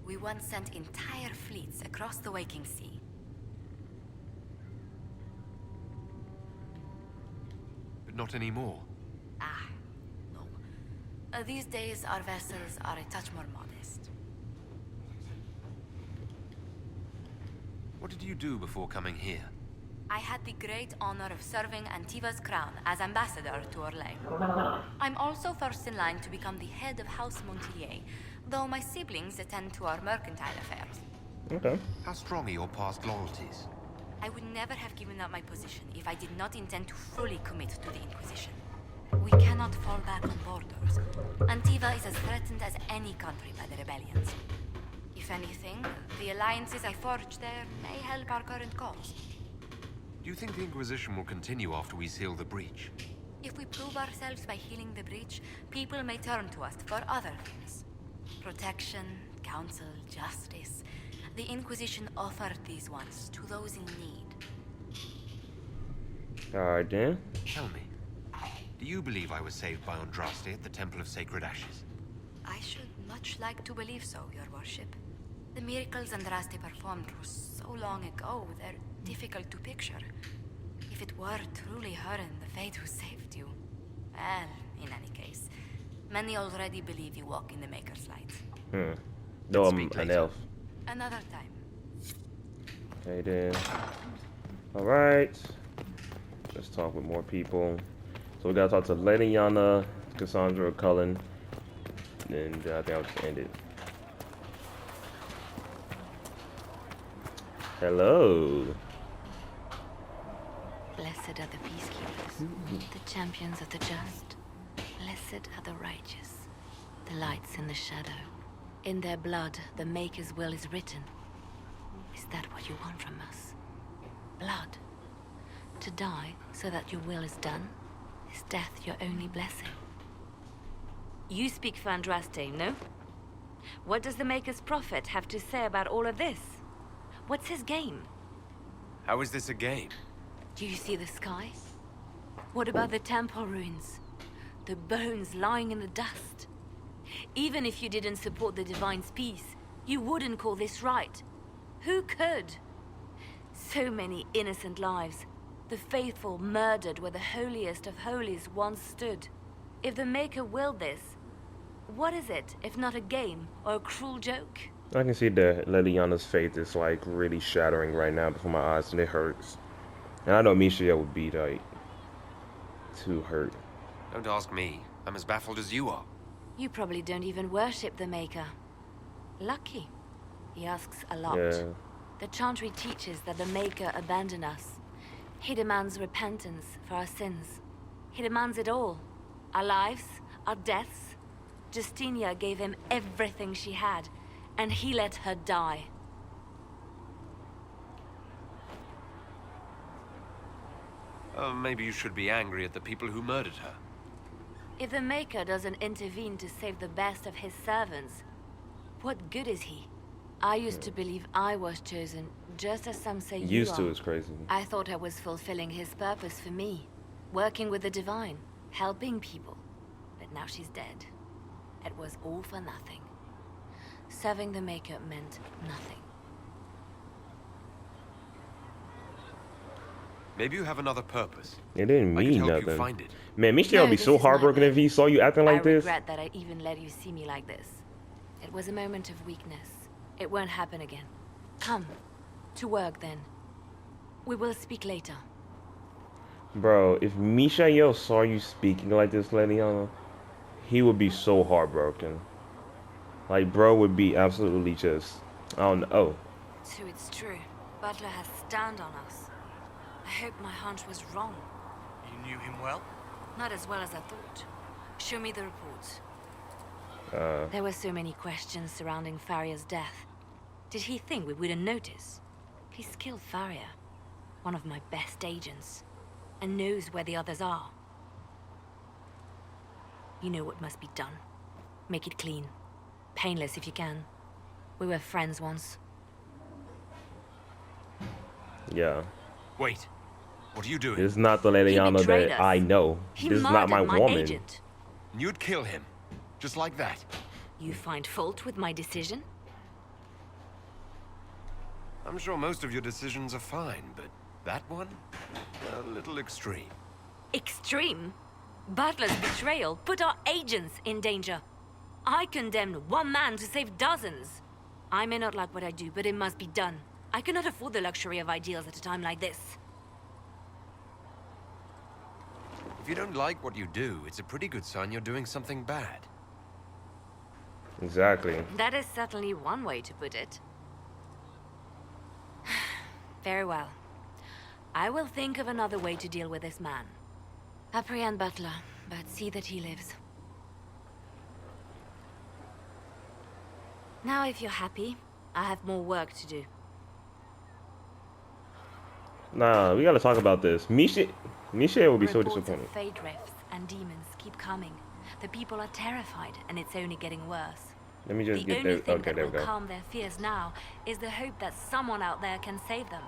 We once sent entire fleets across the Waking Sea. But not anymore. No. These days, our vessels are a touch more modest. What did you do before coming here? I had the great honor of serving Antiva's crown as ambassador to Orlais. I'm also first in line to become the head of House Montilier, though my siblings attend to our mercantile affairs. Okay. How strong are your past loyalties? I would never have given up my position if I did not intend to fully commit to the Inquisition. We cannot fall back on borders. Antiva is as threatened as any country by the rebellions. If anything, the alliances I forged there may help our current cause. Do you think the Inquisition will continue after we seal the breach? If we prove ourselves by healing the breach, people may turn to us for other things. Protection, counsel, justice. The Inquisition offered these once to those in need. Alright then. Tell me, do you believe I was saved by Andraste at the Temple of Sacred Ashes? I should much like to believe so, Your Worship. The miracles Andraste performed were so long ago, they're difficult to picture. If it were truly her and the fate who saved you, well, in any case, many already believe you walk in the Maker's light. No, I'm an elf. Another time. Okay then. Alright. Let's talk with more people. So we gotta talk to Leliana, Cassandra, Cullen, and I think I'll just end it. Hello. Blessed are the peacekeepers, the champions of the just. Blessed are the righteous, the lights in the shadow. In their blood, the Maker's will is written. Is that what you want from us? Blood? To die so that your will is done? Is death your only blessing? You speak for Andraste, no? What does the Maker's prophet have to say about all of this? What's his game? How is this a game? Do you see the sky? What about the temple ruins? The bones lying in the dust? Even if you didn't support the Divine's peace, you wouldn't call this right. Who could? So many innocent lives. The faithful murdered where the holiest of holies once stood. If the Maker willed this, what is it if not a game or a cruel joke? I can see that Leliana's faith is like really shattering right now before my eyes, and it hurts. And I know Misha would be like too hurt. Don't ask me. I'm as baffled as you are. You probably don't even worship the Maker. Lucky. He asks a lot. Yeah. The Chantry teaches that the Maker abandoned us. He demands repentance for our sins. He demands it all. Our lives, our deaths. Justinia gave him everything she had, and he let her die. Maybe you should be angry at the people who murdered her. If the Maker doesn't intervene to save the best of his servants, what good is he? I used to believe I was chosen, just as some say you Used to are. is crazy. I thought I was fulfilling his purpose for me, working with the Divine, helping people. But now she's dead. It was all for nothing. Serving the Maker meant nothing. Maybe you have another purpose. It didn't I could mean help you nothing. find it. Man, Misha No, would be this so is my heartbroken way. if he saw you acting like I this. regret that I even let you see me like this. It was a moment of weakness. It won't happen again. Come. To work, then. We will speak later. Bro, if Mishael saw you speaking like this, Leliana, he would be so heartbroken. Like, bro would be absolutely just, I don't know. Oh. So it's true. Butler has stand on us. I hope my hunch was wrong. You knew him well? Not as well as I thought. Show me the reports. Uh, There were so many questions surrounding Farria's death. Did he think we wouldn't notice? He's killed Farria, one of my best agents, and knows where the others are. You know what must be done. Make it clean. Painless if you can. We were friends once. yeah. Wait. What are you doing? It's not the Leliana betrayed that us. I know. He This is not my murdered my woman. agent. And you'd kill him. Just like that. You find fault with my decision? I'm sure most of your decisions are fine, but that one? A little extreme. Extreme? Butler's betrayal put our agents in danger. I condemned one man to save dozens. I may not like what I do, but it must be done. I cannot afford the luxury of ideals at a time like this. If you don't like what you do, it's a pretty good sign you're doing something bad. Exactly. That is certainly one way to put it. Very well. I will think of another way to deal with this man. Apprehend Butler, but see that he lives. Now, if you're happy, I have more work to do. Nah, we gotta talk about this. Michelle will be so Reports disappointed. of fade rifts and demons keep coming. The people are terrified, and it's only getting worse. Let me just The get only there. thing Okay, that there we will go. calm their fears now is the hope that someone out there can save them.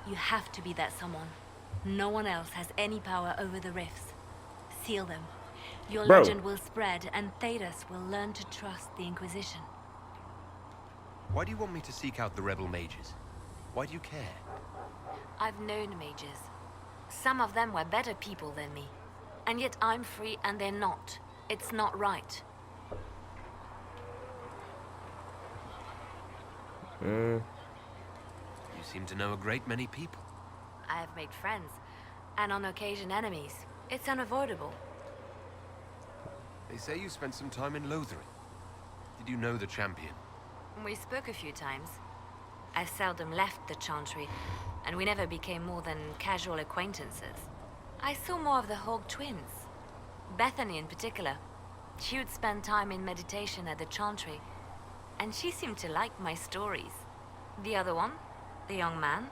You have to be that someone. No one else has any power over the rifts. Seal them. Your Bro. legend will spread, and Thedas will learn to trust the Inquisition. Why do you want me to seek out the rebel mages? Why do you care? I've known mages. Some of them were better people than me. And yet I'm free and they're not. It's not right. You seem to know a great many people. I have made friends, and on occasion enemies. It's unavoidable. They say you spent some time in Lothering. Did you know the champion? We spoke a few times. I seldom left the Chantry, and we never became more than casual acquaintances. I saw more of the Hawk twins. Bethany in particular. She would spend time in meditation at the Chantry, and she seemed to like my stories. The other one, the young man,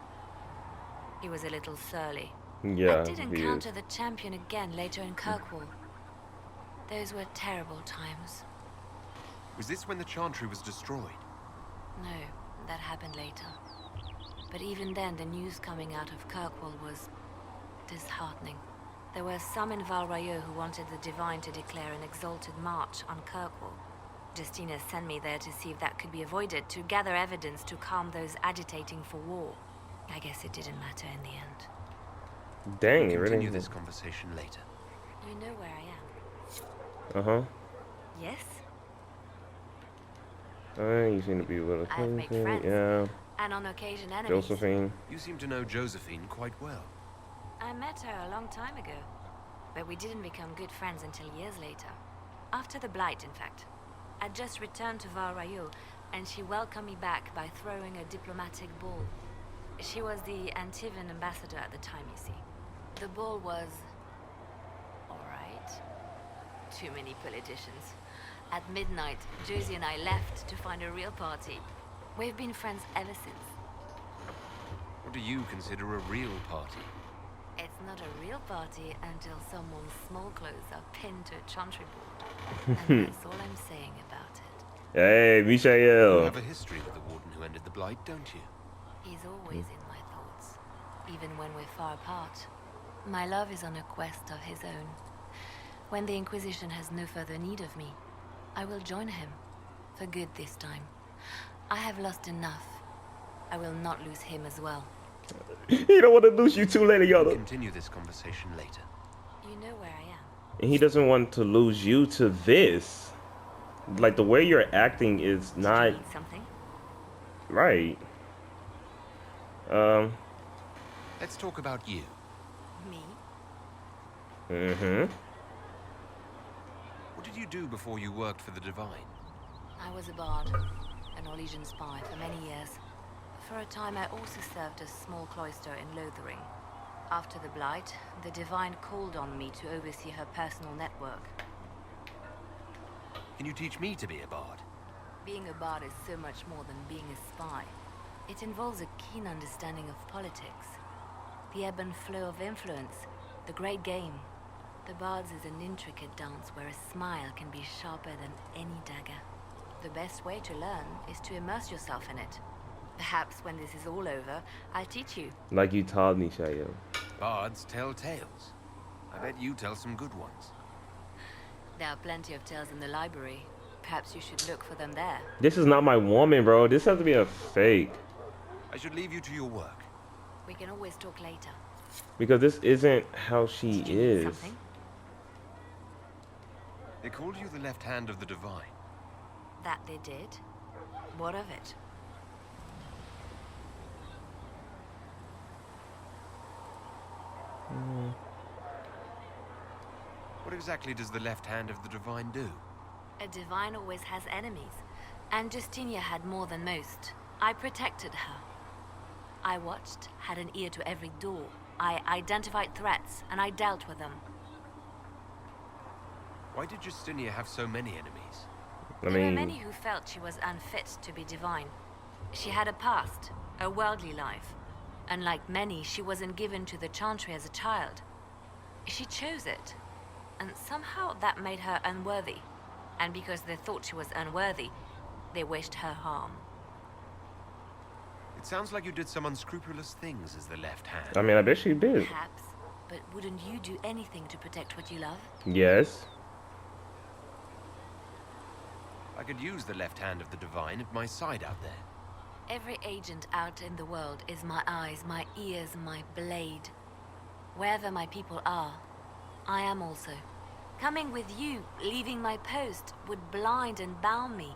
he was a little surly. Yeah, I did he encounter is. the champion again later in Kirkwall. Those were terrible times. Was this when the Chantry was destroyed? No, that happened later. But even then, the news coming out of Kirkwall was disheartening. There were some in Val Rayo who wanted the Divine to declare an exalted march on Kirkwall. Justina sent me there to see if that could be avoided, to gather evidence to calm those agitating for war. I guess it didn't matter in the end. Dang, We'll really? continue this conversation later. You know where I am? Uh-huh. Yes? You seem to be with I've made a friends. yeah. And on occasion enemies. Josephine. You seem to know Josephine quite well. I met her a long time ago, but we didn't become good friends until years later. After the Blight, in fact. I'd just returned to Val Rayo, and she welcomed me back by throwing a diplomatic ball. She was the Antivan ambassador at the time, you see. The ball was... alright. Too many politicians. At midnight, Josie and I left to find a real party. We've been friends ever since. What do you consider a real party? It's not a real party until someone's small clothes are pinned to a chantry board. And that's all I'm saying about it. Hey, You Michael. have a history with the Warden who ended the Blight, don't you? He's always in my thoughts, even when we're far apart. My love is on a quest of his own. When the Inquisition has no further need of me, I will join him. For good this time. I have lost enough. I will not lose him as well. He don't want to lose you too later, We'll y'all. continue this conversation later. You know where I am. And he doesn't want to lose you to this. Like, the way you're acting is not Need something? right. Let's talk about you. Me? Mm-hmm. What did you do before you worked for the Divine? I was a bard, an Orlesian spy for many years. For a time, I also served a small cloister in Lothering. After the Blight, the Divine called on me to oversee her personal network. Can you teach me to be a bard? Being a bard is so much more than being a spy. It involves a keen understanding of politics, the ebb and flow of influence, the great game. The bard's is an intricate dance where a smile can be sharper than any dagger. The best way to learn is to immerse yourself in it. Perhaps when this is all over, I'll teach you. Like you taught me, Shayo. Bards tell tales. I bet you tell some good ones. There are plenty of tales in the library. Perhaps you should look for them there. This is not my woman, bro. This has to be a fake. I should leave you to your work. We can always talk later. Because this isn't how she is. Something? They called you the left hand of the Divine. That they did? What of it? What exactly does the left hand of the Divine do? A Divine always has enemies, and Justinia had more than most. I protected her. I watched, had an ear to every door. I identified threats, and I dealt with them. Why did Justinia have so many enemies? There were many who felt she was unfit to be divine. She had a past, a worldly life. Unlike many, she wasn't given to the Chantry as a child. She chose it, and somehow that made her unworthy. And because they thought she was unworthy, they wished her harm. It sounds like you did some unscrupulous things as the left hand. I mean, I bet she did. Perhaps, but wouldn't you do anything to protect what you love? Yes. I could use the left hand of the Divine at my side out there. Every agent out in the world is my eyes, my ears, my blade. Wherever my people are, I am also. Coming with you, leaving my post, would blind and bound me.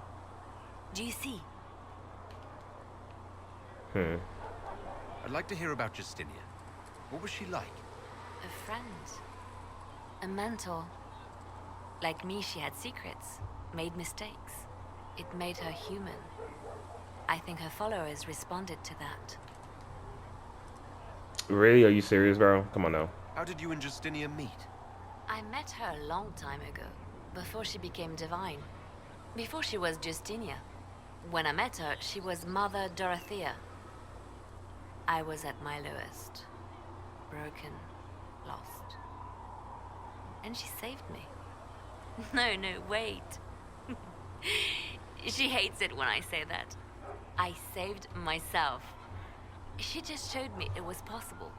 Do you see? I'd like to hear about Justinia. What was she like? A friend. A mentor. Like me, she had secrets, made mistakes. It made her human. I think her followers responded to that. Really? Are you serious, bro? Come on now. How did you and Justinia meet? I met her a long time ago, before she became divine. Before she was Justinia. When I met her, she was Mother Dorothea. I was at my lowest. Broken, lost. And she saved me. No, wait. She hates it when I say that. I saved myself. She just showed me it was possible.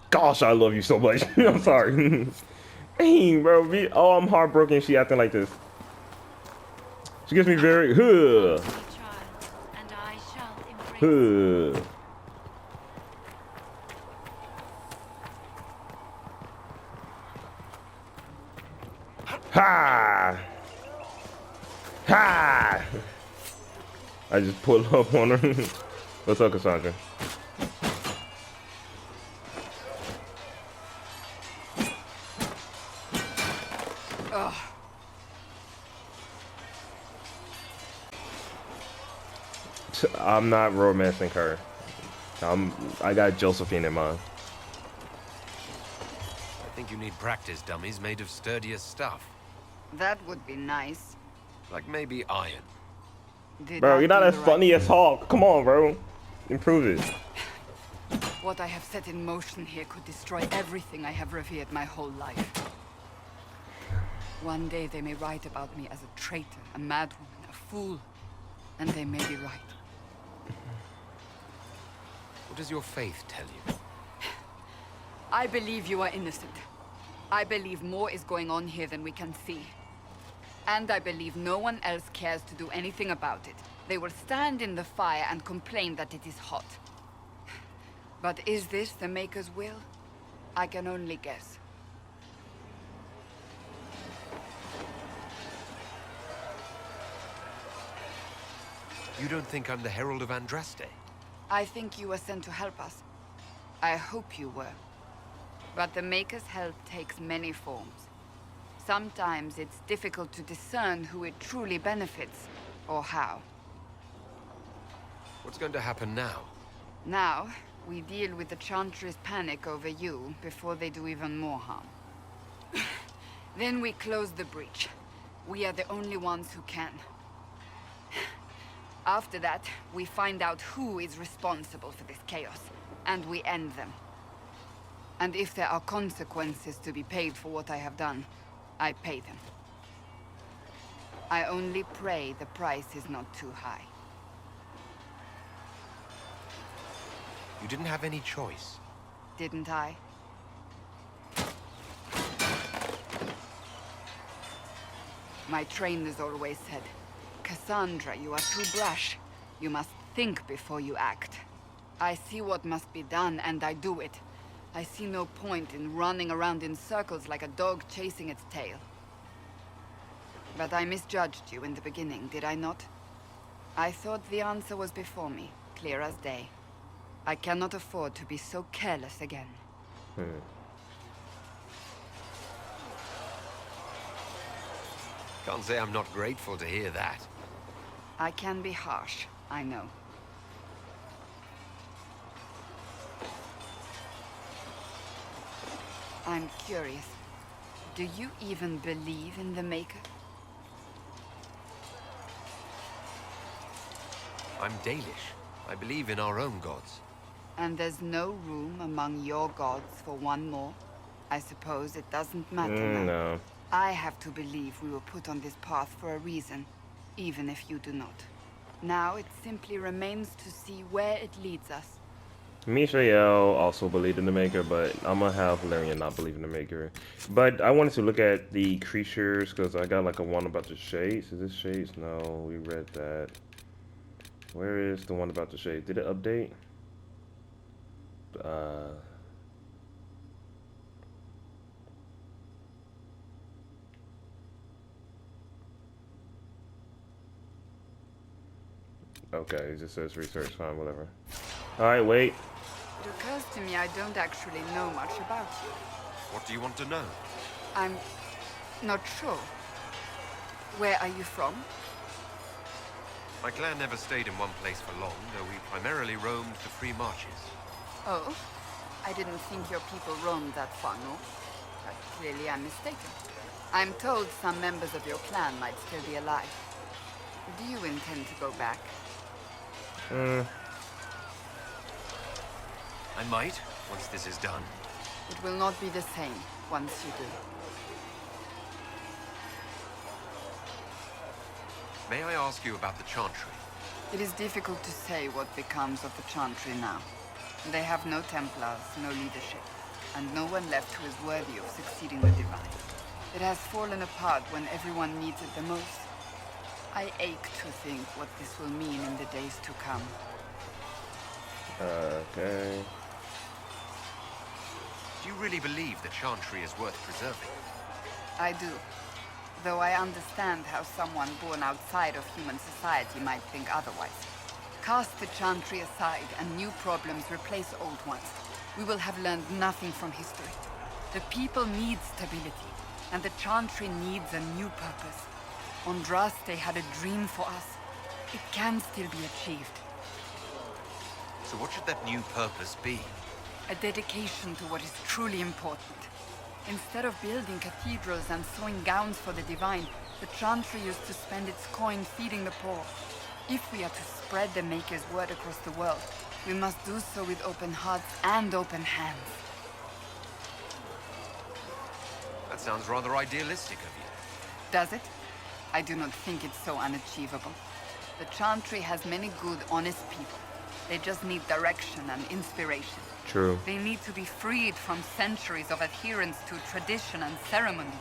Gosh, I love you so much. I'm sorry. Dang, bro. Oh, I'm heartbroken she acting like this. She gives me very... And I shall embrace. Ha! Ha! I just pulled up on her. What's up, Cassandra? Ugh. I'm not romancing her. I got Josephine in mind. I think you need practice dummies made of sturdier stuff. That would be nice. Like maybe iron. Bro, you're not as funny as Hawk. Come on, bro. Improve it. What I have set in motion here could destroy everything I have revered my whole life. One day they may write about me as a traitor, a madwoman, a fool. And they may be right. What does your faith tell you? I believe you are innocent. I believe more is going on here than we can see. And I believe no one else cares to do anything about it. They will stand in the fire and complain that it is hot. But is this the Maker's will? I can only guess. You don't think I'm the Herald of Andraste? I think you were sent to help us. I hope you were. But the Maker's help takes many forms. Sometimes it's difficult to discern who it truly benefits, or how. What's going to happen now? Now, We deal with the Chantry's panic over you before they do even more harm. Then we close the breach. We are the only ones who can. After that, we find out who is responsible for this chaos, and we end them. And if there are consequences to be paid for what I have done, I pay them. I only pray the price is not too high. You didn't have any choice. Didn't I? My trainers always said, Cassandra, you are too brash. You must think before you act. I see what must be done, and I do it. I see no point in running around in circles like a dog chasing its tail. But I misjudged you in the beginning, did I not? I thought the answer was before me, clear as day. I cannot afford to be so careless again. Can't say I'm not grateful to hear that. I can be harsh, I know. I'm curious. Do you even believe in the Maker? I'm Dalish. I believe in our own gods. And there's no room among your gods for one more? I suppose it doesn't matter now. No. I have to believe we were put on this path for a reason, even if you do not. Now it simply remains to see where it leads us. Mishael also believed in the Maker, but I'm gonna have Valerian not believe in the Maker. But I wanted to look at the creatures because I got like a one about the shades. Is this shades? No, we read that. Where is the one about the shades? Did it update? Okay, it just says research, fine, whatever. Alright, wait. It occurs to me I don't actually know much about you. What do you want to know? I'm not sure. Where are you from? My clan never stayed in one place for long, though we primarily roamed the free marches. Oh, I didn't think your people roamed that far north. But clearly I'm mistaken. I'm told some members of your clan might still be alive. Do you intend to go back? I might, once this is done. It will not be the same once you do. May I ask you about the Chantry? It is difficult to say what becomes of the Chantry now. They have no Templars, no leadership, and no one left who is worthy of succeeding the Divine. It has fallen apart when everyone needs it the most. I ache to think what this will mean in the days to come. Okay. Do you really believe the Chantry is worth preserving? I do. Though I understand how someone born outside of human society might think otherwise. Cast the Chantry aside and new problems replace old ones. We will have learned nothing from history. The people need stability, and the Chantry needs a new purpose. Andraste had a dream for us. It can still be achieved. So what should that new purpose be? A dedication to what is truly important. Instead of building cathedrals and sewing gowns for the Divine, the Chantry used to spend its coin feeding the poor. If we are to spread the Maker's word across the world, we must do so with open hearts and open hands. That sounds rather idealistic of you. Does it? I do not think it's so unachievable. The Chantry has many good, honest people. They just need direction and inspiration. True. They need to be freed from centuries of adherence to tradition and ceremony.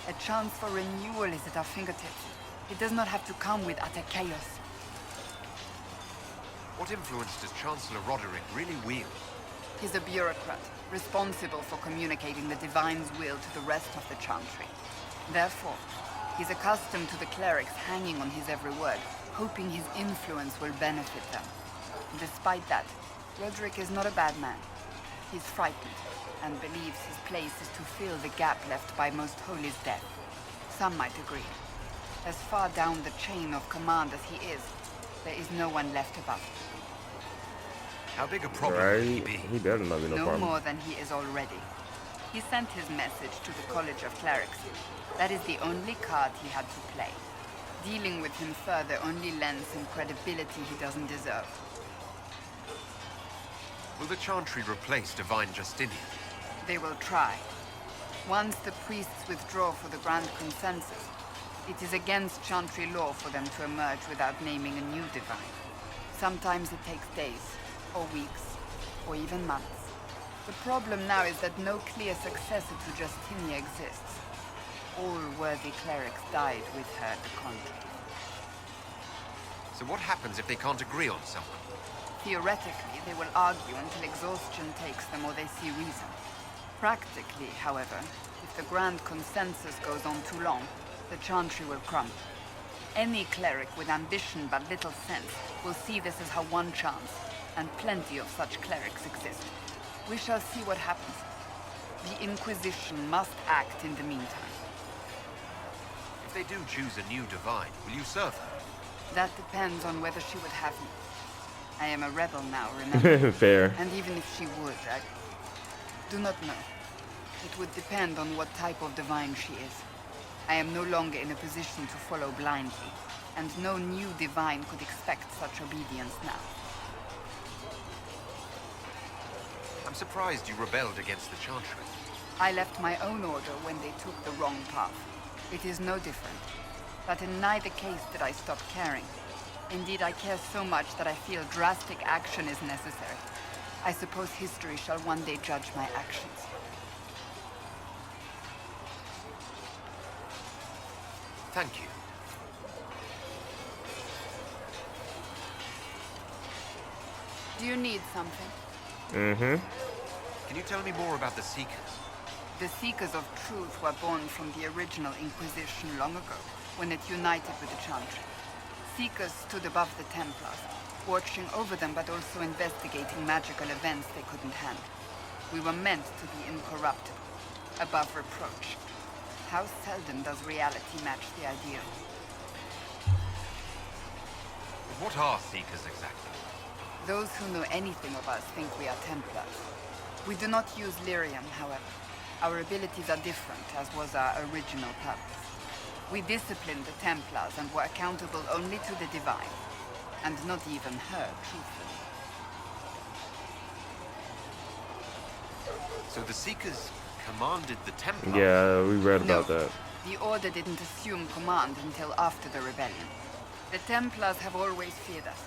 A chance for renewal is at our fingertips. It does not have to come with utter chaos. What influence does Chancellor Roderick really wield? He's a bureaucrat, responsible for communicating the Divine's will to the rest of the Chantry. Therefore, he's accustomed to the clerics hanging on his every word, hoping his influence will benefit them. Despite that, Roderick is not a bad man. He's frightened, and believes his place is to fill the gap left by Most Holy's death. Some might agree. As far down the chain of command as he is, there is no one left above. How big a problem Right? could he be? He better not be no No problem. more than he is already. He sent his message to the College of Clerics. That is the only card he had to play. Dealing with him further only lends him credibility he doesn't deserve. Will the Chantry replace Divine Justinian? They will try. Once the priests withdraw for the Grand Consensus, it is against Chantry law for them to emerge without naming a new divine. Sometimes it takes days, or weeks, or even months. The problem now is that no clear successor to Justinia exists. All worthy clerics died with her at the conclave. So what happens if they can't agree on someone? Theoretically, they will argue until exhaustion takes them or they see reason. Practically, however, if the Grand Consensus goes on too long, the Chantry will crumble. Any cleric with ambition but little sense will see this as her one chance, and plenty of such clerics exist. We shall see what happens. The Inquisition must act in the meantime. If they do choose a new divine, will you serve her? That depends on whether she would have me. I am a rebel now, remember? Fair. And even if she would, I do not know. It would depend on what type of divine she is. I am no longer in a position to follow blindly, and no new divine could expect such obedience now. I'm surprised you rebelled against the Chantry. I left my own order when they took the wrong path. It is no different. But in neither case did I stop caring. Indeed, I care so much that I feel drastic action is necessary. I suppose history shall one day judge my actions. Thank you. Do you need something? Mm-hmm. Can you tell me more about the Seekers? The Seekers of Truth were born from the original Inquisition long ago, when it united with the Chantry. Seekers stood above the Templars, watching over them but also investigating magical events they couldn't handle. We were meant to be incorruptible, above reproach. How seldom does reality match the ideal? What are Seekers exactly? Those who know anything of us think we are Templars. We do not use lyrium, however. Our abilities are different, as was our original purpose. We disciplined the Templars and were accountable only to the Divine. And not even her, truthfully. So the Seekers commanded the Templars? Yeah, we read about No. that. The Order didn't assume command until after the rebellion. The Templars have always feared us.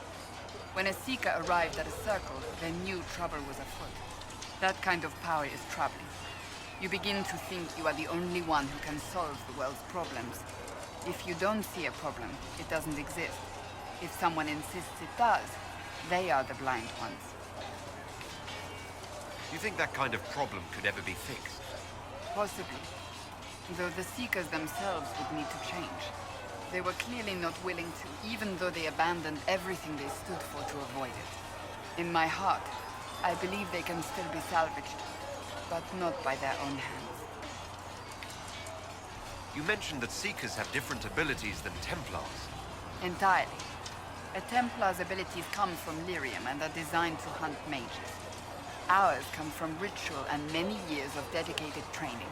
When a Seeker arrived at a circle, they knew trouble was afoot. That kind of power is troubling. You begin to think you are the only one who can solve the world's problems. If you don't see a problem, it doesn't exist. If someone insists it does, they are the blind ones. Do you think that kind of problem could ever be fixed? Possibly. Though the Seekers themselves would need to change. They were clearly not willing to, even though they abandoned everything they stood for to avoid it. In my heart, I believe they can still be salvaged, but not by their own hands. You mentioned that Seekers have different abilities than Templars. Entirely. A Templar's abilities come from lyrium and are designed to hunt mages. Ours come from ritual and many years of dedicated training.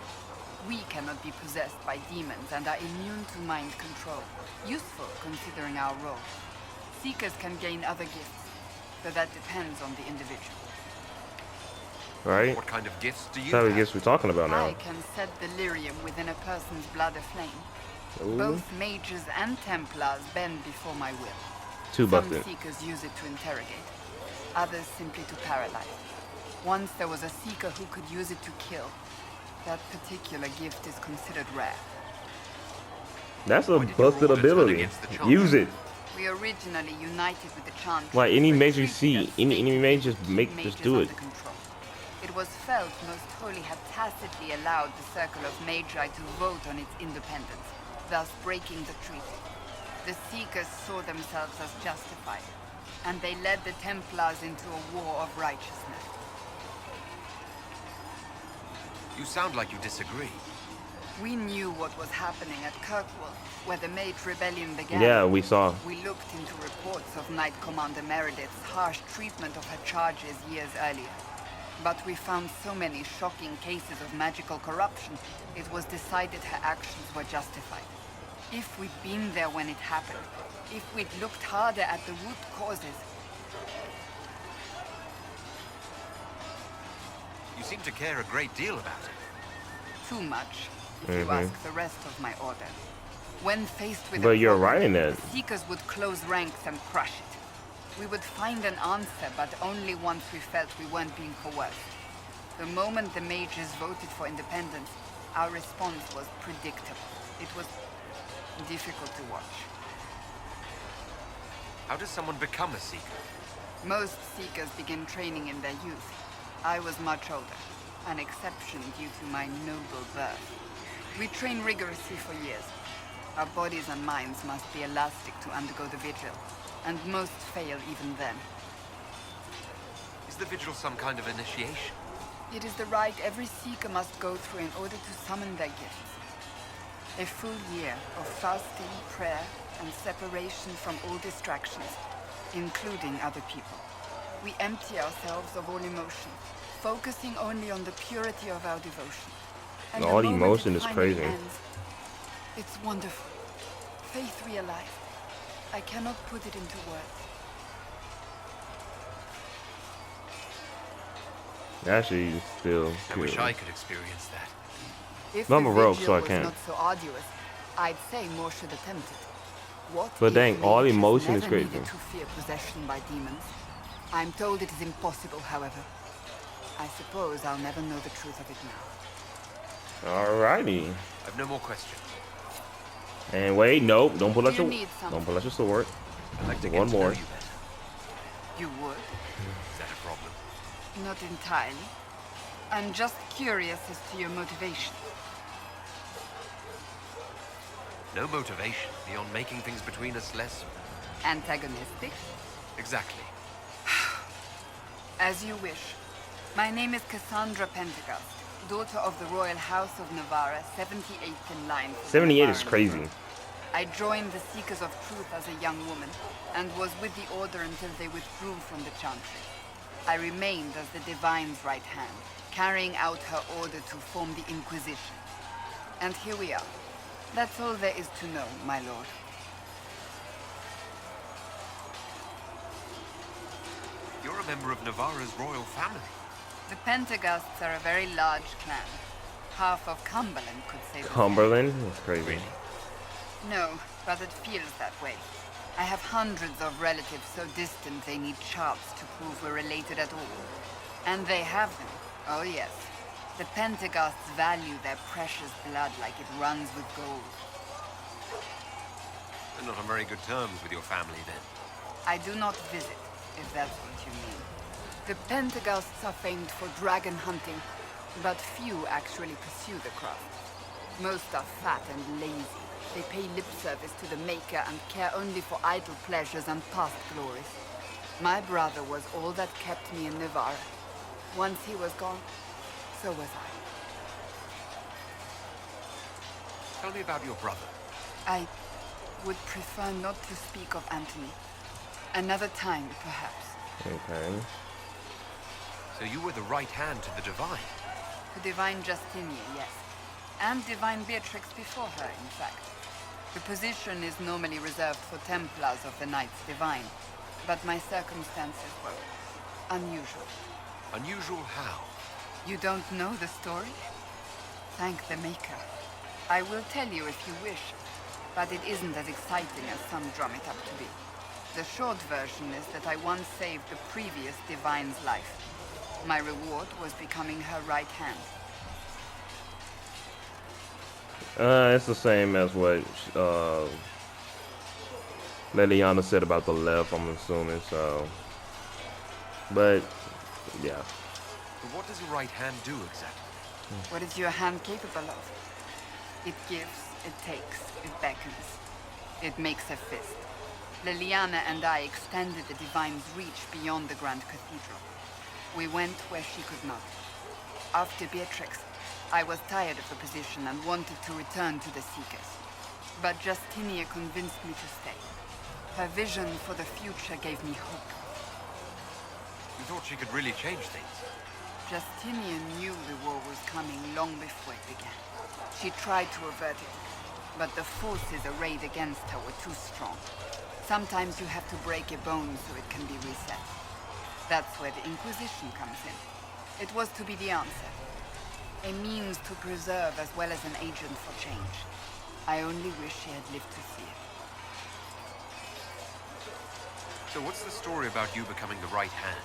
We cannot be possessed by demons and are immune to mind control. Useful considering our role. Seekers can gain other gifts, so that depends on the individual. Right? What kind of gifts do you That's have? the gifts we're talking about now. I can set the lyrium within a person's blood aflame. Ooh. Both mages and Templars bend before my will. Two Some bucket. Seekers use it to interrogate, others simply to paralyze. Once there was a Seeker who could use it to kill. That particular gift is considered rare. That's a busted ability. Use it. We originally united with the Chantry. Like any to mage you retreat see, any mage just mages do it. under control. It was felt Most Holy had tacitly allowed the Circle of Magi to vote on its independence, thus breaking the treaty. The Seekers saw themselves as justified, and they led the Templars into a war of righteousness. You sound like you disagree. We knew what was happening at Kirkwall, where the Mage Rebellion began. Yeah, we saw. We looked into reports of Knight Commander Meredith's harsh treatment of her charges years earlier. But we found so many shocking cases of magical corruption, it was decided her actions were justified. If we'd been there when it happened, if we'd looked harder at the root causes... You seem to care a great deal about it. Too much, if you ask the rest of my order. When faced with But a you're problem, right in that. the Seekers would close ranks and crush it. We would find an answer, but only once we felt we weren't being coerced. The moment the mages voted for independence, our response was predictable. It was difficult to watch. How does someone become a Seeker? Most Seekers begin training in their youth. I was much older, an exception due to my noble birth. We train rigorously for years. Our bodies and minds must be elastic to undergo the vigil, and most fail even then. Is the vigil some kind of initiation? It is the rite every Seeker must go through in order to summon their gifts. A full year of fasting, prayer, and separation from all distractions, including other people. We empty ourselves of all emotion, focusing only on the purity of our devotion. And All the moment emotion it is finally crazy. ends, it's wonderful. Faith realized. I cannot put it into words. Actually, still. I wish I could experience that. If I'm the a rogue, vigil so I was can't. not so arduous, I'd say more should attempt it. What But if dang, all mages emotion is never crazy. needed to fear possession by demons? I'm told it is impossible, however. I suppose I'll never know the truth of it now. Alrighty. I've no more questions. And wait, nope, don't pull out Do you your need something? don't pull out your sword. I'd like to get One to know more. you better. You would? Is that a problem? Not entirely. I'm just curious as to your motivation. No motivation beyond making things between us less... Antagonistic? Exactly. As you wish. My name is Cassandra Pentecost, daughter of the Royal House of Navarra, 78th in line. for 78 is Navarran crazy. throne. I joined the Seekers of Truth as a young woman, and was with the Order until they withdrew from the Chantry. I remained as the Divine's right hand, carrying out her order to form the Inquisition. And here we are. That's all there is to know, my lord. You're a member of Navarra's royal family. The Pentecosts are a very large clan. Half of Cumberland could say the same. Cumberland? That's crazy. No, but it feels that way. I have hundreds of relatives so distant they need charts to prove we're related at all. And they have them. Oh yes. The Pentecosts value their precious blood like it runs with gold. You're not on very good terms with your family, then. I do not visit, if that's what you mean. The Pentecosts are famed for dragon hunting, but few actually pursue the craft. Most are fat and lazy. They pay lip service to the Maker and care only for idle pleasures and past glories. My brother was all that kept me in Navarra. Once he was gone, so was I. Tell me about your brother. I would prefer not to speak of Anthony. Another time, perhaps. Okay. So you were the right hand to the Divine? To Divine Justinia, yes. And Divine Beatrix before her, in fact. The position is normally reserved for Templars of the Knights Divine, but my circumstances were unusual. Unusual how? You don't know the story? Thank the Maker. I will tell you if you wish, but it isn't as exciting as some drum it up to be. The short version is that I once saved the previous Divine's life. My reward was becoming her right hand. It's the same as what Leliana said about the left, I'm assuming, so. But, yeah. But what does a right hand do exactly? What is your hand capable of? It gives, it takes, it beckons. It makes a fist. Liliana and I extended the Divine's reach beyond the Grand Cathedral. We went where she could not. After Beatrix, I was tired of the position and wanted to return to the Seekers. But Justinia convinced me to stay. Her vision for the future gave me hope. You thought she could really change things? Justinian knew the war was coming long before it began. She tried to avert it, but the forces arrayed against her were too strong. Sometimes you have to break a bone so it can be reset. That's where the Inquisition comes in. It was to be the answer. A means to preserve as well as an agent for change. I only wish she had lived to see it. So what's the story about you becoming the right hand?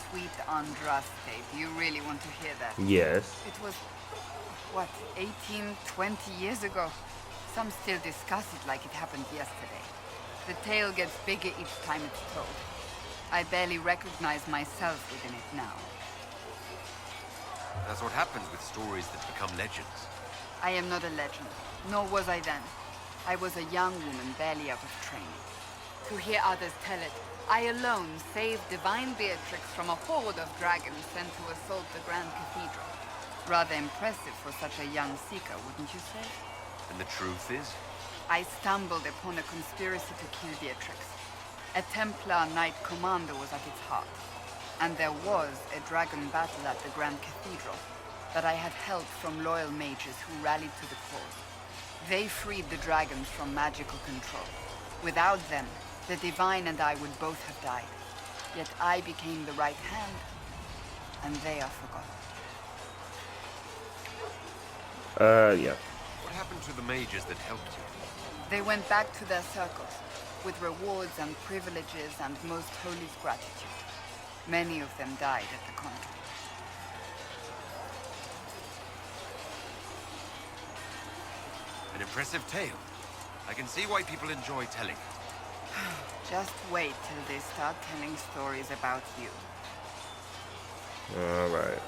Sweet Andraste, do you really want to hear that? Yes. It was, what, 18, 20 years ago? Some still discuss it like it happened yesterday. The tale gets bigger each time it's told. I barely recognize myself within it now. That's what happens with stories that become legends. I am not a legend, nor was I then. I was a young woman barely out of training. To hear others tell it, I alone saved Divine Beatrix from a horde of dragons sent to assault the Grand Cathedral. Rather impressive for such a young seeker, wouldn't you say? And the truth is? I stumbled upon a conspiracy to kill Beatrix. A Templar Knight Commander was at its heart. And there was a dragon battle at the Grand Cathedral that I had help from loyal mages who rallied to the cause. They freed the dragons from magical control. Without them, the Divine and I would both have died. Yet I became the right hand, and they are forgotten. Yeah. What happened to the mages that helped you? They went back to their circles, with rewards and privileges and most holy gratitude. Many of them died at the conflict. An impressive tale. I can see why people enjoy telling it. Just wait till they start telling stories about you. Alright.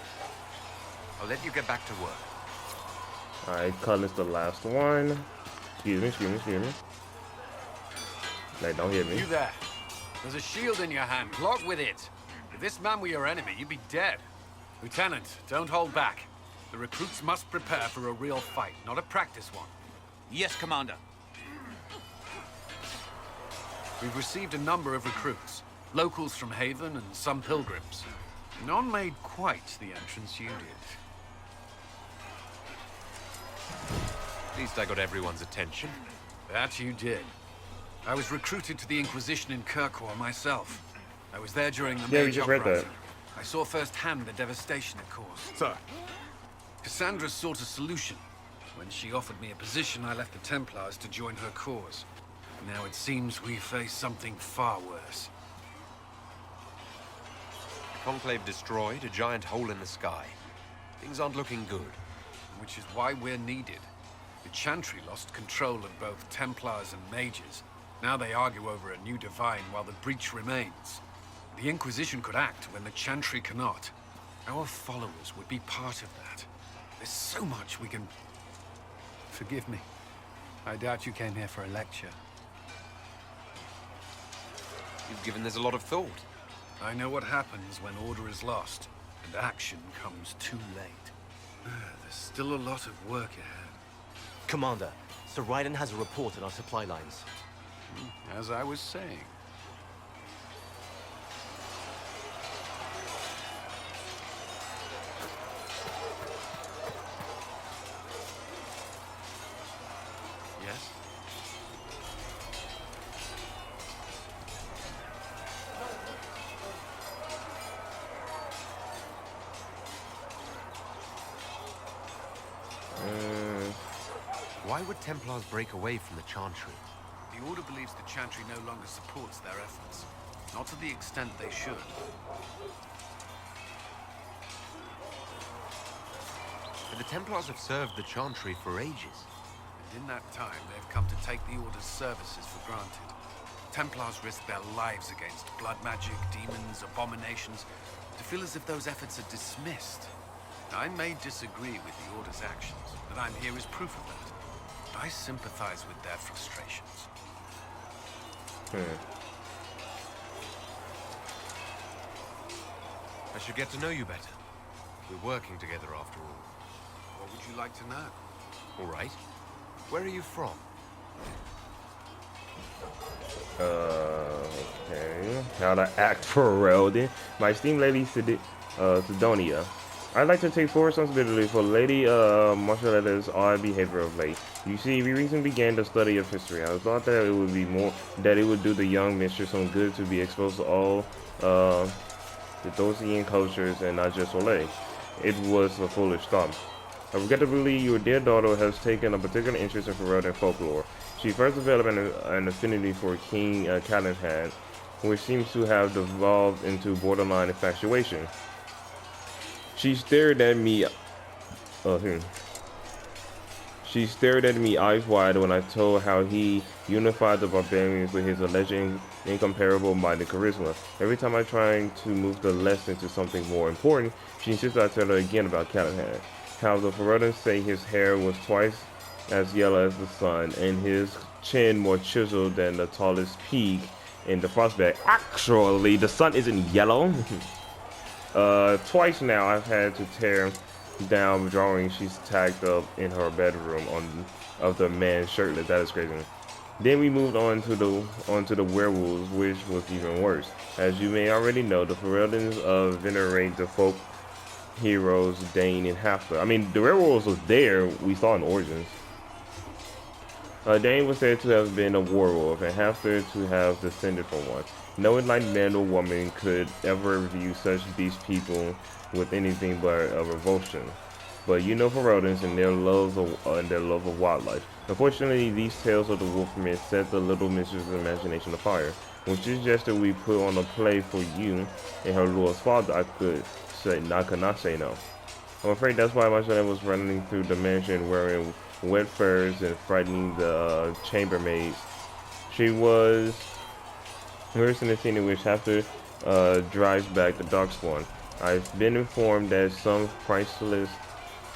I'll let you get back to work. Alright, cut is the last one. Excuse me. Hey, don't hit me. You there. There's a shield in your hand. Log with it. If this man were your enemy, you'd be dead. Lieutenant, don't hold back. The recruits must prepare for a real fight, not a practice one. Yes, Commander. We've received a number of recruits. Locals from Haven and some pilgrims. None made quite the entrance you did. At least I got everyone's attention. That you did. I was recruited to the Inquisition in Kirkwall myself. I was there during the Yeah, we Mage just read that. Uprising. I saw firsthand the devastation it caused. Sir. Cassandra sought a solution. When she offered me a position, I left the Templars to join her cause. Now it seems we face something far worse. The Conclave destroyed, a giant hole in the sky. Things aren't looking good. Which is why we're needed. The Chantry lost control of both Templars and Mages. Now they argue over a new Divine while the breach remains. The Inquisition could act when the Chantry cannot. Our followers would be part of that. There's so much we can... Forgive me. I doubt you came here for a lecture. You've given this a lot of thought. I know what happens when order is lost, and action comes too late. There's still a lot of work ahead. Commander, Sir Raiden has a report on our supply lines. As I was saying. Yes? Why would Templars break away from the Chantry? The Order believes the Chantry no longer supports their efforts. Not to the extent they should. But the Templars have served the Chantry for ages. And in that time, they've come to take the Order's services for granted. Templars risk their lives against blood magic, demons, abominations, to feel as if those efforts are dismissed. I may disagree with the Order's actions, but I'm here as proof of that. I sympathize with their frustrations. I should get to know you better. We're working together after all. What would you like to know? All right. Where are you from? Okay. How to act for Ferelden. My esteemed lady Sidonia. I'd like to take full responsibility for Lady Marshaletta's odd behavior of late. You see, we recently began the study of history. I thought that it would do the young mistress some good to be exposed to all the Thosian cultures and not just Soleil. It was a foolish thought. Regrettably, your dear daughter has taken a particular interest in Ferelden folklore. She first developed an affinity for King Callahan, which seems to have devolved into borderline infatuation. She stared at me. She stared at me eyes wide when I told how he unified the barbarians with his alleged incomparable might and charisma. Every time I tried to move the lesson to something more important, she insisted I tell her again about Callahan. How the Ferelden say his hair was twice as yellow as the sun, and his chin more chiseled than the tallest peak in the frostback. Actually, the sun isn't yellow. Twice now I've had to tear down drawings she's tagged up in her bedroom of the man shirtless. That is crazy. Then we moved on to the werewolves, which was even worse. As you may already know, the Fereldans venerate the folk heroes Dane and Hafthor. I mean, the werewolves was there. We saw in Origins. Dane was said to have been a werewolf, and Hafthor to have descended from one. No enlightened man or woman could ever view such beast people with anything but a revulsion. But you know Fereldans and their love of wildlife. Unfortunately, these tales of the wolfmen set the little mistress's imagination afire. When she suggested we put on a play for you and her lord's father, I could not say no. I'm afraid that's why my son was running through the mansion wearing wet furs and frightening the chambermaids. She was worse in the scene in which Hafthor drives back the Darkspawn. I've been informed that some priceless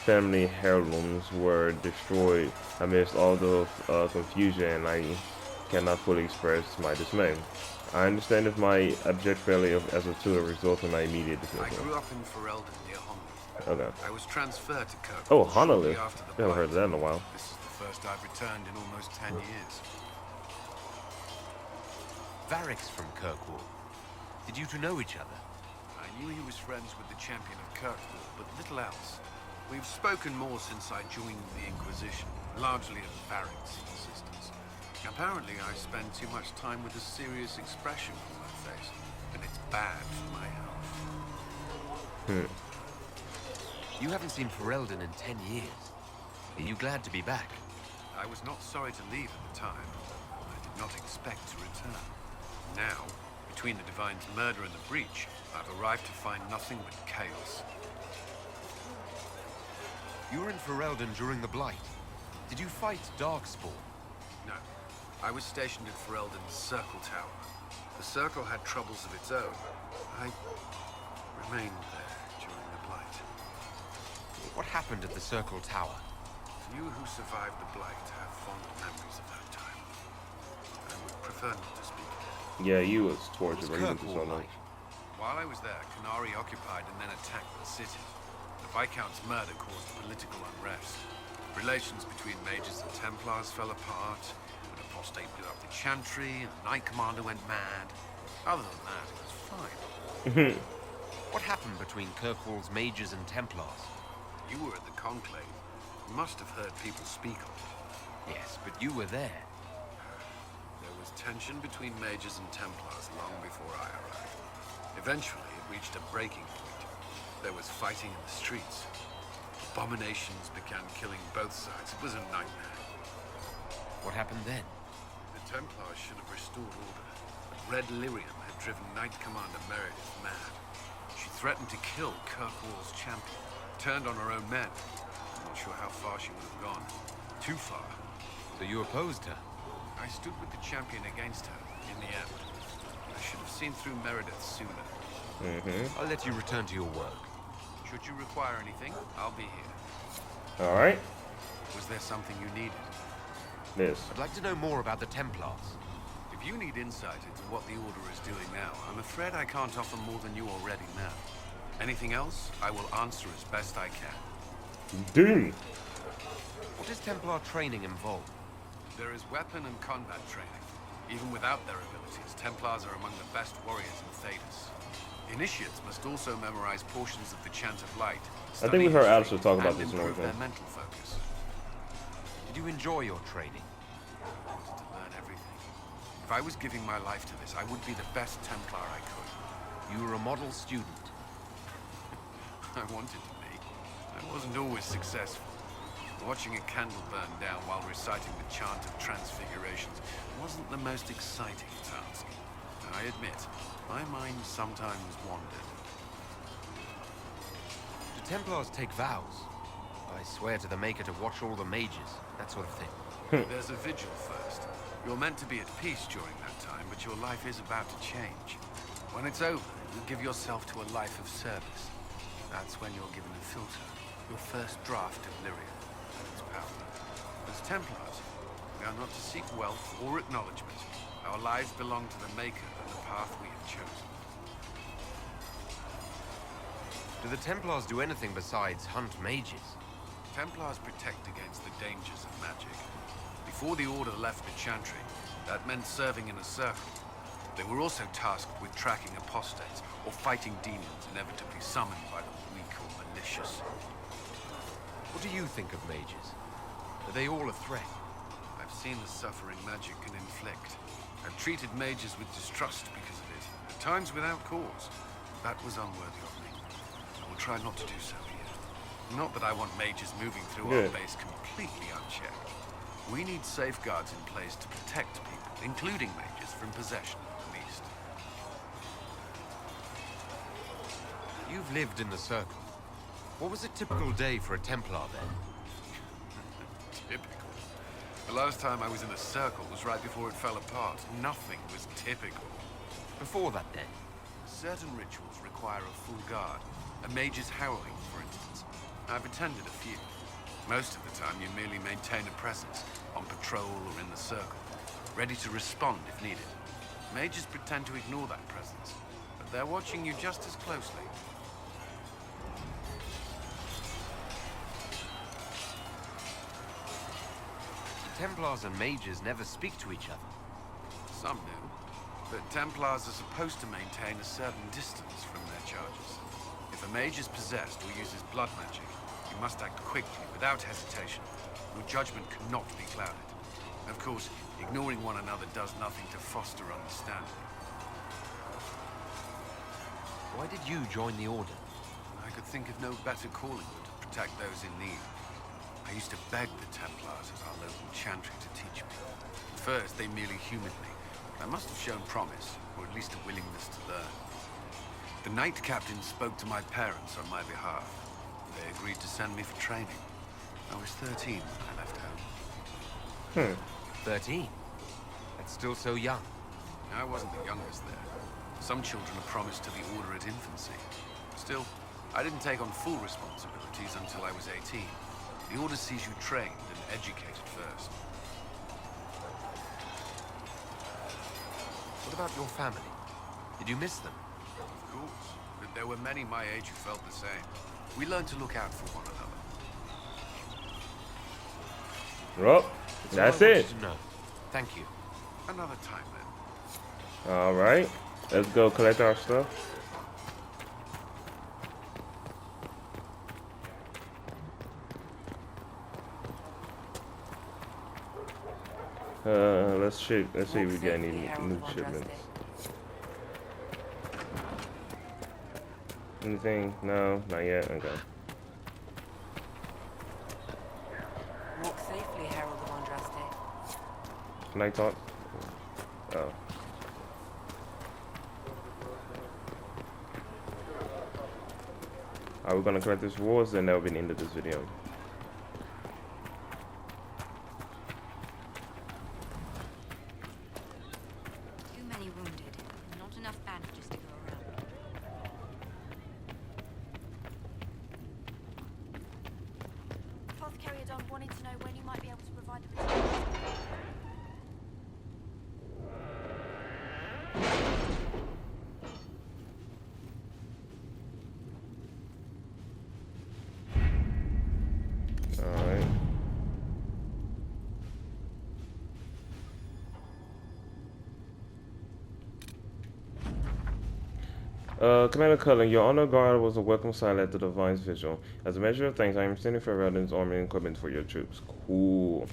family heirlooms were destroyed amidst all the confusion, and I cannot fully express my dismay. I understand if my abject failure as a tutor results in my immediate dismissal. I grew up in Ferelden near Honolulu. Okay. I was transferred to Kirk. Oh, Honolulu. After the I haven't heard of that in a while. This is the first I've returned in almost 10 years. Varric's from Kirkwall. Did you two know each other? I knew he was friends with the champion of Kirkwall, but little else. We've spoken more since I joined the Inquisition, largely at Varric's insistence. Apparently, I spend too much time with a serious expression on my face, and it's bad for my health. You haven't seen Ferelden in 10 years. Are you glad to be back? I was not sorry to leave at the time. I did not expect to return. Now, between the Divine's murder and the breach, I've arrived to find nothing but chaos. You were in Ferelden during the Blight. Did you fight Darkspawn? No. I was stationed at Ferelden's Circle Tower. The Circle had troubles of its own. I remained there during the Blight. What happened at the Circle Tower? Few who survived the Blight have fond memories of that time. I would prefer not to speak. Yeah, you was tortured. While I was there, Canary occupied and then attacked the city. The Viscount's murder caused political unrest. Relations between mages and Templars fell apart. An apostate blew up the Chantry, and the Knight Commander went mad. Other than that, it was fine. What happened between Kirkwall's mages and Templars? You were at the Conclave. You must have heard people speak of it. Yes, but you were there. There was tension between mages and Templars long before I arrived. Eventually, it reached a breaking point. There was fighting in the streets. Abominations began killing both sides. It was a nightmare. What happened then? The Templars should have restored order, but Red Lyrium had driven Knight Commander Meredith mad. She threatened to kill Kirkwall's champion, turned on her own men. I'm not sure how far she would have gone. Too far. So you opposed her? I stood with the champion against her, in the end. I should have seen through Meredith sooner. I'll let you return to your work. Should you require anything, I'll be here. Alright. Was there something you needed? This. I'd like to know more about the Templars. If you need insight into what the Order is doing now, I'm afraid I can't offer more than you already know. Anything else, I will answer as best I can. Doom. What does Templar training involve? There is weapon and combat training. Even without their abilities, Templars are among the best warriors in Thedas. Initiates must also memorize portions of the Chant of Light. I think we heard history, Alistair talk about and this improve one. their mental focus. Did you enjoy your training? I wanted to learn everything. If I was giving my life to this, I would be the best Templar I could. You were a model student. I wanted to be. I wasn't always successful. Watching a candle burn down while reciting the Chant of Transfigurations wasn't the most exciting task. I admit, my mind sometimes wandered. Do Templars take vows? I swear to the Maker to watch all the mages, that sort of thing. There's a vigil first. You're meant to be at peace during that time, but your life is about to change. When it's over, you give yourself to a life of service. That's when you're given a filter, your first draft of Lyria and its power. As Templars, we are not to seek wealth or acknowledgement. Our lives belong to the Maker and the path we have chosen. Do the Templars do anything besides hunt mages? Templars protect against the dangers of magic. Before the Order left the Chantry, that meant serving in a circle. They were also tasked with tracking apostates or fighting demons inevitably summoned by the weak or malicious. What do you think of mages? Are they all a threat? I've seen the suffering magic can inflict. I've treated mages with distrust because of it, at times without cause. That was unworthy of me. I will try not to do so here. Not that I want mages moving through our base completely unchecked. We need safeguards in place to protect people, including mages, from possession, at least. You've lived in the Circle. What was a typical day for a Templar then? Typical? The last time I was in a circle was right before it fell apart. Nothing was typical. Before that then? Certain rituals require a full guard. A mage's harrowing, for instance. I've attended a few. Most of the time you merely maintain a presence, on patrol or in the circle, ready to respond if needed. Mages pretend to ignore that presence, but they're watching you just as closely. Templars and mages never speak to each other. Some do, but Templars are supposed to maintain a certain distance from their charges. If a mage is possessed or uses blood magic, you must act quickly, without hesitation. Your judgment cannot be clouded. Of course, ignoring one another does nothing to foster understanding. Why did you join the Order? I could think of no better calling than to protect those in need. I used to beg the Templars at our local chantry to teach me. At first, they merely humored me. I must have shown promise, or at least a willingness to learn. The Knight Captain spoke to my parents on my behalf. They agreed to send me for training. I was 13 when I left home. 13? That's still so young. I wasn't the youngest there. Some children are promised to the Order at infancy. Still, I didn't take on full responsibilities until I was 18. The Order sees you trained and educated first. What about your family? Did you miss them? Of course, but there were many my age who felt the same. We learned to look out for one another. Well, that's it. No, thank you. Another time then. All right, let's go collect our stuff. Let's see if we get any new shipments. Anything? No, not yet. Okay. Walk safely, Herald of Andraste. Can I talk? Oh. Are we gonna collect this rewards? Then that will be the end of this video. Too many wounded. Not enough bandages to go around. Apothecary Don wanted to know when you might be able to provide the Commander Cullen, your honor guard was a welcome sight at the Divine's vigil. As a measure of thanks, I am sending Ferelden's army and equipment for your troops. Cool.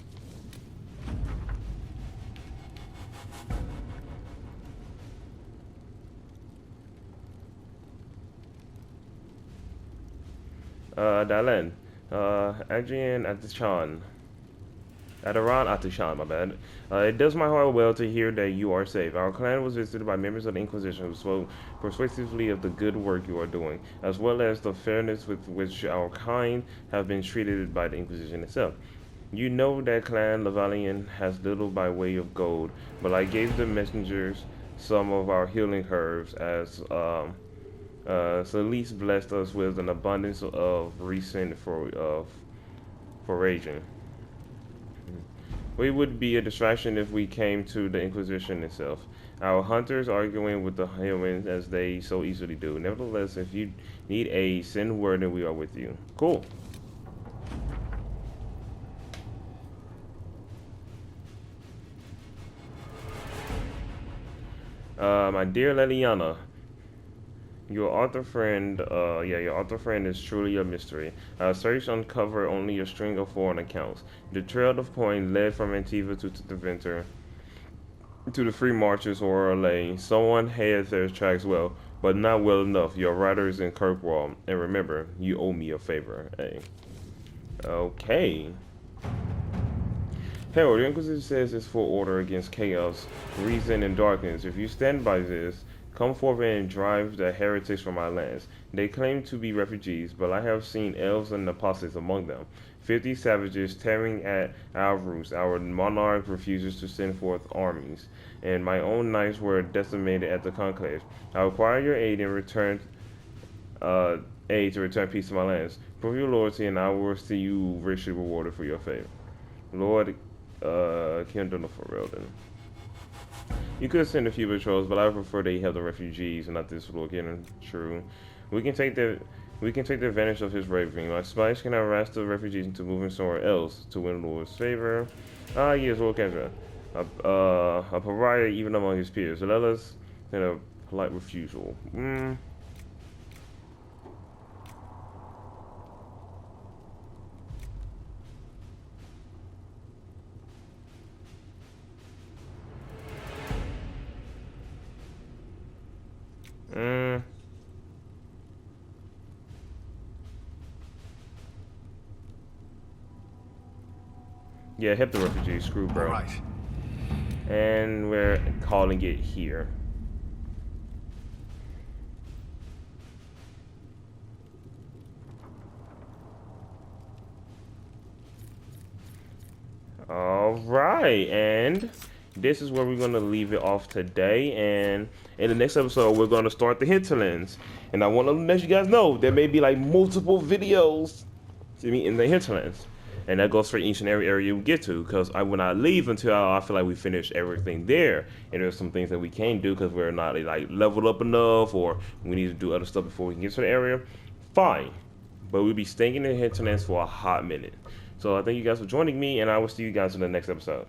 Dalen. Adrian Atishan. Adaran Atishan, my bad. It does my heart well to hear that you are safe. Our clan was visited by members of the Inquisition who spoke persuasively of the good work you are doing, as well as the fairness with which our kind have been treated by the Inquisition itself. You know that Clan Lavalian has little by way of gold, but I gave the messengers some of our healing herbs as Celeste blessed us with an abundance of recent foraging. We would be a distraction if we came to the Inquisition itself. Our hunters arguing with the humans as they so easily do. Nevertheless, if you need aid, send word and we are with you. Cool. My dear Leliana, your author friend, your author friend is truly a mystery. Our search uncovered only a string of foreign accounts. The trail of coin led from Antiva to the Venter to the Free Marches or Lane. Someone had their tracks well, but not well enough. Your writer is in Kirkwall, and remember, you owe me a favor. Hey. Okay. Herald, the Inquisition says it's full order against chaos, reason, and darkness. If you stand by this, come forth and drive the heretics from our lands. They claim to be refugees, but I have seen elves and apostates among them. 50 savages tearing at our roots. Our monarch refuses to send forth armies, and my own knights were decimated at the conclave. I require your aid in return, to return peace to my lands. Prove your loyalty, and I will see you richly rewarded for your favor. Lord, Kindle for Ferelden. You could send a few patrols, but I prefer they help the refugees and not this little getting true. We can take the advantage of his bravery. My spies can harass the refugees into moving somewhere else to win Lord's favor. Yes, Lord Kendra. A pariah even among his peers. So let us send a polite refusal. Yeah, help the refugees. Screw, bro. Right. And we're calling it here. Alright, and this is where we're going to leave it off today. And in the next episode, we're going to start the hinterlands. And I want to let you guys know there may be like multiple videos to me in the hinterlands. And that goes for each and every area we get to, because I will not leave until I feel like we finish everything there. And there's some things that we can't do because we're not like leveled up enough, or we need to do other stuff before we can get to the area. Fine, but we'll be staying in the hinterlands for a hot minute. So I thank you guys for joining me, and I will see you guys in the next episode.